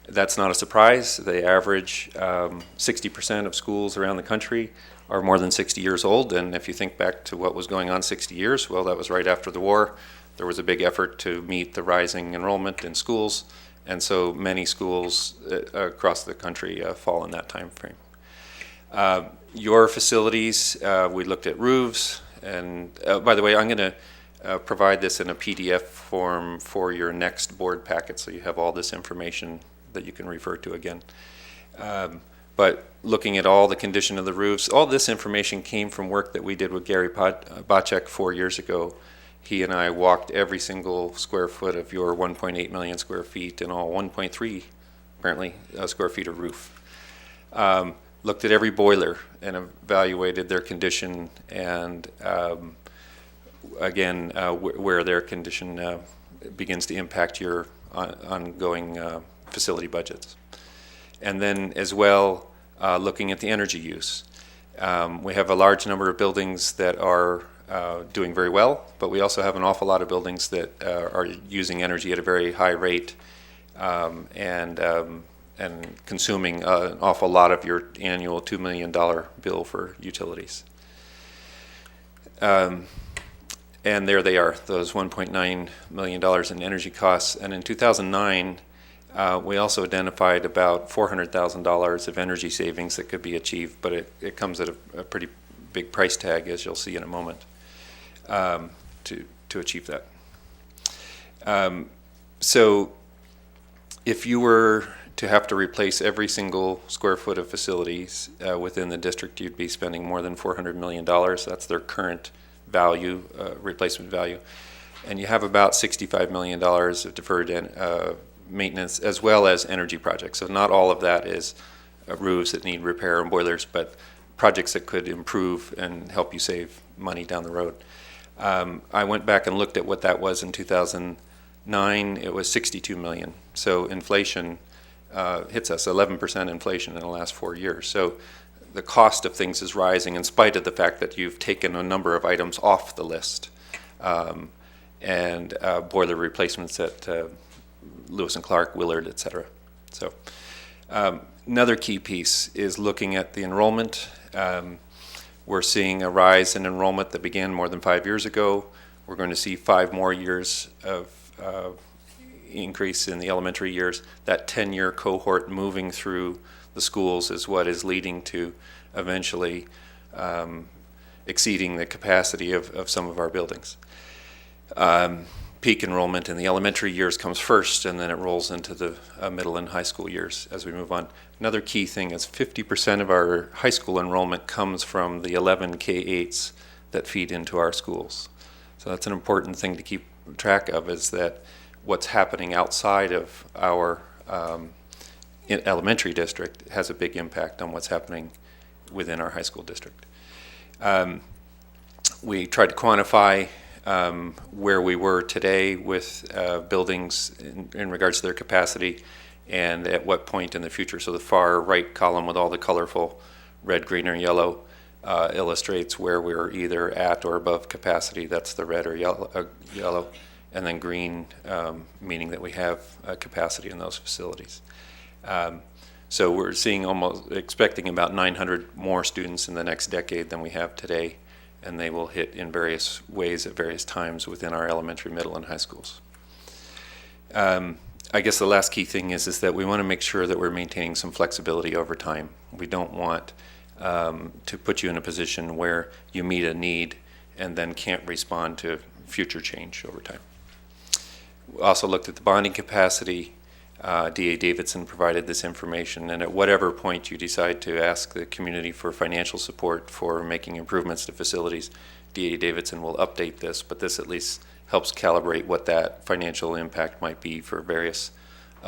That's not a surprise. The average 60% of schools around the country are more than 60 years old, and if you think back to what was going on 60 years, well, that was right after the war. There was a big effort to meet the rising enrollment in schools, and so many schools across the country fall in that time frame. Your facilities, we looked at roofs, and by the way, I'm going to provide this in a PDF form for your next board packet, so you have all this information that you can refer to again. But looking at all the condition of the roofs, all this information came from work that we did with Gary Bocek 4 years ago. He and I walked every single square foot of your 1.8 million square feet and all 1.3 apparently square feet of roof. Looked at every boiler and evaluated their condition and again, where their condition begins to impact your ongoing facility budgets. And then as well, looking at the energy use. We have a large number of buildings that are doing very well, but we also have an awful lot of buildings that are using energy at a very high rate and consuming an awful lot of your annual $2 million bill for utilities. And there they are, those $1.9 million in energy costs. And in 2009, we also identified about $400,000 of energy savings that could be achieved, but it comes at a pretty big price tag, as you'll see in a moment, to achieve that. So if you were to have to replace every single square foot of facilities within the district, you'd be spending more than $400 million. That's their current value, replacement value. and you have about $65 million of deferred maintenance as well as energy projects. So not all of that is roofs that need repair and boilers, but projects that could improve and help you save money down the road. I went back and looked at what that was in 2009. It was 62 million. So inflation hits us, 11% inflation in the last 4 years. So the cost of things is rising in spite of the fact that you've taken a number of items off the list. And boiler replacements at Lewis and Clark, Willard, et cetera. So another key piece is looking at the enrollment. We're seeing a rise in enrollment that began more than 5 years ago. We're going to see 5 more years of increase in the elementary years. That 10-year cohort moving through the schools is what is leading to eventually exceeding the capacity of some of our buildings. Peak enrollment in the elementary years comes first, and then it rolls into the middle and high school years as we move on. Another key thing is 50% of our high school enrollment comes from the 11 K-8s that feed into our schools. So that's an important thing to keep track of, is that what's happening outside of our elementary district has a big impact on what's happening within our high school district. We tried to quantify where we were today with buildings in regards to their capacity and at what point in the future. So the far right column with all the colorful red, green, or yellow illustrates where we're either at or above capacity. That's the red or yellow. And then green, meaning that we have capacity in those facilities. So we're expecting about 900 more students in the next decade than we have today, and they will hit in various ways at various times within our elementary, middle, and high schools. I guess the last key thing is that we want to make sure that we're maintaining some flexibility over time. We don't want to put you in a position where you meet a need and then can't respond to future change over time. We also looked at the bonding capacity. D.A. Davidson provided this information, and at whatever point you decide to ask the community for financial support for making improvements to facilities, D.A. Davidson will update this, but this at least helps calibrate what that financial impact might be for various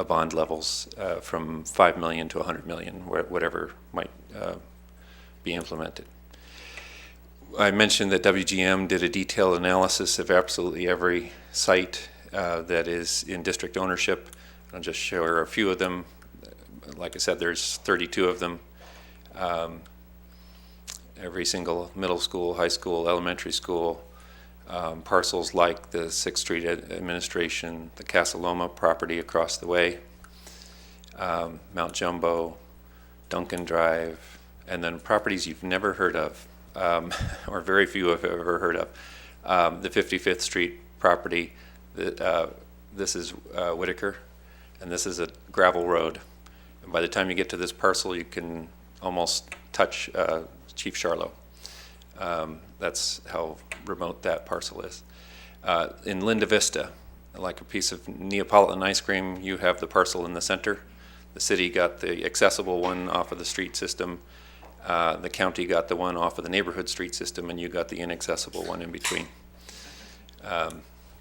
bond levels from 5 million to 100 million, whatever might be implemented. I mentioned that WGM did a detailed analysis of absolutely every site that is in district ownership. I'll just share a few of them. Like I said, there's 32 of them. Every single middle school, high school, elementary school, parcels like the 6th Street Administration, the Casa Loma property across the way, Mount Jumbo, Duncan Drive, and then properties you've never heard of, or very few have ever heard of. The 55th Street property, this is Whitaker, and this is a gravel road. And by the time you get to this parcel, you can almost touch Chief Charlo. That's how remote that parcel is. In Linda Vista, like a piece of Neapolitan ice cream, you have the parcel in the center. The city got the accessible one off of the street system. The county got the one off of the neighborhood street system, and you got the inaccessible one in between.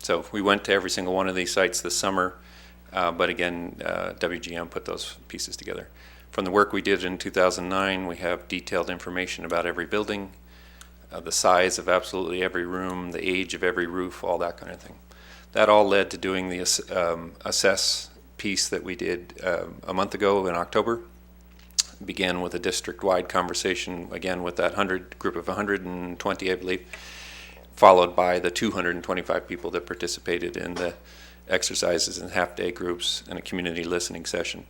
So we went to every single one of these sites this summer, but again, WGM put those pieces together. From the work we did in 2009, we have detailed information about every building, the size of absolutely every room, the age of every roof, all that kind of thing. That all led to doing the assess piece that we did a month ago in October. Began with a district-wide conversation, again with that group of 120, I believe, followed by the 225 people that participated in the exercises and half-day groups and a community listening session.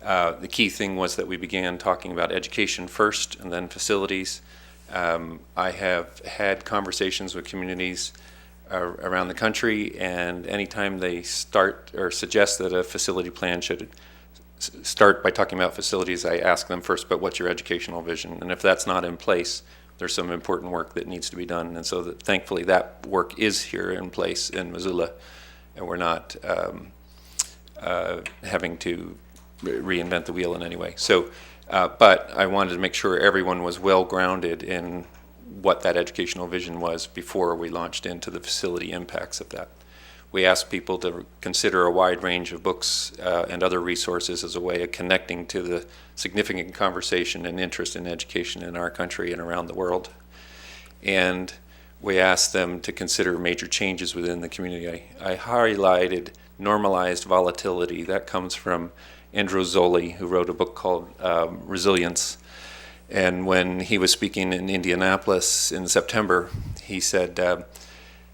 The key thing was that we began talking about education first and then facilities. I have had conversations with communities around the country, and anytime they start or suggest that a facility plan should start by talking about facilities, I ask them first, but what's your educational vision? And if that's not in place, there's some important work that needs to be done. And so thankfully that work is here in place in Missoula, and we're not having to reinvent the wheel in any way. So, but I wanted to make sure everyone was well grounded in what that educational vision was before we launched into the facility impacts of that. We asked people to consider a wide range of books and other resources as a way of connecting to the significant conversation and interest in education in our country and around the world. And we asked them to consider major changes within the community. I highlighted normalized volatility. That comes from Andrew Zolli, who wrote a book called Resilience. And when he was speaking in Indianapolis in September, he said,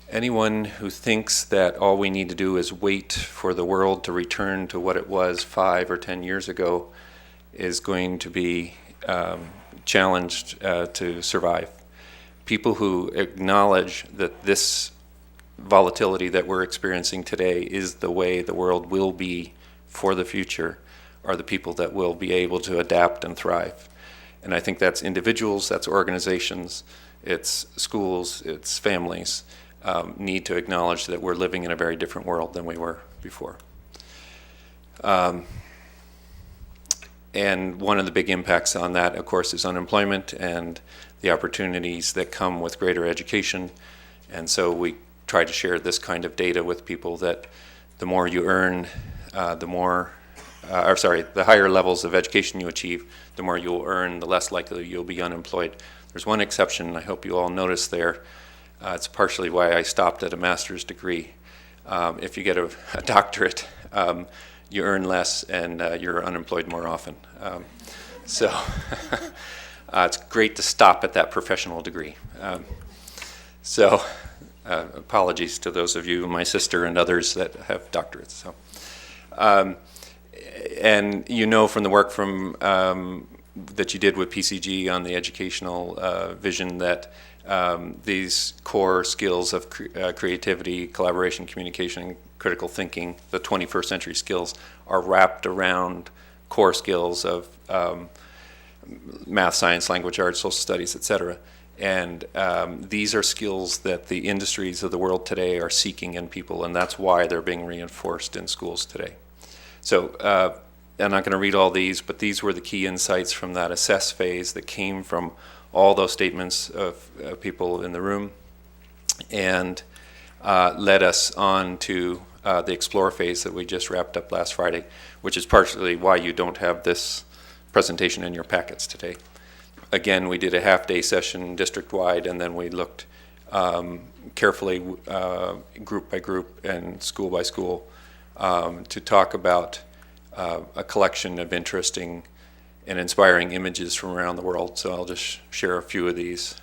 anyone who thinks that all we need to do is wait for the world to return to what it was 5 or 10 years ago is going to be challenged to survive. People who acknowledge that this volatility that we're experiencing today is the way the world will be for the future are the people that will be able to adapt and thrive. And I think that's individuals, that's organizations, it's schools, it's families need to acknowledge that we're living in a very different world than we were before. And one of the big impacts on that, of course, is unemployment and the opportunities that come with greater education. And so we try to share this kind of data with people that the more you earn, the higher levels of education you achieve, the more you'll earn, the less likely you'll be unemployed. There's one exception I hope you all noticed there. It's partially why I stopped at a master's degree. If you get a doctorate, you earn less and you're unemployed more often. So it's great to stop at that professional degree. Apologies to those of you, my sister and others that have doctorates. So, and you know from the work from that you did with PCG on the educational vision that these core skills of creativity, collaboration, communication, and critical thinking, the 21st century skills, are wrapped around core skills of math, science, language arts, social studies, etc. And these are skills that the industries of the world today are seeking in people, and that's why they're being reinforced in schools today. So I'm not going to read all these, but these were the key insights from that assess phase that came from all those statements of people in the room and led us on to the explore phase that we just wrapped up last Friday, which is partially why you don't have this presentation in your packets today. Again, we did a half-day session district-wide, and then we looked carefully group by group and school by school to talk about a collection of interesting and inspiring images from around the world. So I'll just share a few of these.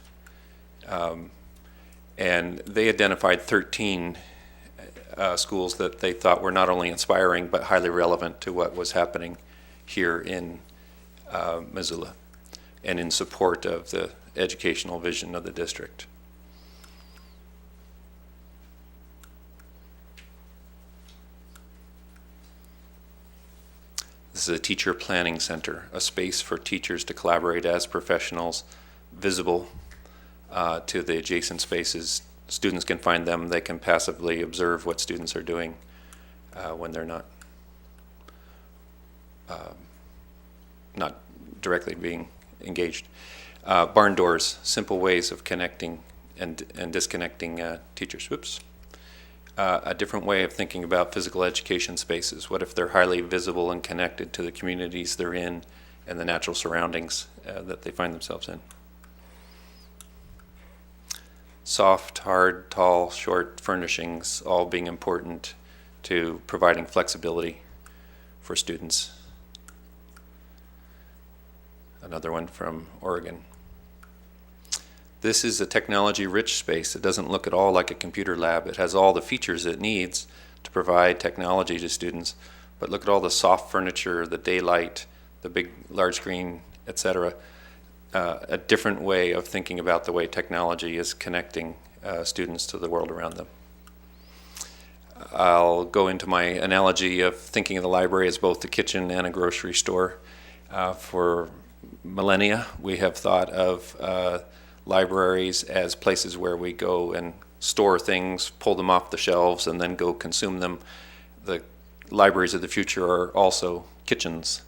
And they identified 13 schools that they thought were not only inspiring but highly relevant to what was happening here in Missoula and in support of the educational vision of the district. This is a teacher planning center, a space for teachers to collaborate as professionals, visible to the adjacent spaces. Students can find them. They can passively observe what students are doing when they're not directly being engaged. Barn doors, simple ways of connecting and disconnecting teachers. Whoops. A different way of thinking about physical education spaces. What if they're highly visible and connected to the communities they're in and the natural surroundings that they find themselves in? Soft, hard, tall, short furnishings all being important to providing flexibility for students. Another one from Oregon. This is a technology-rich space. It doesn't look at all like a computer lab. It has all the features it needs to provide technology to students, but look at all the soft furniture, the daylight, the big, large screen, etc. A different way of thinking about the way technology is connecting students to the world around them. I'll go into my analogy of thinking of the library as both a kitchen and a grocery store. For millennia, we have thought of libraries as places where we go and store things, pull them off the shelves, and then go consume them. The libraries of the future are also kitchens,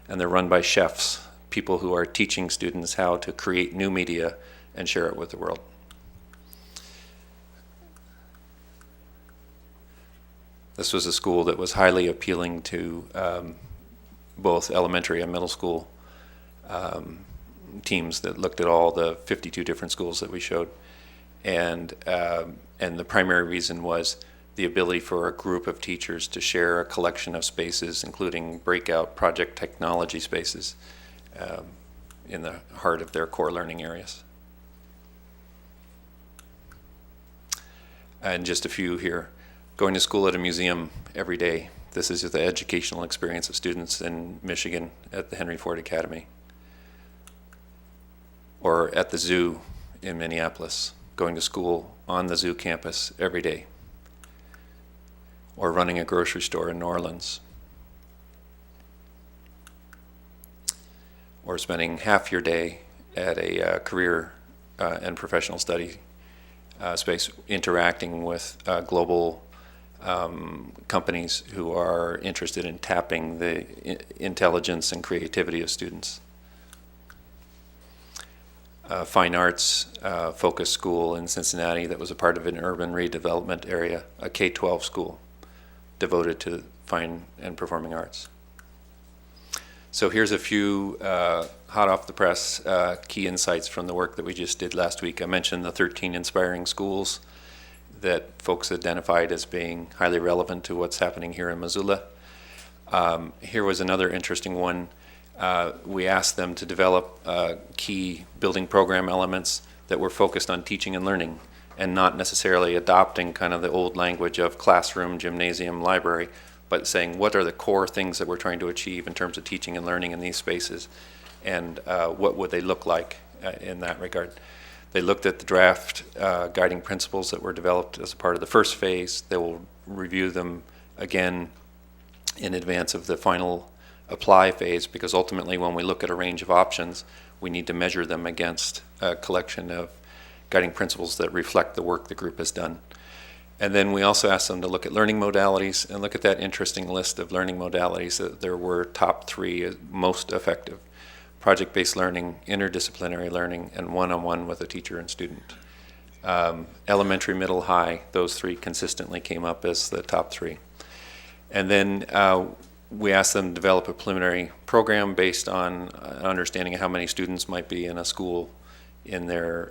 and they're run by chefs, people who are teaching students how to create new media and share it with the world. This was a school that was highly appealing to both elementary and middle school teams that looked at all the 52 different schools that we showed. And the primary reason was the ability for a group of teachers to share a collection of spaces, including breakout project technology spaces in the heart of their core learning areas. And just a few here. Going to school at a museum every day. This is the educational experience of students in Michigan at the Henry Ford Academy. Or at the zoo in Minneapolis. Going to school on the zoo campus every day. Or running a grocery store in New Orleans. Or spending half your day at a career and professional study space interacting with global companies who are interested in tapping the intelligence and creativity of students. Fine arts focused school in Cincinnati that was a part of an urban redevelopment area, a K-12 school devoted to fine and performing arts. So here's a few hot off the press key insights from the work that we just did last week. I mentioned the 13 inspiring schools that folks identified as being highly relevant to what's happening here in Missoula. Here was another interesting one. We asked them to develop key building program elements that were focused on teaching and learning and not necessarily adopting kind of the old language of classroom, gymnasium, library, but saying what are the core things that we're trying to achieve in terms of teaching and learning in these spaces, and what would they look like in that regard. They looked at the draft guiding principles that were developed as a part of the first phase. They will review them again in advance of the final apply phase, because ultimately when we look at a range of options, we need to measure them against a collection of guiding principles that reflect the work the group has done. And then we also asked them to look at learning modalities and look at that interesting list of learning modalities that there were top 3 most effective: project-based learning, interdisciplinary learning, and one-on-one with a teacher and student. Elementary, middle, high, those 3 consistently came up as the top 3. And then we asked them to develop a preliminary program based on understanding how many students might be in a school in their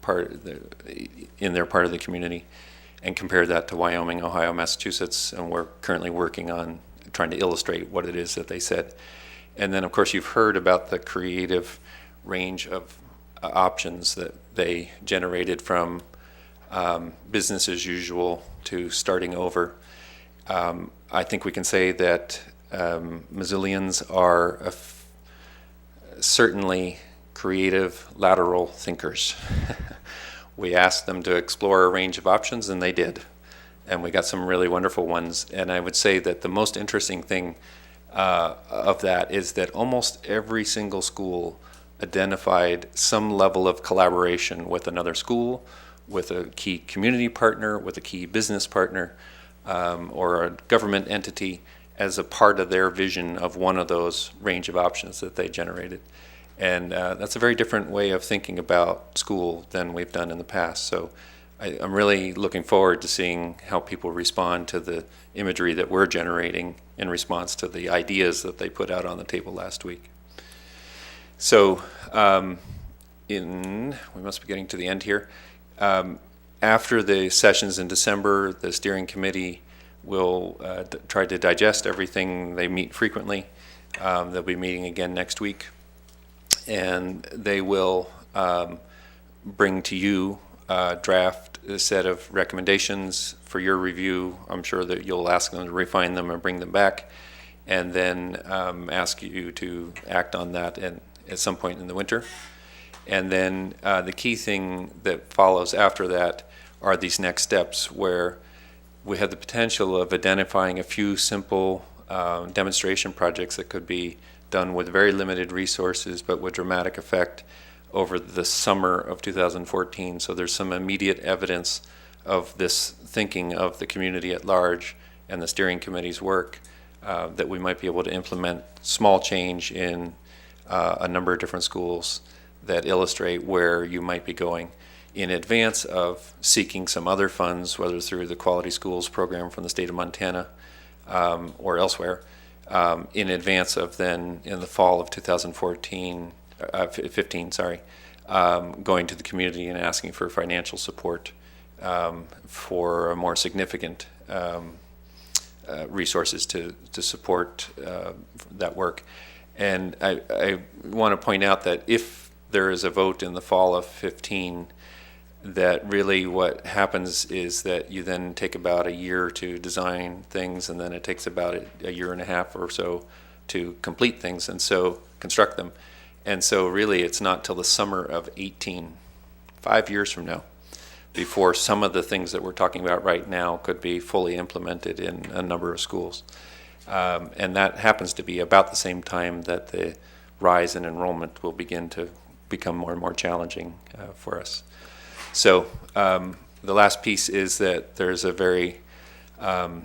part of the community, and compare that to Wyoming, Ohio, Massachusetts, and we're currently working on trying to illustrate what it is that they said. And then, of course, you've heard about the creative range of options that they generated, from business as usual to starting over. I think we can say that Missoulians are certainly creative lateral thinkers. We asked them to explore a range of options, and they did. And we got some really wonderful ones. And I would say that the most interesting thing of that is that almost every single school identified some level of collaboration with another school, with a key community partner, with a key business partner, or a government entity as a part of their vision of one of those range of options that they generated. And that's a very different way of thinking about school than we've done in the past. So I'm really looking forward to seeing how people respond to the imagery that we're generating in response to the ideas that they put out on the table last week. So we must be getting to the end here. After the sessions in December, the steering committee will try to digest everything. They meet frequently. They'll be meeting again next week. And they will bring to you a draft set of recommendations for your review. I'm sure that you'll ask them to refine them and bring them back, and then ask you to act on that at some point in the winter. And then the key thing that follows after that are these next steps, where we have the potential of identifying a few simple demonstration projects that could be done with very limited resources but with dramatic effect over the summer of 2014. So there's some immediate evidence of this thinking of the community at large and the steering committee's work that we might be able to implement small change in a number of different schools that illustrate where you might be going in advance of seeking some other funds, whether through the Quality Schools program from the state of Montana or elsewhere, in advance of then in the fall of 2015, going to the community and asking for financial support for a more significant resources to support that work. And I want to point out that if there is a vote in the fall of 15, that really what happens is that you then take about a year to design things, and then it takes about a year and a half or so to complete things, and so construct them. And so really it's not till the summer of 18, 5 years from now, before some of the things that we're talking about right now could be fully implemented in a number of schools. And that happens to be about the same time that the rise in enrollment will begin to become more and more challenging for us. So the last piece is that there's a very vibrant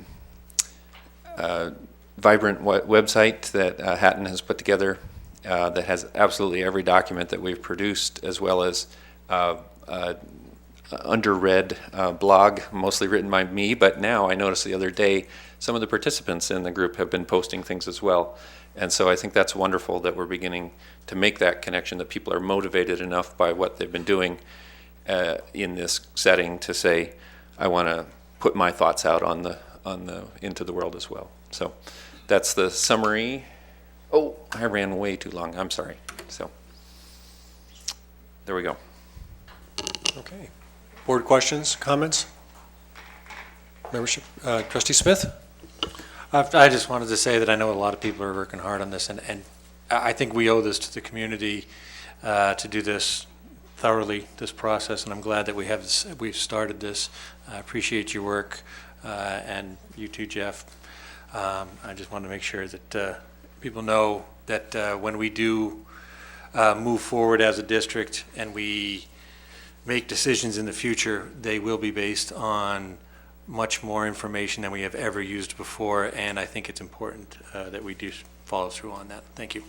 website that Hatton has put together that has absolutely every document that we've produced, as well as underread blog, mostly written by me, but now I noticed the other day some of the participants in the group have been posting things as well. And so I think that's wonderful that we're beginning to make that connection, that people are motivated enough by what they've been doing in this setting to say, I want to put my thoughts out into the world as well. So that's the summary. Oh, I ran way too long. I'm sorry. So there we go. Okay. Board questions, comments? Membership, Trustee Smith? I just wanted to say that I know a lot of people are working hard on this, and I think we owe this to the community to do this thoroughly, this process, and I'm glad that we've started this. I appreciate your work, and you too, Jeff. I just want to make sure that people know that when we do move forward as a district and we make decisions in the future, they will be based on much more information than we have ever used before, and I think it's important that we do follow through on that. Thank you.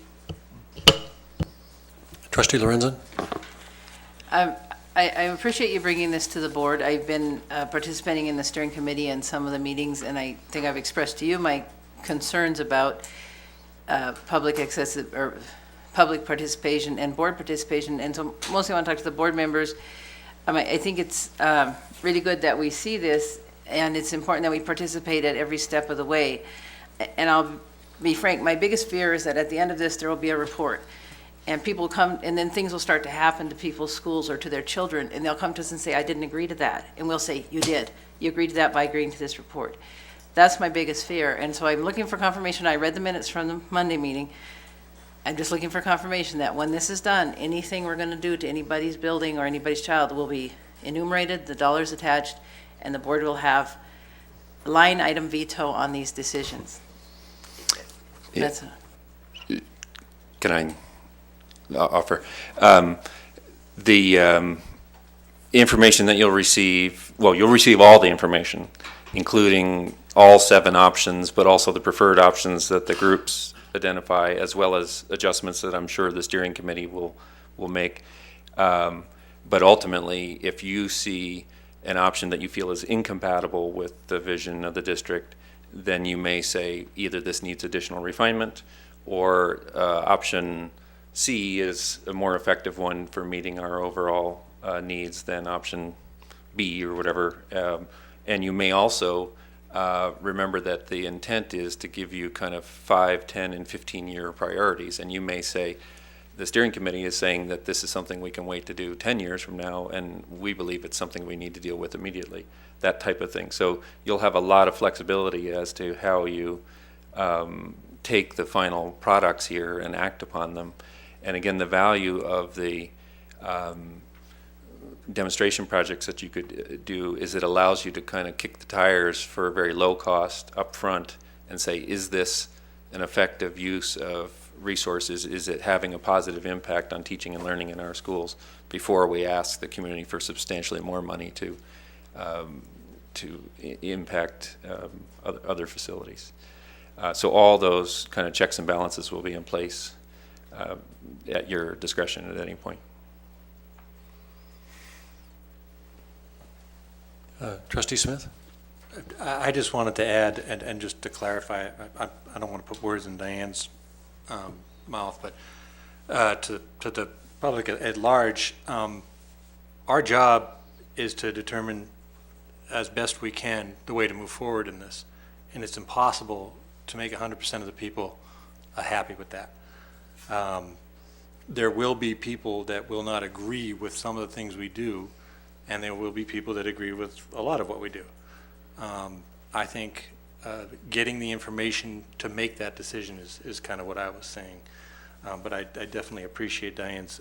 Trustee Lorenzen? I appreciate you bringing this to the board. I've been participating in the steering committee and some of the meetings, and I think I've expressed to you my concerns about public participation and board participation, and so mostly I want to talk to the board members. I think it's really good that we see this, and it's important that we participate at every step of the way. And I'll be frank, my biggest fear is that at the end of this, there will be a report. And people come, and then things will start to happen to people's schools or to their children, and they'll come to us and say, I didn't agree to that. And we'll say, you did. You agreed to that by agreeing to this report. That's my biggest fear. And so I'm looking for confirmation. I read the minutes from the Monday meeting. I'm just looking for confirmation that when this is done, anything we're going to do to anybody's building or anybody's child will be enumerated, the dollars attached, and the board will have line item veto on these decisions. That's Can I offer? The information that you'll receive, well, you'll receive all the information, including all 7 options, but also the preferred options that the groups identify, as well as adjustments that I'm sure the steering committee will make. But ultimately, if you see an option that you feel is incompatible with the vision of the district, then you may say either this needs additional refinement, or option C is a more effective one for meeting our overall needs than option B or whatever. And you may also remember that the intent is to give you kind of 5, 10, and 15-year priorities. And you may say, the steering committee is saying that this is something we can wait to do 10 years from now, and we believe it's something we need to deal with immediately, that type of thing. So you'll have a lot of flexibility as to how you take the final products here and act upon them. And again, the value of the demonstration projects that you could do is it allows you to kind of kick the tires for a very low cost up front and say, is this an effective use of resources? Is it having a positive impact on teaching and learning in our schools, before we ask the community for substantially more money to impact other facilities. So all those kind of checks and balances will be in place at your discretion at any point. Trustee Smith? I just wanted to add, and just to clarify, I don't want to put words in Diane's mouth, but to the public at large, our job is to determine as best we can the way to move forward in this. And it's impossible to make 100% of the people happy with that. There will be people that will not agree with some of the things we do, and there will be people that agree with a lot of what we do. I think getting the information to make that decision is kind of what I was saying. But I definitely appreciate Diane's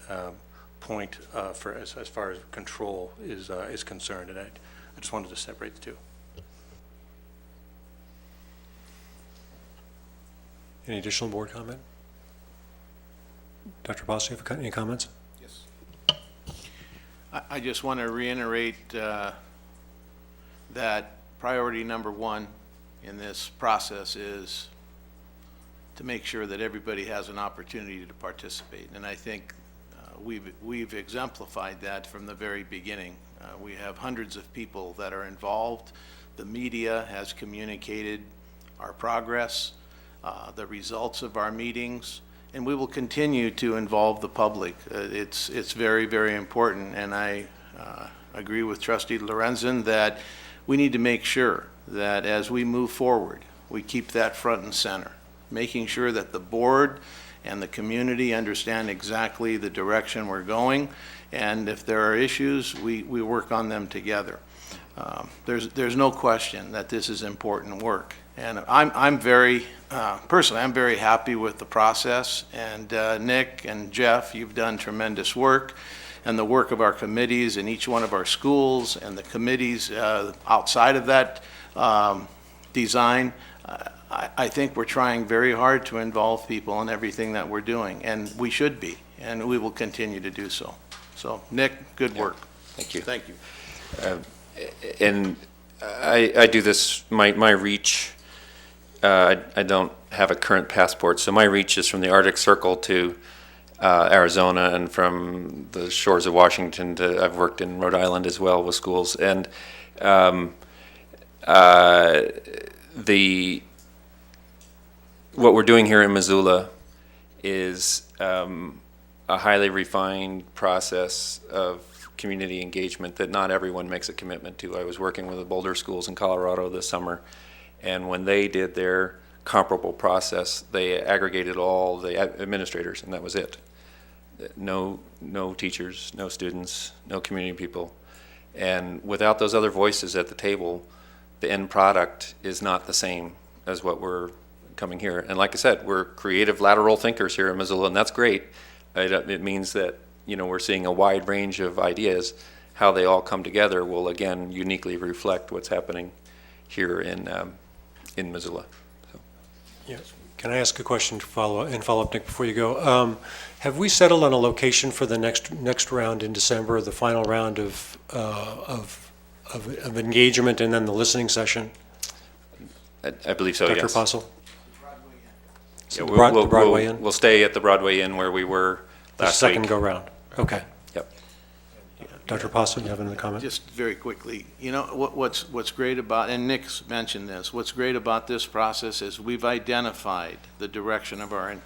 point for as far as control is concerned, and I just wanted to separate the two. Any additional board comment? Dr. Boss, you have any comments? Yes. I just want to reiterate that priority number one in this process is to make sure that everybody has an opportunity to participate. And I think we've exemplified that from the very beginning. We have hundreds of people that are involved. The media has communicated our progress, the results of our meetings, and we will continue to involve the public. It's very, very important, and I agree with Trustee Lorenzen that we need to make sure that as we move forward, we keep that front and center, making sure that the board and the community understand exactly the direction we're going, and if there are issues, we work on them together. There's no question that this is important work. And I'm very, personally, I'm very happy with the process. And Nick and Jeff, you've done tremendous work. And the work of our committees in each one of our schools and the committees outside of that design, I think we're trying very hard to involve people in everything that we're doing. And we should be, and we will continue to do so. So, Nick, good work. Thank you. Thank you. And I do this, my reach, I don't have a current passport, so my reach is from the Arctic Circle to Arizona, and from the shores of Washington to, I've worked in Rhode Island as well with schools. And what we're doing here in Missoula is a highly refined process of community engagement that not everyone makes a commitment to. I was working with the Boulder schools in Colorado this summer, and when they did their comparable process, they aggregated all the administrators, and that was it. No teachers, no students, no community people. And without those other voices at the table, the end product is not the same as what we're coming here. And like I said, we're creative lateral thinkers here in Missoula, and that's great. It means that, you know, we're seeing a wide range of ideas. How they all come together will again uniquely reflect what's happening here in Missoula. So. Yes. Can I ask a question to follow up, Nick, before you go? Have we settled on a location for the next round in December, the final round of engagement, and then the listening session? I believe so. Dr. Yes. Postle? Yeah, Broadway Inn? We'll stay at the Broadway Inn where we were last week. The second go round. Okay. Yep. Dr. Postle, you have another comment? Just very quickly, you know, what's great about, and Nick's mentioned this, what's great about this process is we've identified the direction of our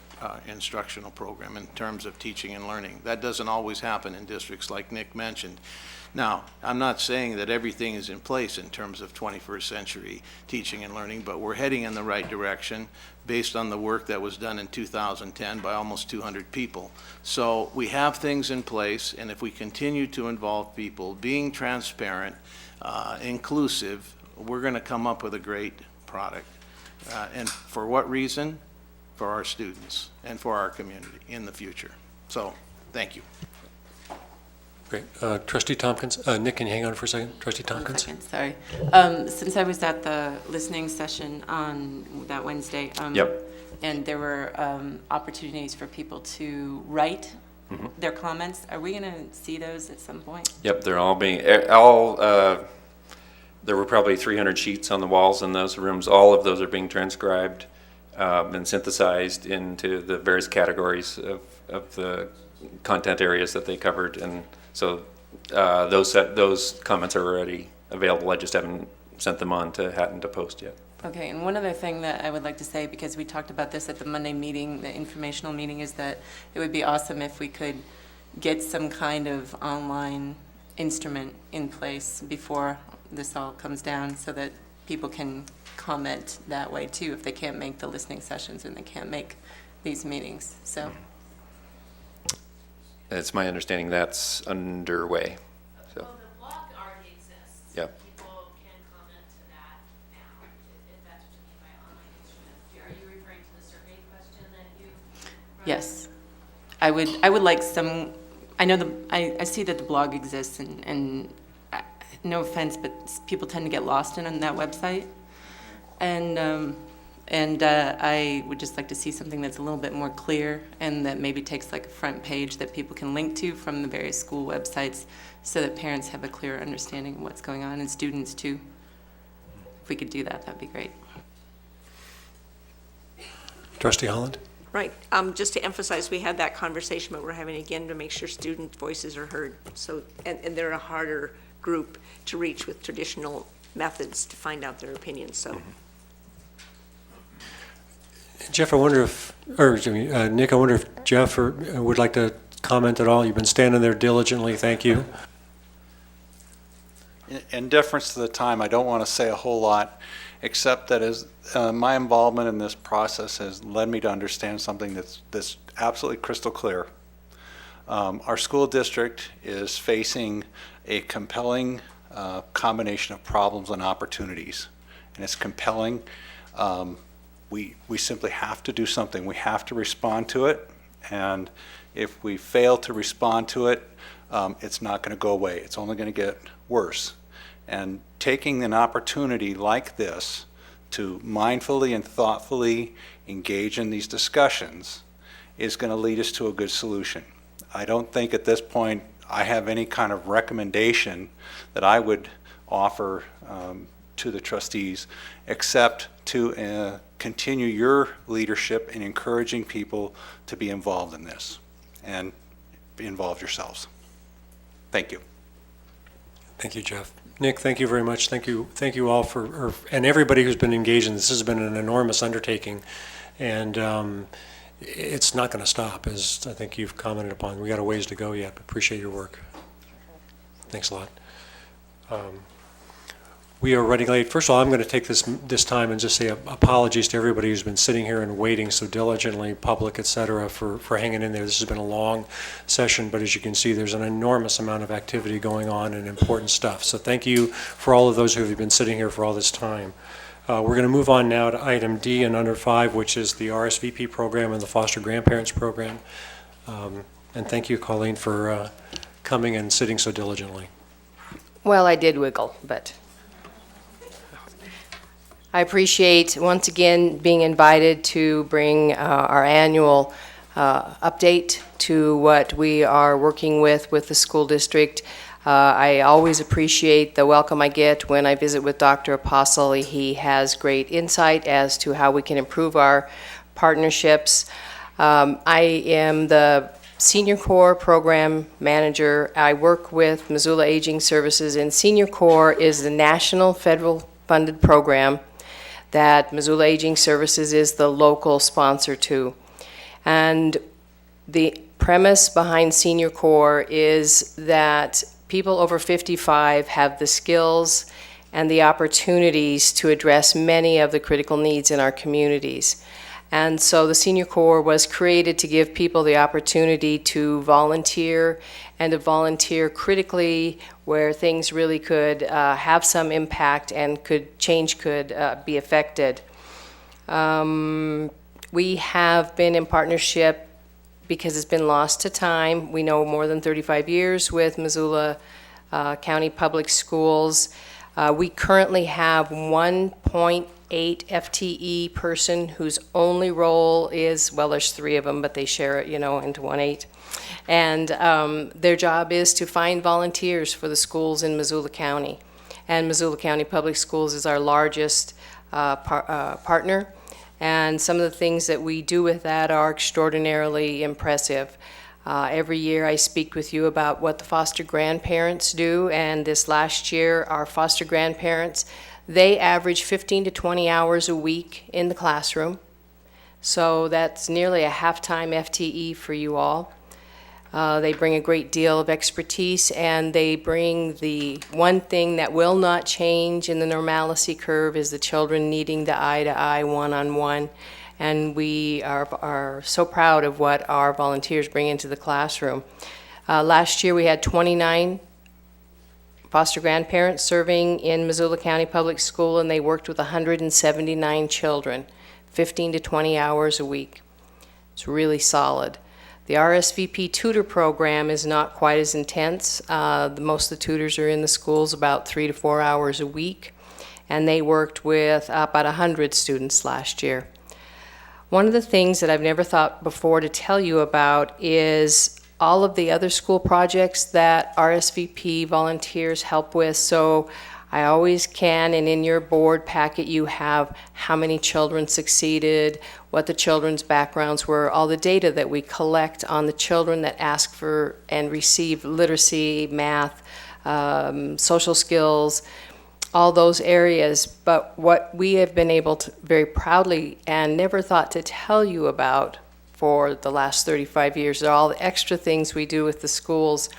instructional program in terms of teaching and learning. That doesn't always happen in districts like Nick mentioned. Now, I'm not saying that everything is in place in terms of 21st century teaching and learning, but we're heading in the right direction based on the work that was done in 2010 by almost 200 people. So we have things in place, and if we continue to involve people, being transparent, inclusive, we're going to come up with a great product. And for what reason? For our students and for our community in the future. So, thank you. Great. Trustee Tompkins. Nick, can you hang on for a second? Trustee Tompkins. 1 second, sorry. Since I was at the listening session on that Wednesday, Yep. and there were opportunities for people to write their comments, are we going to see those at some point? Yep, they're all being, there were probably 300 sheets on the walls in those rooms. All of those are being transcribed and synthesized into the various categories of the content areas that they covered. And so those comments are already available. I just haven't sent them on to Hatton to post yet. Okay, and one other thing that I would like to say, because we talked about this at the Monday meeting, the informational meeting, is that it would be awesome if we could get some kind of online instrument in place before this all comes down so that people can comment that way too, if they can't make the listening sessions and they can't make these meetings, so. It's my understanding that's underway, so. Well, the blog already exists. Yeah. People can comment to that now, if that's what you mean by online instruments. Are you referring to the survey question that you? Yes. I would like some, I know I see that the blog exists and no offense, but people tend to get lost on that website. And I would just like to see something that's a little bit more clear and that maybe takes like a front page that people can link to from the various school websites so that parents have a clearer understanding of what's going on and students too. If we could do that, that'd be great. Trustee Holland? Right. Just to emphasize, we had that conversation, but we're having it again to make sure student voices are heard. So, and they're a harder group to reach with traditional methods to find out their opinions, so. Jeff, I wonder if, or Nick, I wonder if Jeff would like to comment at all. You've been standing there diligently. Thank you. In deference to the time, I don't want to say a whole lot, except that as my involvement in this process has led me to understand something that's absolutely crystal clear. Our school district is facing a compelling combination of problems and opportunities, and it's compelling. We simply have to do something. We have to respond to it, and if we fail to respond to it, it's not going to go away. It's only going to get worse. And taking an opportunity like this to mindfully and thoughtfully engage in these discussions is going to lead us to a good solution. I don't think at this point I have any kind of recommendation that I would offer to the trustees except to continue your leadership in encouraging people to be involved in this and involve yourselves. Thank you. Thank you, Jeff. Nick, thank you very much. Thank you all and everybody who's been engaged in this. This has been an enormous undertaking, and it's not going to stop, as I think you've commented upon. We got a ways to go yet, but appreciate your work. Thanks a lot. We are running late. First of all, I'm going to take this time and just say apologies to everybody who's been sitting here and waiting so diligently, public, et cetera, for hanging in there. This has been a long session, but as you can see, there's an enormous amount of activity going on and important stuff. So thank you for all of those who have been sitting here for all this time. We're going to move on now to item D and under 5, which is the RSVP program and the foster grandparents program. And thank you, Colleen, for coming and sitting so diligently. Well, I did wiggle, but I appreciate, once again, being invited to bring our annual update to what we are working with the school district. I always appreciate the welcome I get when I visit with Dr. Apostle. He has great insight as to how we can improve our partnerships. I am the Senior Corps Program Manager. I work with Missoula Aging Services, and Senior Corps is the national federal funded program that Missoula Aging Services is the local sponsor to. And the premise behind Senior Corps is that people over 55 have the skills and the opportunities to address many of the critical needs in our communities. And so the Senior Corps was created to give people the opportunity to volunteer and to volunteer critically where things really could have some impact and change could be affected. We have been in partnership because it's been lost to time. We know more than 35 years with Missoula County Public Schools. We currently have 1.8 FTE person whose only role is, well, there's 3 of them, but they share it, into 1.8. And their job is to find volunteers for the schools in Missoula County. And Missoula County Public Schools is our largest partner. And some of the things that we do with that are extraordinarily impressive. Every year I speak with you about what the foster grandparents do, and this last year our foster grandparents, they average 15 to 20 hours a week in the classroom. So that's nearly a half-time FTE for you all. They bring a great deal of expertise, and they bring the one thing that will not change in the normalcy curve is the children needing the eye-to-eye, one-on-one. And we are so proud of what our volunteers bring into the classroom. Last year we had 29 foster grandparents serving in Missoula County Public School, and they worked with 179 children, 15 to 20 hours a week. It's really solid. The RSVP tutor program is not quite as intense. Most of the tutors are in the schools about 3 to 4 hours a week, and they worked with about 100 students last year. One of the things that I've never thought before to tell you about is all of the other school projects that RSVP volunteers help with. So I always can, and in your board packet you have how many children succeeded, what the children's backgrounds were, all the data that we collect on the children that ask for and receive literacy, math, social skills, all those areas. But what we have been able to very proudly and never thought to tell you about for the last 35 years are all the extra things we do with the schools.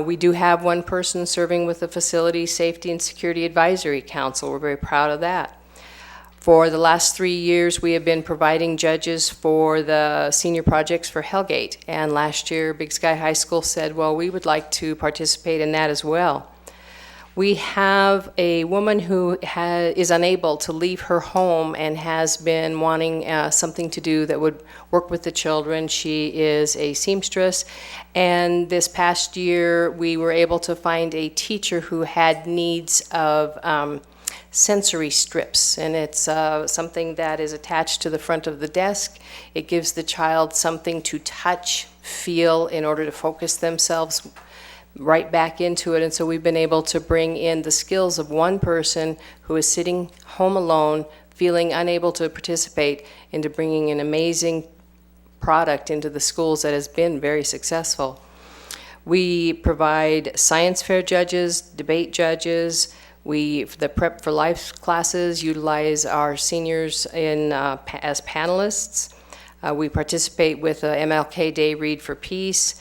We do have one person serving with the Facility Safety and Security Advisory Council. We're very proud of that. For the last 3 years, we have been providing judges for the senior projects for Hellgate. And last year, Big Sky High School said, well, we would like to participate in that as well. We have a woman who is unable to leave her home and has been wanting something to do that would work with the children. She is a seamstress, and this past year we were able to find a teacher who had needs of sensory strips, and it's something that is attached to the front of the desk. It gives the child something to touch, feel, in order to focus themselves right back into it. And so we've been able to bring in the skills of one person who is sitting home alone, feeling unable to participate, into bringing an amazing product into the schools that has been very successful. We provide science fair judges, debate judges. We, for the Prep for Life classes, utilize our seniors as panelists. We participate with MLK Day Read for Peace.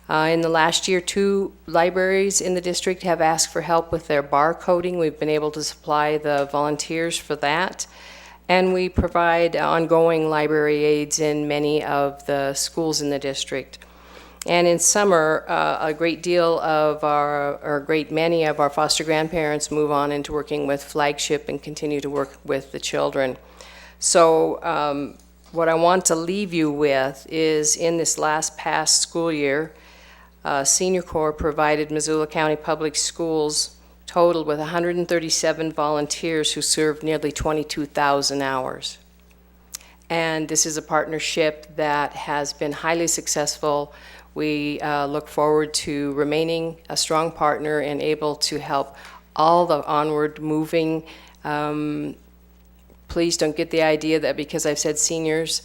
In the last year, 2 libraries in the district have asked for help with their bar coding. We've been able to supply the volunteers for that. And we provide ongoing library aids in many of the schools in the district. And in summer, a great deal of many of our foster grandparents move on into working with Flagship and continue to work with the children. So what I want to leave you with is, in this past school year, Senior Corps provided Missoula County Public Schools totaled with 137 volunteers who served nearly 22,000 hours. And this is a partnership that has been highly successful. We look forward to remaining a strong partner and able to help all the onward moving. Please don't get the idea that because I've said seniors,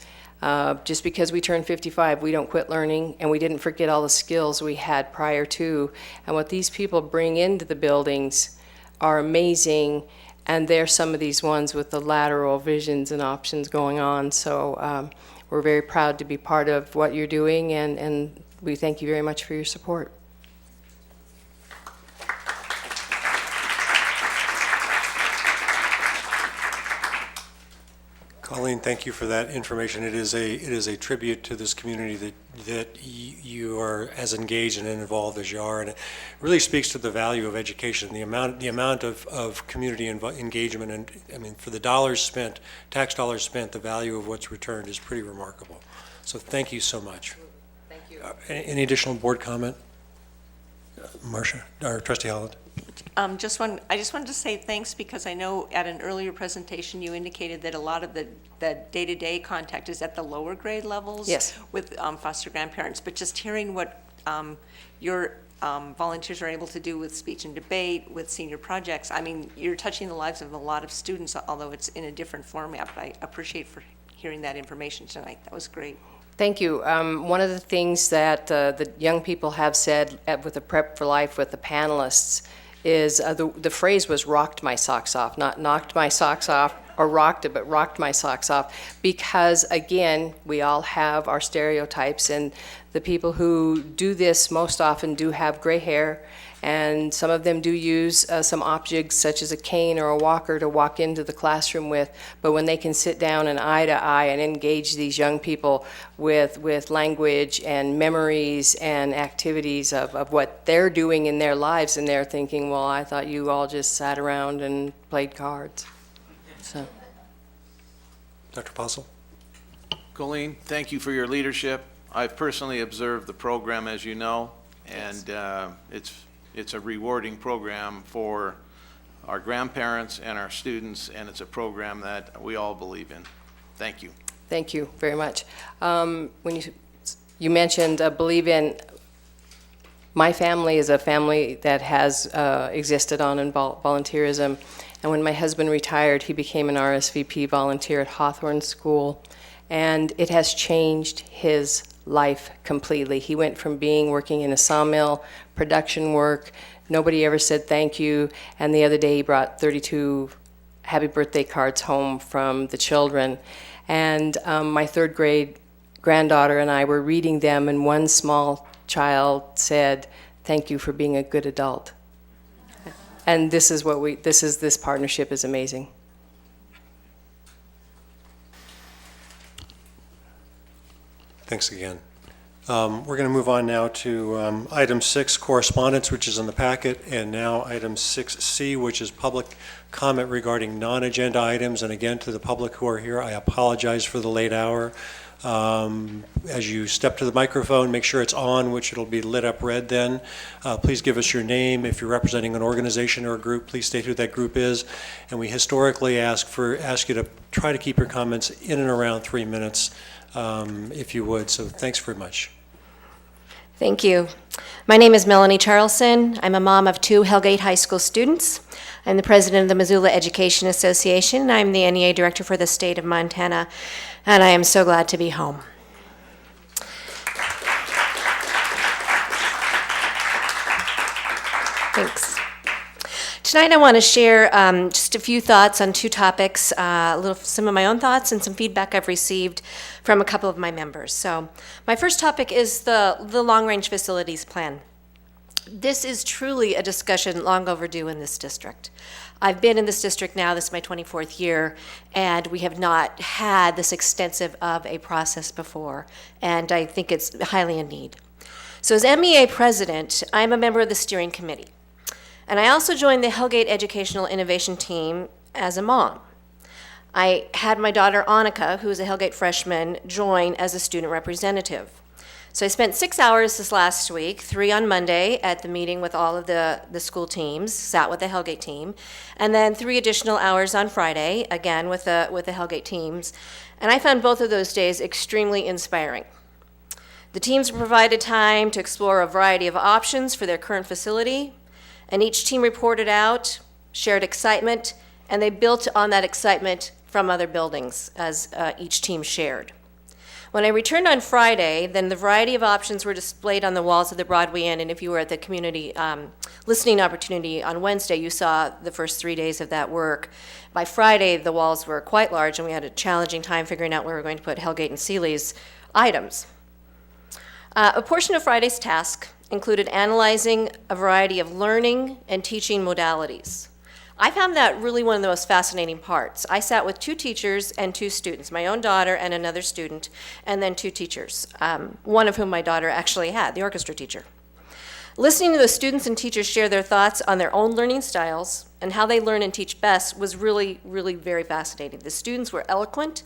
just because we turn 55, we don't quit learning, and we didn't forget all the skills we had prior to. And what these people bring into the buildings are amazing, and they're some of these ones with the lateral visions and options going on. So we're very proud to be part of what you're doing, and we thank you very much for your support. Colleen, thank you for that information. It is a tribute to this community that you are as engaged and involved as you are, and it really speaks to the value of education, the amount of community engagement, and I mean, for the dollars spent, tax dollars spent, the value of what's returned is pretty remarkable. So thank you so much. Thank you. Any additional board comment? Marcia, or Trustee Holland? I just wanted to say thanks, because I know at an earlier presentation you indicated that a lot of the day-to-day contact is at the lower grade levels. Yes. With foster grandparents, but just hearing what your volunteers are able to do with speech and debate, with senior projects, I mean, you're touching the lives of a lot of students, although it's in a different format. But I appreciate for hearing that information tonight. That was great. Thank you. One of the things that the young people have said with the Prep for Life with the panelists is the phrase was rocked my socks off, not knocked my socks off or rocked it, but rocked my socks off. Because again, we all have our stereotypes, and the people who do this most often do have gray hair, and some of them do use some objects such as a cane or a walker to walk into the classroom with. But when they can sit down and eye to eye and engage these young people with language and memories and activities of what they're doing in their lives, and they're thinking, well, I thought you all just sat around and played cards. So, Dr. Possel? Colleen, thank you for your leadership. I've personally observed the program, as you know, and it's a rewarding program for our grandparents and our students, and it's a program that we all believe in. Thank you. Thank you very much. When you mentioned believe in, my family is a family that has existed on volunteerism. And when my husband retired, he became an RSVP volunteer at Hawthorne School, and it has changed his life completely. He went from working in a sawmill, production work, nobody ever said thank you, and the other day he brought 32 happy birthday cards home from the children. And my third grade granddaughter and I were reading them, and one small child said, "Thank you for being a good adult." And this partnership is amazing. Thanks again. We're going to move on now to item 6, correspondence, which is in the packet, and now item 6C, which is public comment regarding non-agenda items. And again, to the public who are here, I apologize for the late hour. As you step to the microphone, make sure it's on, which it'll be lit up red then. Please give us your name. If you're representing an organization or a group, please state who that group is. And we historically ask you to try to keep your comments in and around 3 minutes, if you would. So thanks very much. Thank you. My name is Melanie Charlson. I'm a mom of 2 Hellgate High School students. I'm the president of the Missoula Education Association. I'm the NEA director for the state of Montana, and I am so glad to be home. Thanks. Tonight I want to share just a few thoughts on 2 topics, some of my own thoughts and some feedback I've received from a couple of my members. So my first topic is the long-range facilities plan. This is truly a discussion long overdue in this district. I've been in this district now, this is my 24th year, and we have not had this extensive of a process before, and I think it's highly in need. So as MEA president, I'm a member of the steering committee. And I also joined the Hellgate Educational Innovation Team as a mom. I had my daughter Annika, who is a Hellgate freshman, join as a student representative. So I spent 6 hours this last week, 3 on Monday at the meeting with all of the school teams, sat with the Hellgate team, and then 3 additional hours on Friday, again with the Hellgate teams. And I found both of those days extremely inspiring. The teams provided time to explore a variety of options for their current facility, and each team reported out, shared excitement, and they built on that excitement from other buildings as each team shared. When I returned on Friday, then the variety of options were displayed on the walls of the Broadway Inn, and if you were at the community listening opportunity on Wednesday, you saw the first 3 days of that work. By Friday, the walls were quite large, and we had a challenging time figuring out where we were going to put Hellgate and Seeley's items. A portion of Friday's task included analyzing a variety of learning and teaching modalities. I found that really one of the most fascinating parts. I sat with 2 teachers and 2 students, my own daughter and another student, and then 2 teachers, one of whom my daughter actually had, the orchestra teacher. Listening to the students and teachers share their thoughts on their own learning styles and how they learn and teach best was really, really very fascinating. The students were eloquent,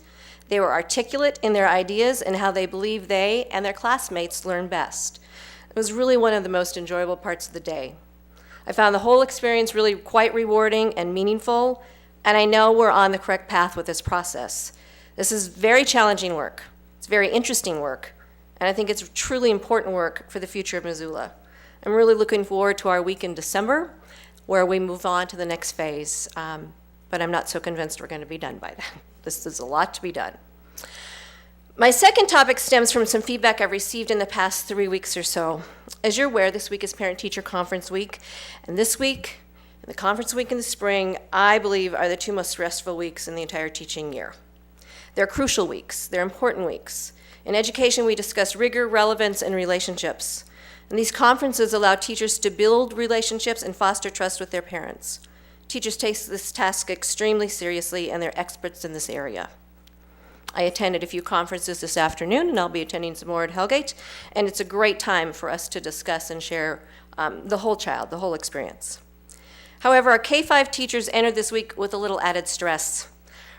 they were articulate in their ideas and how they believe they and their classmates learn best. It was really one of the most enjoyable parts of the day. I found the whole experience really quite rewarding and meaningful, and I know we're on the correct path with this process. This is very challenging work. It's very interesting work, and I think it's truly important work for the future of Missoula. I'm really looking forward to our week in December, where we move on to the next phase, but I'm not so convinced we're going to be done by then. This is a lot to be done. My second topic stems from some feedback I've received in the past 3 weeks or so. As you're aware, this week is Parent-Teacher Conference Week, and this week, and the conference week in the spring, I believe are the two most stressful weeks in the entire teaching year. They're crucial weeks. They're important weeks. In education, we discuss rigor, relevance, and relationships. And these conferences allow teachers to build relationships and foster trust with their parents. Teachers take this task extremely seriously, and they're experts in this area. I attended a few conferences this afternoon, and I'll be attending some more at Hellgate, and it's a great time for us to discuss and share the whole child, the whole experience. However, our K-5 teachers entered this week with a little added stress.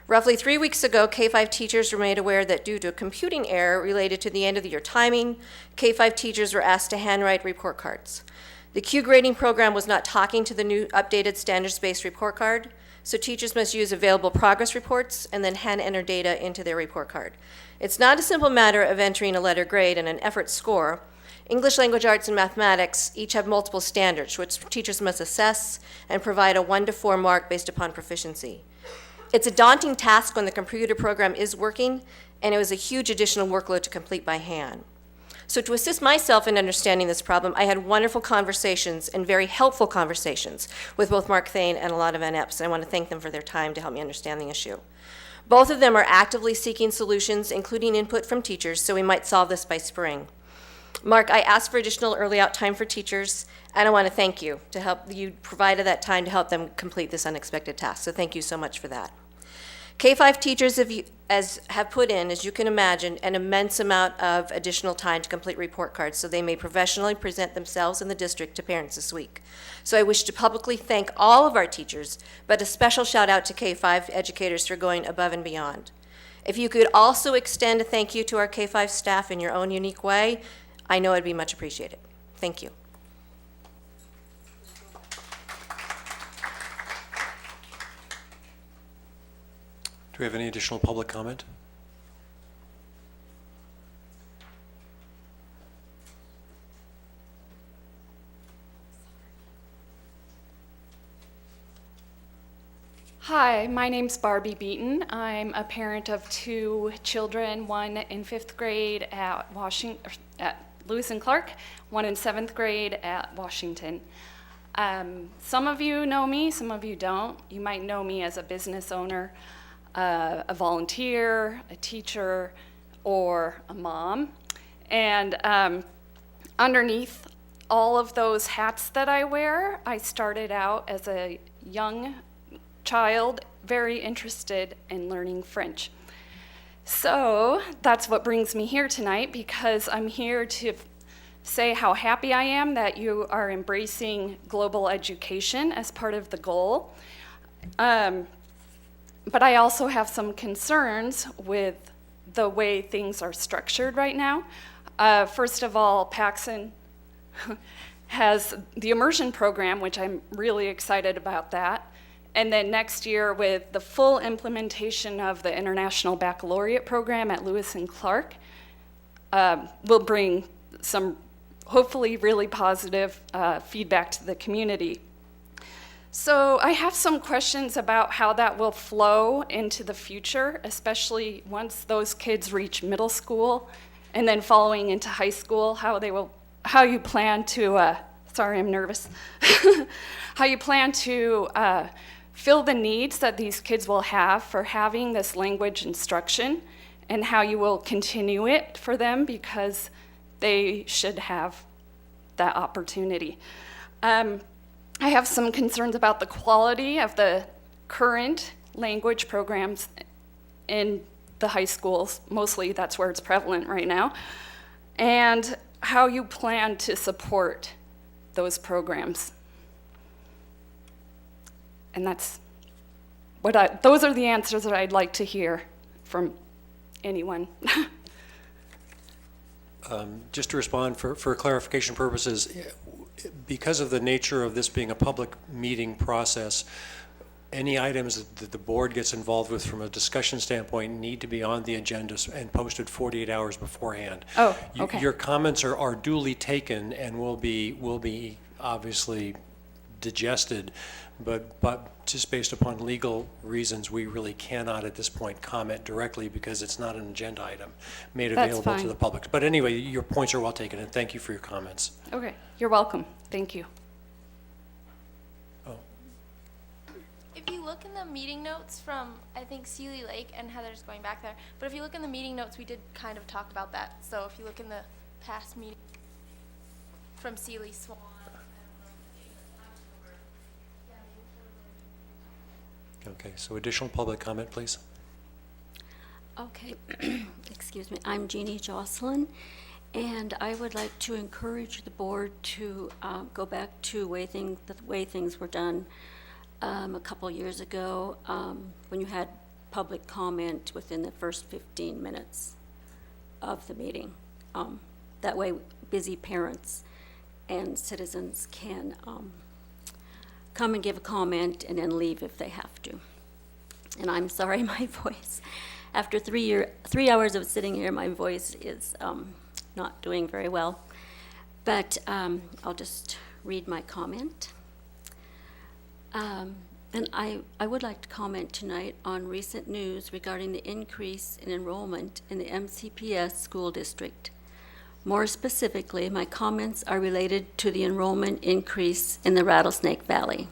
Roughly 3 weeks ago, K-5 teachers were made aware that due to a computing error related to the end of the year timing, K-5 teachers were asked to handwrite report cards. The Q grading program was not talking to the new updated standards-based report card, so teachers must use available progress reports and then hand enter data into their report card. It's not a simple matter of entering a letter grade and an effort score. English language arts and mathematics each have multiple standards, which teachers must assess and provide a 1 to 4 mark based upon proficiency. It's a daunting task when the computer program is working, and it was a huge additional workload to complete by hand. So to assist myself in understanding this problem, I had wonderful conversations and very helpful conversations with both Mark Thane and a lot of NEPs, and I want to thank them for their time to help me understand the issue. Both of them are actively seeking solutions, including input from teachers, so we might solve this by spring. Mark, I asked for additional early out time for teachers, and I want to thank you to help. You provided that time to help them complete this unexpected task, so thank you so much for that. K-5 teachers have put in, as you can imagine, an immense amount of additional time to complete report cards so they may professionally present themselves and the district to parents this week. So I wish to publicly thank all of our teachers, but a special shout out to K-5 educators for going above and beyond. If you could also extend a thank you to our K-5 staff in your own unique way, I know it'd be much appreciated. Thank you. Do we have any additional public comment? Hi, my name's Barbie Beaton. I'm a parent of 2 children, one in 5th grade at Lewis and Clark, one in 7th grade at Washington. Some of you know me, some of you don't. You might know me as a business owner, a volunteer, a teacher, or a mom. And underneath all of those hats that I wear, I started out as a young child, very interested in learning French. So that's what brings me here tonight, because I'm here to say how happy I am that you are embracing global education as part of the goal. But I also have some concerns with the way things are structured right now. First of all, Paxson has the immersion program, which I'm really excited about that. And then next year, with the full implementation of the International Baccalaureate program at Lewis and Clark, will bring some hopefully really positive feedback to the community. So I have some questions about how that will flow into the future, especially once those kids reach middle school and then following into high school, how you plan to, sorry, I'm nervous, how you plan to fill the needs that these kids will have for having this language instruction, and how you will continue it for them, because they should have that opportunity. I have some concerns about the quality of the current language programs in the high schools. Mostly that's where it's prevalent right now. And how you plan to support those programs. And those are the answers that I'd like to hear from anyone. Just to respond for clarification purposes, because of the nature of this being a public meeting process, any items that the board gets involved with from a discussion standpoint need to be on the agenda and posted 48 hours beforehand. Oh, okay. Your comments are duly taken and will be obviously digested, but just based upon legal reasons, we really cannot at this point comment directly because it's not an agenda item made That's available to fine. the public. But anyway, your points are well taken, and thank you for your comments. Okay, you're welcome. Thank you. If you look in the meeting notes from, I think, Sealy Lake, and Heather's going back there, but if you look in the meeting notes, we did kind of talk about that. So if you look in the past meeting from Sealy Swan. Okay, so additional public comment, please. Okay, excuse me. I'm Jeannie Jocelyn, and I would like to encourage the board to go back to the way things were done a couple years ago, when you had public comment within the first 15 minutes of the meeting. That way, busy parents and citizens can come and give a comment and then leave if they have to. And I'm sorry, my voice, after 3 hours of sitting here, my voice is not doing very well. But I'll just read my comment. And I would like to comment tonight on recent news regarding the increase in enrollment in the MCPS school district. More specifically, my comments are related to the enrollment increase in the Rattlesnake Valley.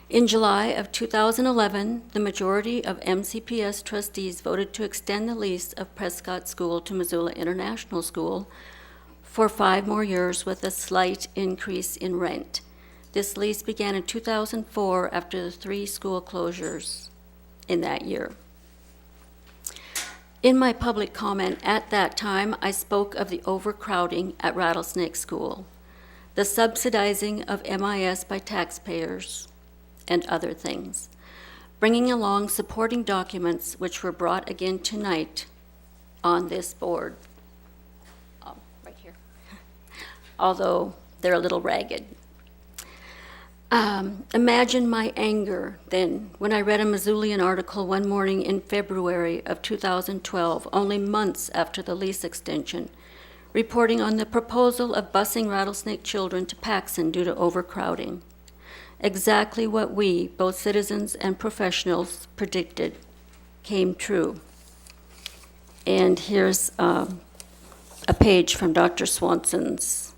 In July of 2011, the majority of MCPS trustees voted to extend the lease of Prescott School to Missoula International School for 5 more years with a slight increase in rent. This lease began in 2004 after the 3 school closures in that year. In my public comment at that time, I spoke of the overcrowding at Rattlesnake School, the subsidizing of MIS by taxpayers, and other things, bringing along supporting documents which were brought again tonight on this board, right here, although they're a little ragged. Imagine my anger then when I read a Missoulian article one morning in February of 2012, only months after the lease extension, reporting on the proposal of busing Rattlesnake children to Paxson due to overcrowding. Exactly what we, both citizens and professionals, predicted came true. And here's a page from Dr. Swanson's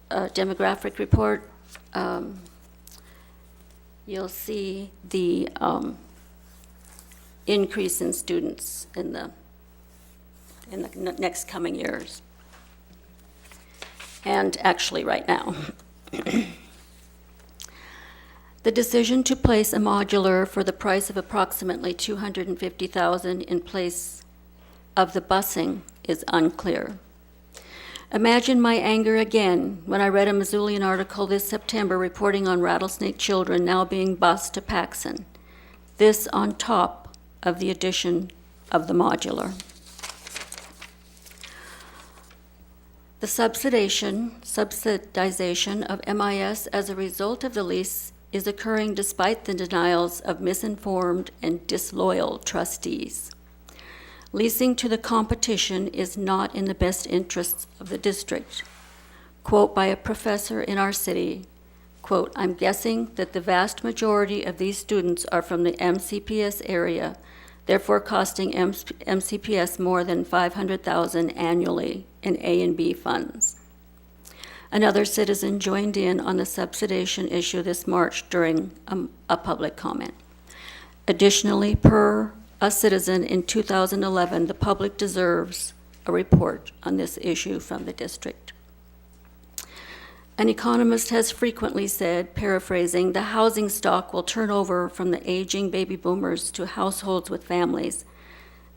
demographic report. You'll see the increase in students in the next coming years, and actually right now. The decision to place a modular for the price of approximately $250,000 in place of the busing is unclear. Imagine my anger again when I read a Missoulian article this September reporting on Rattlesnake children now being bused to Paxson. This on top of the addition of the modular. The subsidization of MIS as a result of the lease is occurring despite the denials of misinformed and disloyal trustees. Leasing to the competition is not in the best interests of the district. Quote by a professor in our city, quote, I'm guessing that the vast majority of these students are from the MCPS area, therefore costing MCPS more than $500,000 annually in A and B funds. Another citizen joined in on the subsidization issue this March during a public comment. Additionally, per a citizen in 2011, the public deserves a report on this issue from the district. An economist has frequently said, paraphrasing, the housing stock will turn over from the aging baby boomers to households with families.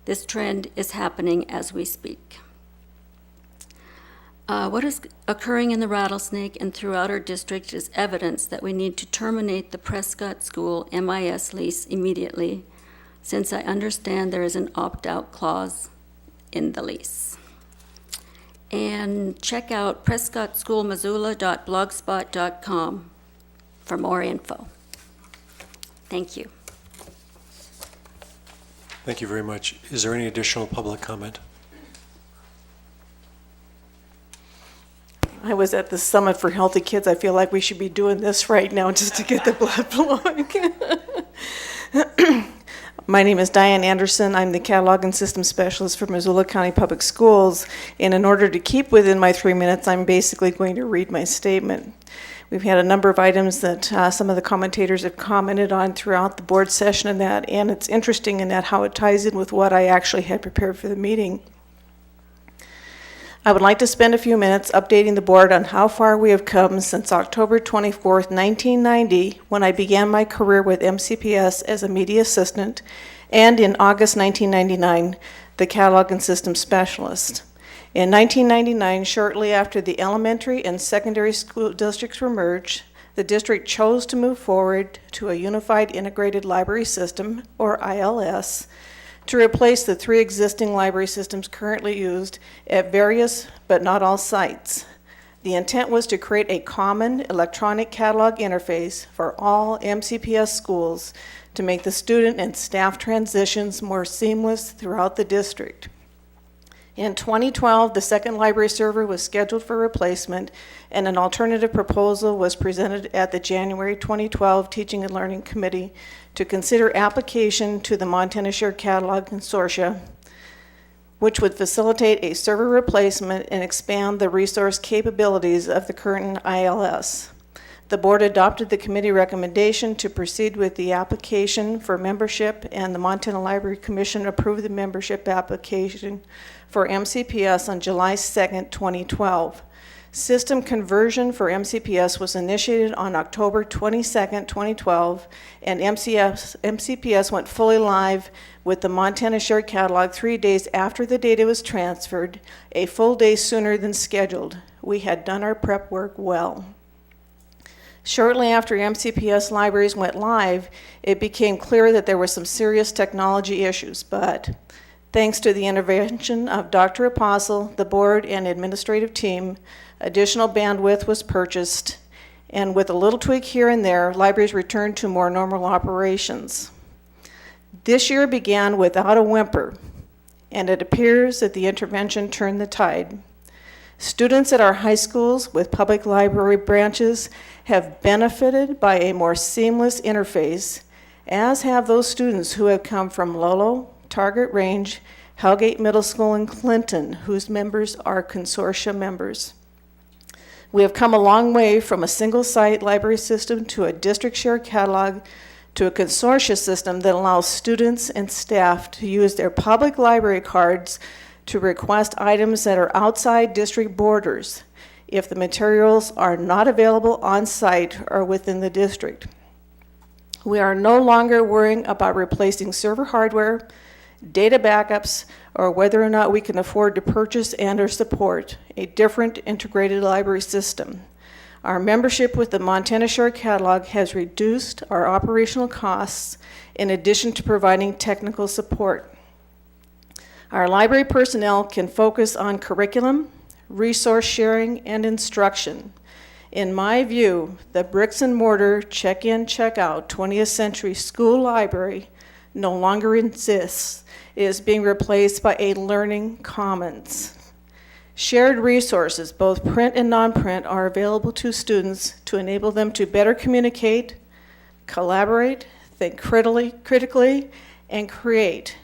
This trend is happening as we speak. What is occurring in the Rattlesnake and throughout our district is evidence that we need to terminate the Prescott School MIS lease immediately, since I understand there is an opt-out clause in the lease. And check out prescottschoolmissoula.blogspot.com for more info. Thank you. Thank you very much. Is there any additional public comment? I was at the Summit for Healthy Kids. I feel like we should be doing this right now just to get the blood flowing. My name is Diane Anderson. I'm the Catalog and System Specialist for Missoula County Public Schools. And in order to keep within my 3 minutes, I'm basically going to read my statement. We've had a number of items that some of the commentators have commented on throughout the board session and it's interesting in that how it ties in with what I actually had prepared for the meeting. I would like to spend a few minutes updating the board on how far we have come since October 24th, 1990, when I began my career with MCPS as a media assistant, and in August 1999, the Catalog and System Specialist. In 1999, shortly after the elementary and secondary school districts were merged, the district chose to move forward to a Unified Integrated Library System, or ILS, to replace the 3 existing library systems currently used at various but not all sites. The intent was to create a common electronic catalog interface for all MCPS schools to make the student and staff transitions more seamless throughout the district. In 2012, the second library server was scheduled for replacement, and an alternative proposal was presented at the January 2012 Teaching and Learning Committee to consider application to the Montana Shared Catalog Consortia, which would facilitate a server replacement and expand the resource capabilities of the current ILS. The board adopted the committee recommendation to proceed with the application for membership, and the Montana Library Commission approved the membership application for MCPS on July 2nd, 2012. System conversion for MCPS was initiated on October 22nd, 2012, and MCPS went fully live with the Montana Shared Catalog 3 days after the data was transferred, a full day sooner than scheduled. We had done our prep work well. Shortly after MCPS libraries went live, it became clear that there were some serious technology issues, but thanks to the intervention of Dr. Apostle, the board and administrative team, additional bandwidth was purchased, and with a little tweak here and there, libraries returned to more normal operations. This year began without a whimper, and it appears that the intervention turned the tide. Students at our high schools with public library branches have benefited by a more seamless interface, as have those students who have come from Lolo, Target Range, Hellgate Middle School, and Clinton, whose members are consortia members. We have come a long way from a single-site library system to a district shared catalog to a consortia system that allows students and staff to use their public library cards to request items that are outside district borders if the materials are not available on site or within the district. We are no longer worrying about replacing server hardware, data backups, or whether or not we can afford to purchase and or support a different integrated library system. Our membership with the Montana Shared Catalog has reduced our operational costs in addition to providing technical support. Our library personnel can focus on curriculum, resource sharing, and instruction. In my view, the bricks and mortar check-in, check-out 20th century school library no longer exists. It is being replaced by a learning commons. Shared resources, both print and non-print, are available to students to enable them to better communicate, collaborate, think critically, and create.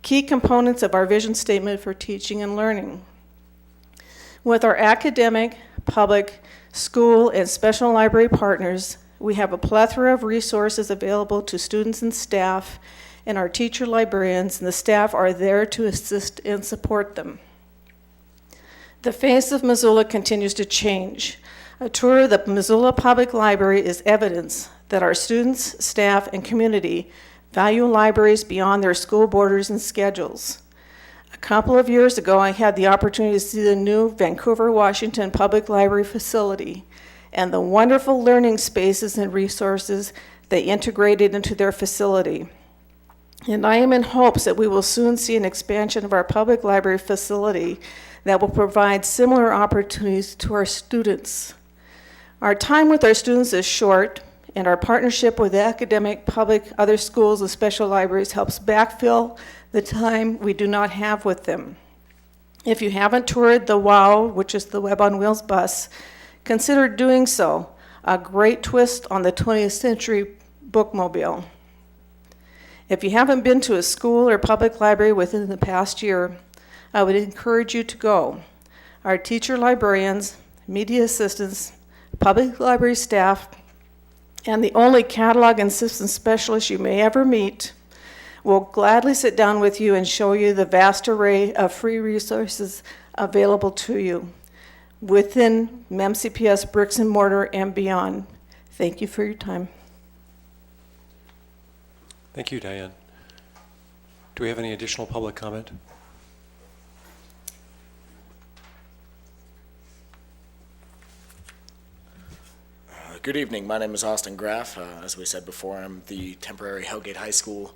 Key components of our vision statement for teaching and learning. With our academic, public, school, and special library partners, we have a plethora of resources available to students and staff, and our teacher librarians and the staff are there to assist and support them. The face of Missoula continues to change. A tour of the Missoula Public Library is evidence that our students, staff, and community value libraries beyond their school borders and schedules. A couple of years ago, I had the opportunity to see the new Vancouver, Washington Public Library facility and the wonderful learning spaces and resources they integrated into their facility. And I am in hopes that we will soon see an expansion of our public library facility that will provide similar opportunities to our students. Our time with our students is short, and our partnership with academic, public, other schools and special libraries helps backfill the time we do not have with them. If you haven't toured the WOW, which is the Web on Wheels bus, consider doing so. A great twist on the 20th century bookmobile. If you haven't been to a school or public library within the past year, I would encourage you to go. Our teacher librarians, media assistants, public library staff, and the only catalog and system specialist you may ever meet will gladly sit down with you and show you the vast array of free resources available to you within MCPS bricks and mortar and beyond. Thank you for your time. Thank you, Diane. Do we have any additional public comment? Good evening. My name is Austin Graff. As we said before, I'm the temporary Hellgate High School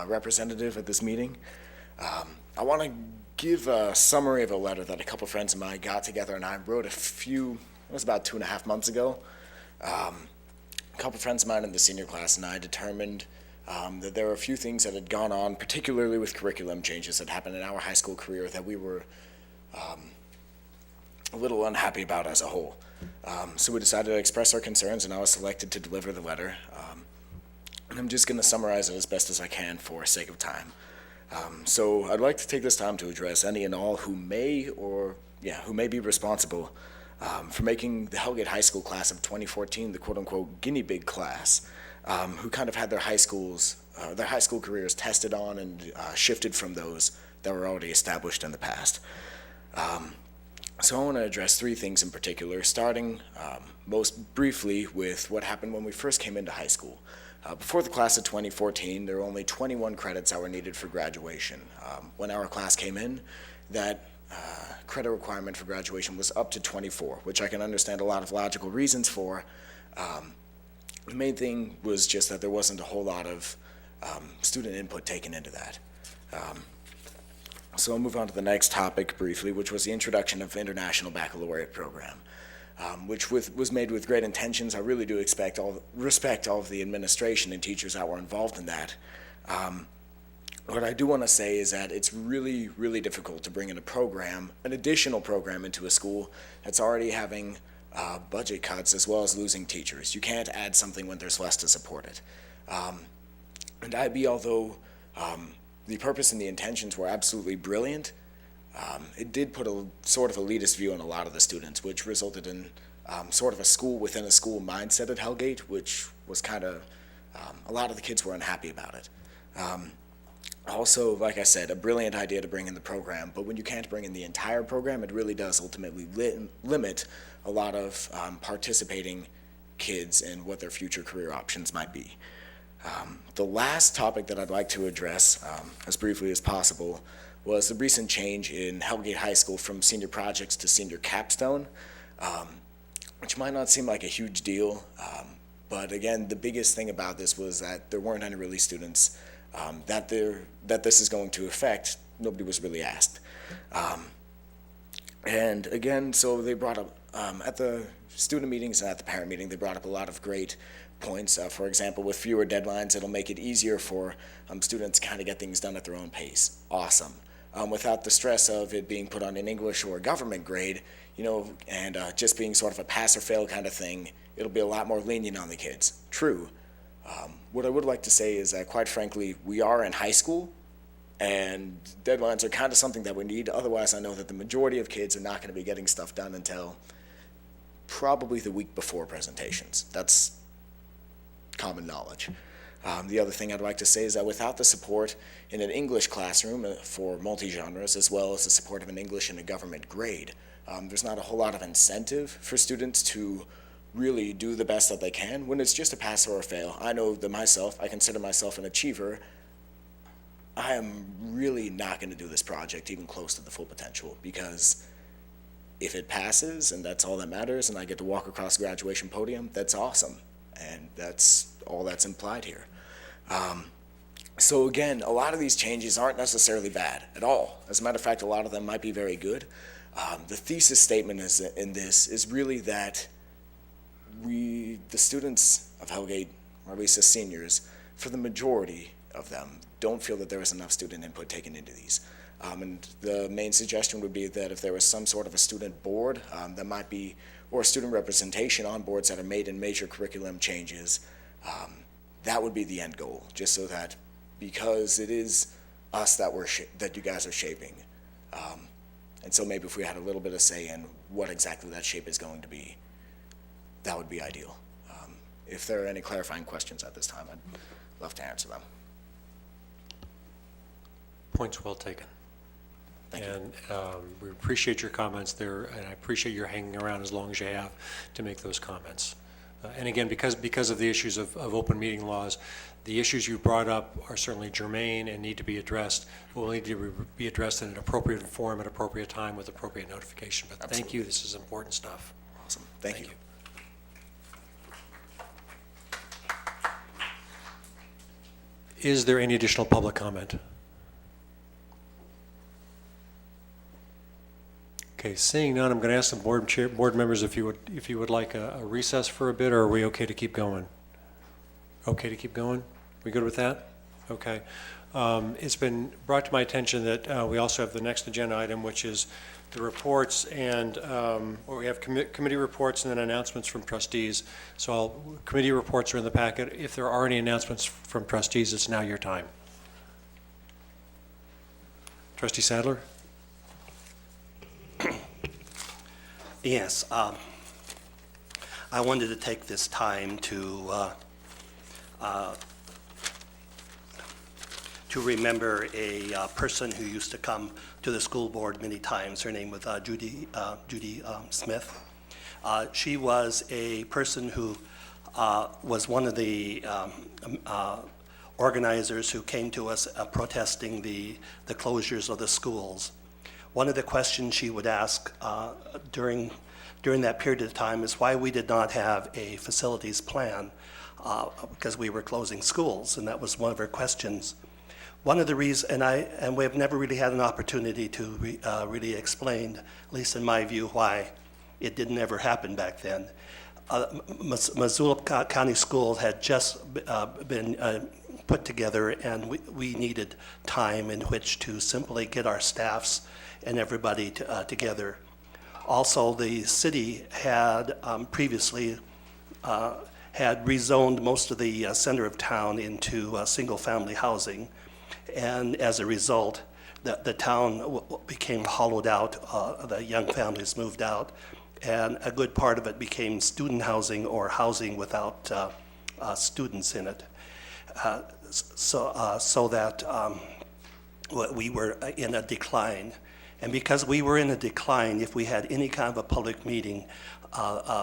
representative at this meeting. I want to give a summary of a letter that a couple friends of mine got together and I wrote it was about 2.5 months ago. A couple friends of mine in the senior class and I determined that there were a few things that had gone on, particularly with curriculum changes that happened in our high school career, that we were a little unhappy about as a whole. So we decided to express our concerns, and I was selected to deliver the letter. And I'm just going to summarize it as best as I can for sake of time. So I'd like to take this time to address any and all who may be responsible for making the Hellgate High School class of 2014 the quote-unquote guinea pig class, who kind of had their high school careers tested on and shifted from those that were already established in the past. So I want to address 3 things in particular, starting most briefly with what happened when we first came into high school. Before the class of 2014, there were only 21 credits that were needed for graduation. When our class came in, that credit requirement for graduation was up to 24, which I can understand a lot of logical reasons for. The main thing was just that there wasn't a whole lot of student input taken into that. So I'll move on to the next topic briefly, which was the introduction of International Baccalaureate Program, which was made with great intentions. I really do respect all of the administration and teachers that were involved in that. What I do want to say is that it's really, really difficult to bring in an additional program into a school that's already having budget cuts as well as losing teachers. You can't add something when there's less to support it. And IB, although the purpose and the intentions were absolutely brilliant, it did put a sort of elitist view on a lot of the students, which resulted in sort of a school within a school mindset at Hellgate, which was kind of, a lot of the kids were unhappy about it. Also, like I said, a brilliant idea to bring in the program, but when you can't bring in the entire program, it really does ultimately limit a lot of participating kids and what their future career options might be. The last topic that I'd like to address, as briefly as possible, was the recent change in Hellgate High School from senior projects to senior capstone, which might not seem like a huge deal, but again, the biggest thing about this was that there weren't any really students that this is going to affect. Nobody was really asked. And again, so they brought up, at the student meetings and at the parent meeting, they brought up a lot of great points. For example, with fewer deadlines, it'll make it easier for students to kind of get things done at their own pace. Awesome. Without the stress of it being put on an English or a government grade, and just being sort of a pass or fail kind of thing, it'll be a lot more lenient on the kids. True. What I would like to say is that, quite frankly, we are in high school, and deadlines are kind of something that we need. Otherwise, I know that the majority of kids are not going to be getting stuff done until probably the week before presentations. That's common knowledge. The other thing I'd like to say is that without the support in an English classroom for multi-genres, as well as the support of an English and a government grade, there's not a whole lot of incentive for students to really do the best that they can when it's just a pass or a fail. I know that I consider myself an achiever. I am really not going to do this project even close to the full potential, because if it passes and that's all that matters and I get to walk across the graduation podium, that's awesome. And that's all that's implied here. So again, a lot of these changes aren't necessarily bad at all. As a matter of fact, a lot of them might be very good. The thesis statement in this is really that the students of Hellgate, or at least the seniors, for the majority of them, don't feel that there was enough student input taken into these. And the main suggestion would be that if there was some sort of a student board that might be, or student representation on boards that are made in major curriculum changes, that would be the end goal, just so that, because it is us that that you guys are shaping. And so maybe if we had a little bit of say in what exactly that shape is going to be, that would be ideal. If there are any clarifying questions at this time, I'd love to answer them. Points well taken. Thank you. And we appreciate your comments there, and I appreciate your hanging around as long as you have to make those comments. And again, because of the issues of open meeting laws, the issues you brought up are certainly germane and need to be addressed. Will need to be addressed in an appropriate form at appropriate time with appropriate notification. But Absolutely. Thank you. This is important stuff. Awesome. Thank you. Is there any additional public comment? Okay, seeing none, I'm going to ask the board members if you would like a recess for a bit, or are we okay to keep going? Okay to keep going? We good with that? Okay. It's been brought to my attention that we also have the next agenda item, which is the reports, and we have committee reports and then announcements from trustees. So committee reports are in the packet. If there are any announcements from trustees, it's now your time. Trustee Sadler? Yes, I wanted to take this time to remember a person who used to come to the school board many times. Her name was Judy Smith. She was a person who was one of the organizers who came to us protesting the closures of the schools. One of the questions she would ask during that period of time is why we did not have a facilities plan because we were closing schools, and that was one of her questions. One of the reasons, and we have never really had an opportunity to really explain, at least in my view, why it didn't ever happen back then. Missoula County Schools had just been put together, and we needed time in which to simply get our staffs and everybody together. Also, the city had previously had rezoned most of the center of town into single-family housing, and as a result, the town became hollowed out. The young families moved out, and a good part of it became student housing or housing without students in it. So that we were in a decline. And because we were in a decline, if we had any kind of a public meeting,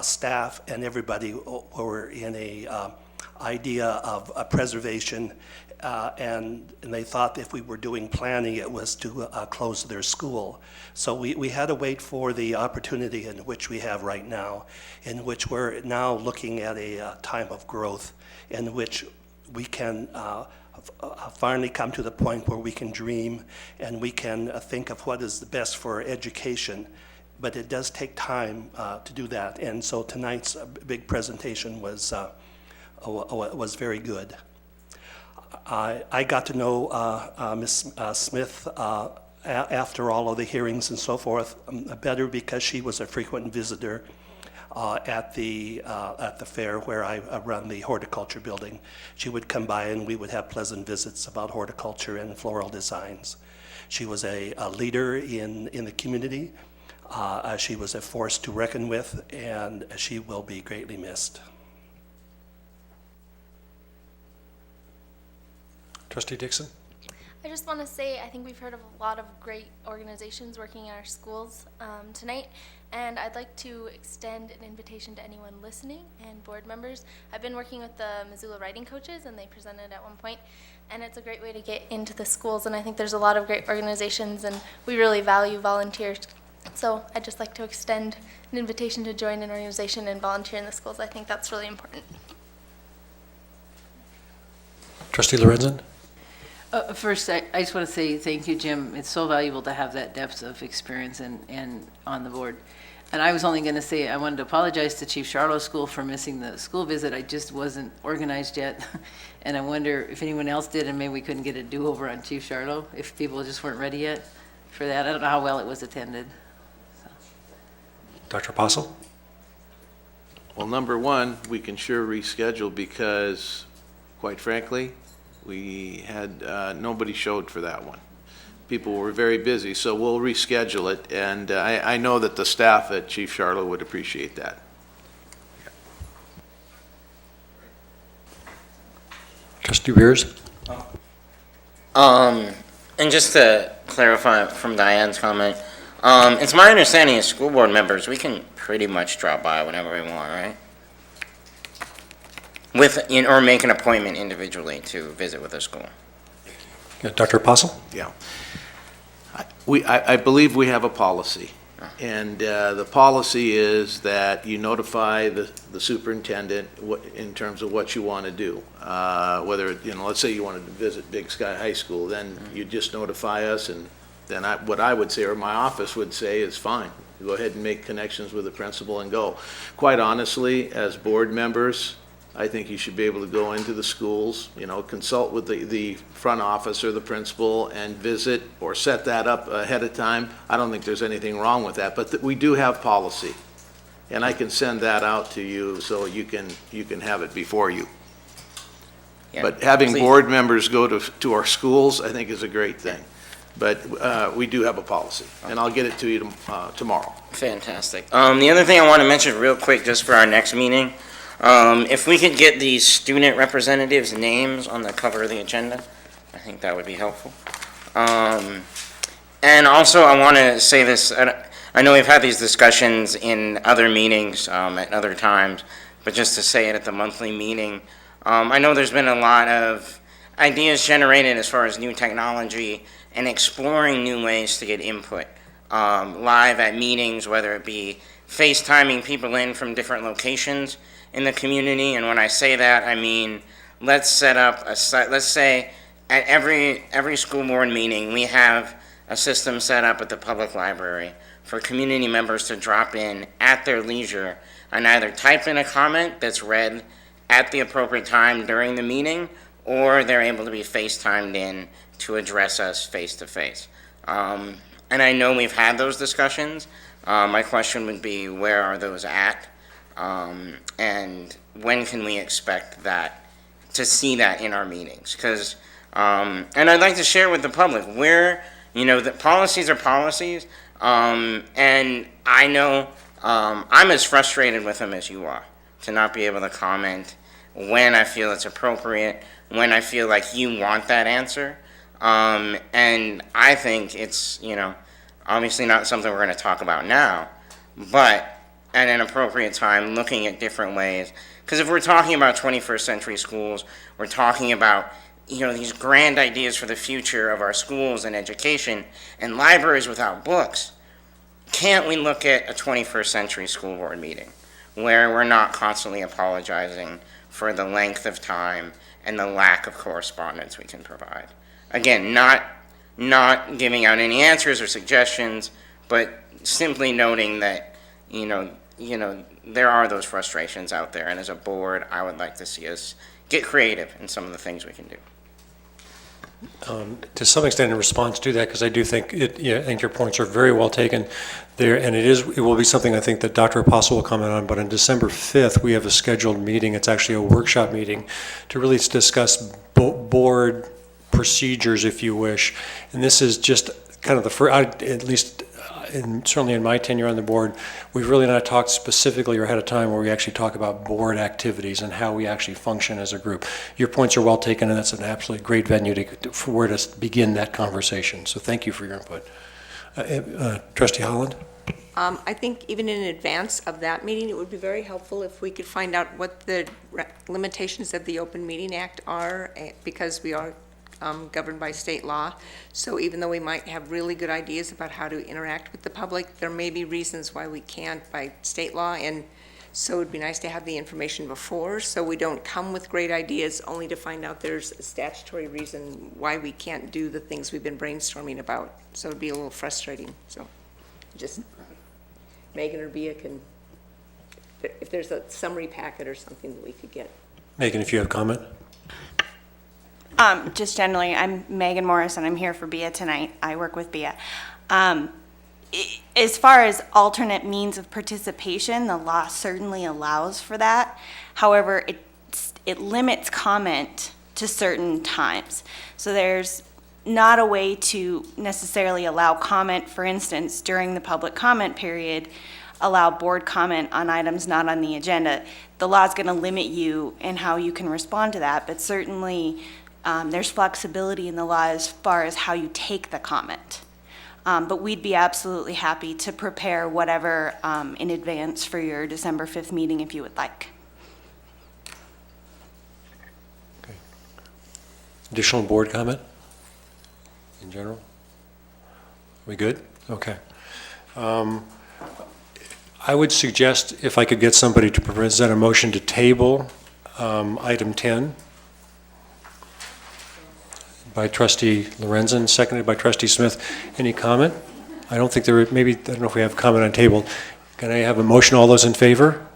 staff and everybody were in a idea of preservation, and they thought if we were doing planning, it was to close their school. So we had to wait for the opportunity in which we have right now, in which we're now looking at a time of growth, in which we can finally come to the point where we can dream and we can think of what is the best for education. But it does take time to do that. And so tonight's big presentation was very good. I got to know Ms. Smith after all of the hearings and so forth better because she was a frequent visitor at the fair where I run the horticulture building. She would come by and we would have pleasant visits about horticulture and floral designs. She was a leader in the community. She was a force to reckon with, and she will be greatly missed. Trustee Dixon? I just want to say I think we've heard of a lot of great organizations working in our schools tonight, and I'd like to extend an invitation to anyone listening and board members. I've been working with the Missoula writing coaches, and they presented at one point, and it's a great way to get into the schools, and I think there's a lot of great organizations, and we really value volunteers. So I'd just like to extend an invitation to join an organization and volunteer in the schools. I think that's really important. Trustee Lorenzen? First, I just want to say thank you, Jim. It's so valuable to have that depth of experience and on the board. And I was only going to say, I wanted to apologize to Chief Charlo School for missing the school visit. I just wasn't organized yet. And I wonder if anyone else did, and maybe we couldn't get a do-over on Chief Charlo, if people just weren't ready yet for that. I don't know how well it was attended. Dr. Apostle? Well, number one, we can sure reschedule because, quite frankly, we had, nobody showed for that one. People were very busy, so we'll reschedule it, and I know that the staff at Chief Charlo would appreciate that. Trustee Beers? And just to clarify from Diane's comment, it's my understanding as school board members, we can pretty much drop by whenever we want, right? Or make an appointment individually to visit with a school. Yeah, Dr. Apostle? Yeah. I believe we have a policy, and the policy is that you notify the superintendent in terms of what you want to do. Whether, let's say you wanted to visit Big Sky High School, then you just notify us, and then what I would say, or my office would say, is fine. Go ahead and make connections with the principal and go. Quite honestly, as board members, I think you should be able to go into the schools, consult with the front office or the principal and visit or set that up ahead of time. I don't think there's anything wrong with that, but we do have policy. And I can send that out to you so you can have it before you. Yeah, but having please. Board members go to our schools, I think is a great thing. But we do have a policy, and I'll get it to you tomorrow. Fantastic. The other thing I want to mention real quick, just for our next meeting, if we could get these student representatives' names on the cover of the agenda, I think that would be helpful. And also, I want to say this, I know we've had these discussions in other meetings at other times, but just to say it at the monthly meeting, I know there's been a lot of ideas generated as far as new technology and exploring new ways to get input live at meetings, whether it be FaceTiming people in from different locations in the community. And when I say that, I mean, let's set up let's say at every school board meeting, we have a system set up at the public library for community members to drop in at their leisure and either type in a comment that's read at the appropriate time during the meeting, or they're able to be FaceTimed in to address us face to face. And I know we've had those discussions. My question would be, where are those at? And when can we expect to see that in our meetings? Because, and I'd like to share with the public, the policies are policies, and I know I'm as frustrated with them as you are, to not be able to comment when I feel it's appropriate, when I feel like you want that answer. And I think it's, obviously not something we're going to talk about now, but at an appropriate time, looking at different ways. Because if we're talking about 21st century schools, we're talking about, these grand ideas for the future of our schools and education and libraries without books. Can't we look at a 21st century school board meeting where we're not constantly apologizing for the length of time and the lack of correspondence we can provide? Again, not giving out any answers or suggestions, but simply noting that, there are those frustrations out there, and as a board, I would like to see us get creative in some of the things we can do. To some extent in response to that, because I do think I think your points are very well taken there, and it will be something I think that Dr. Apostle will comment on, but on December 5th, we have a scheduled meeting. It's actually a workshop meeting to really discuss board procedures, if you wish. And this is just kind of the first, at least certainly in my tenure on the board, we've really not talked specifically or had a time where we actually talk about board activities and how we actually function as a group. Your points are well taken, and that's an absolutely great venue for where to begin that conversation. So thank you for your input. Trustee Holland? I think even in advance of that meeting, it would be very helpful if we could find out what the limitations of the Open Meeting Act are, because we are governed by state law. So even though we might have really good ideas about how to interact with the public, there may be reasons why we can't by state law. And so it'd be nice to have the information before, so we don't come with great ideas only to find out there's a statutory reason why we can't do the things we've been brainstorming about. So it'd be a little frustrating. So just Megan or Bea can, if there's a summary packet or something that we could get. Megan, if you have comment? Just generally, I'm Megan Morris, and I'm here for BIA tonight. I work with BIA. As far as alternate means of participation, the law certainly allows for that. However, it limits comment to certain times. So there's not a way to necessarily allow comment, for instance, during the public comment period, allow board comment on items not on the agenda. The law is going to limit you in how you can respond to that, but certainly there's flexibility in the law as far as how you take the comment. But we'd be absolutely happy to prepare whatever in advance for your December 5th meeting if you would like. Okay. Additional board comment in general? We good? Okay. I would suggest if I could get somebody to present a motion to table item 10 by Trustee Lorenzen, seconded by Trustee Smith. Any comment? I don't think I don't know if we have comment on table. Can I have a motion? All those in favor?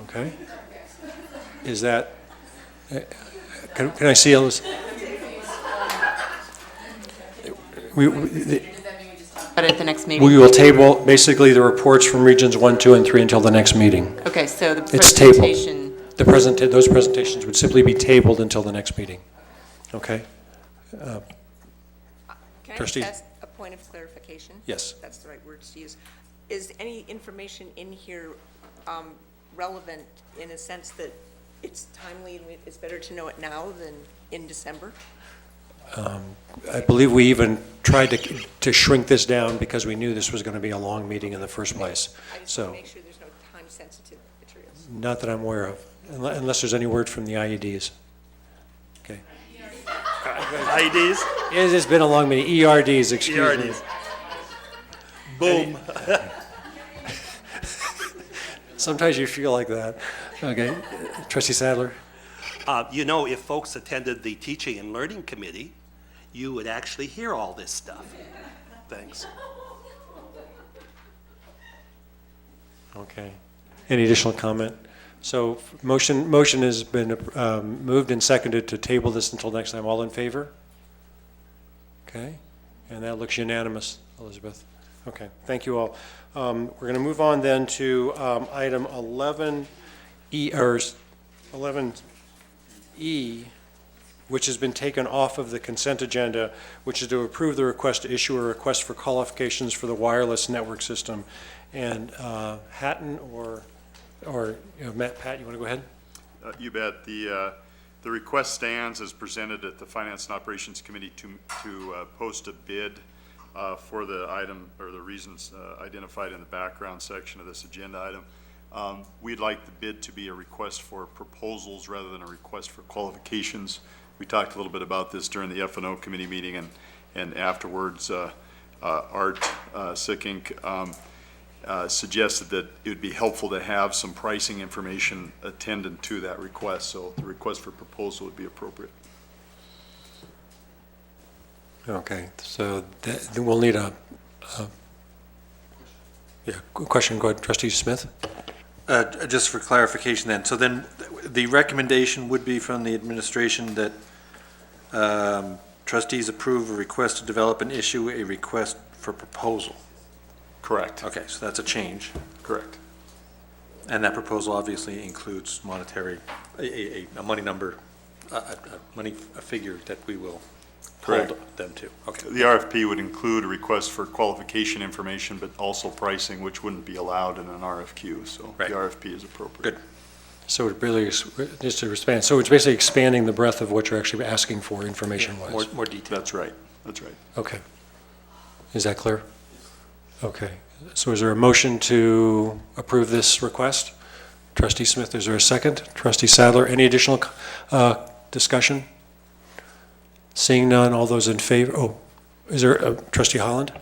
Okay. Is that, can I see all those? But at the next meeting? We will table basically the reports from regions 1, 2, and 3 until the next meeting. Okay, so the It's presentation. tabled. Those presentations would simply be tabled until the next meeting. Okay? Can I Trustee? just ask a point of clarification? Yes. That's the right words to use. Is any information in here relevant in a sense that it's timely and it's better to know it now than in December? I believe we even tried to shrink this down because we knew this was going to be a long meeting in the first place. I just So, want to make sure there's no time-sensitive materials. not that I'm aware of, unless there's any word from the IEDs. Okay. IEDs? It's been a long meeting. ERDs, excuse me. ERDs. Boom. Sometimes you feel like that. Okay. Trustee Sadler? You know, if folks attended the Teaching and Learning Committee, you would actually hear all this stuff. Thanks. Okay. Any additional comment? So motion has been moved and seconded to table this until next time. All in favor? Okay. And that looks unanimous, Elizabeth. Okay. Thank you all. We're going to move on then to item 11E, or 11E, which has been taken off of the consent agenda, which is to approve the request to issue a request for qualifications for the wireless network system. And Hatton or Pat, you want to go ahead? You bet. The request stands as presented at the Finance and Operations Committee to post a bid for the item or the reasons identified in the background section of this agenda item. We'd like the bid to be a request for proposals rather than a request for qualifications. We talked a little bit about this during the F&O committee meeting and afterwards. Art Sickink suggested that it would be helpful to have some pricing information attendant to that request, so the request for proposal would be appropriate. Okay, so we'll need a question. Go ahead, Trustee Smith. Just for clarification then, so then the recommendation would be from the administration that trustees approve a request to develop and issue a request for proposal. Correct. Okay, so that's a change. Correct. And that proposal obviously includes monetary, a money number, a figure that we will hold them to. Okay. The RFP would include a request for qualification information, but also pricing, which wouldn't be allowed in an RFQ, so the RFP is appropriate. Good. So it really, just to expand, so it's basically expanding the breadth of what you're actually asking for information-wise. More detail. That's right. That's right. Okay. Is that clear? Okay. So is there a motion to approve this request? Trustee Smith, is there a second? Trustee Sadler, any additional discussion? Seeing none, all those in favor? Oh, is there Trustee Holland?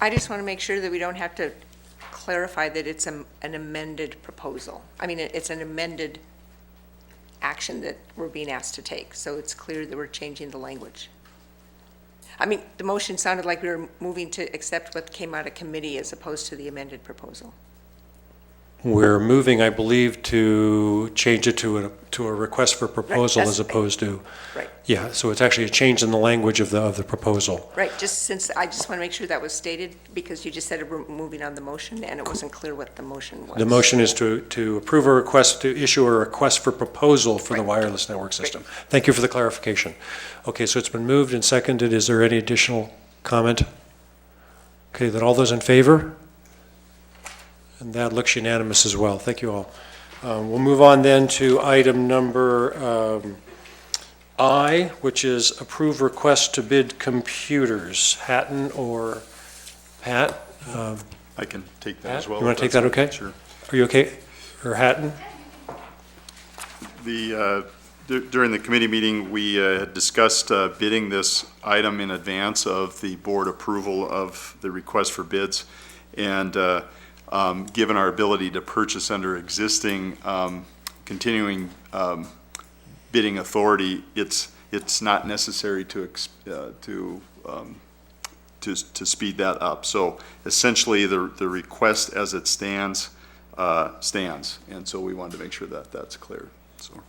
I just want to make sure that we don't have to clarify that it's an amended proposal. I mean, it's an amended action that we're being asked to take, so it's clear that we're changing the language. I mean, the motion sounded like we were moving to accept what came out of committee as opposed to the amended proposal. We're moving, I believe, to change it to a request for proposal that's as opposed to. Right. Yeah, so it's actually a change in the language of the proposal. Right, I just want to make sure that was stated, because you just said we're moving on the motion, and it wasn't clear what the motion was. The motion is to approve a request, to issue a request for proposal for the wireless network system. Thank you for the clarification. Okay, so it's been moved and seconded. Is there any additional comment? Okay, then all those in favor? And that looks unanimous as well. Thank you all. We'll move on then to item number I, which is approve request to bid computers. Hatton or Pat? I can take that Pat, as well. you want to if take that, that's okay? Sure. Are you okay? Or Hatton? During the committee meeting, we had discussed bidding this item in advance of the board approval of the request for bids. And given our ability to purchase under existing continuing bidding authority, it's not necessary to speed that up. So essentially, the request as it stands stands, and so we wanted to make sure that that's clear. So.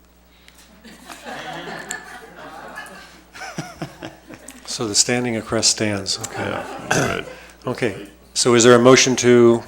So the standing request stands. Okay. Yeah, right. Okay. So is there a motion to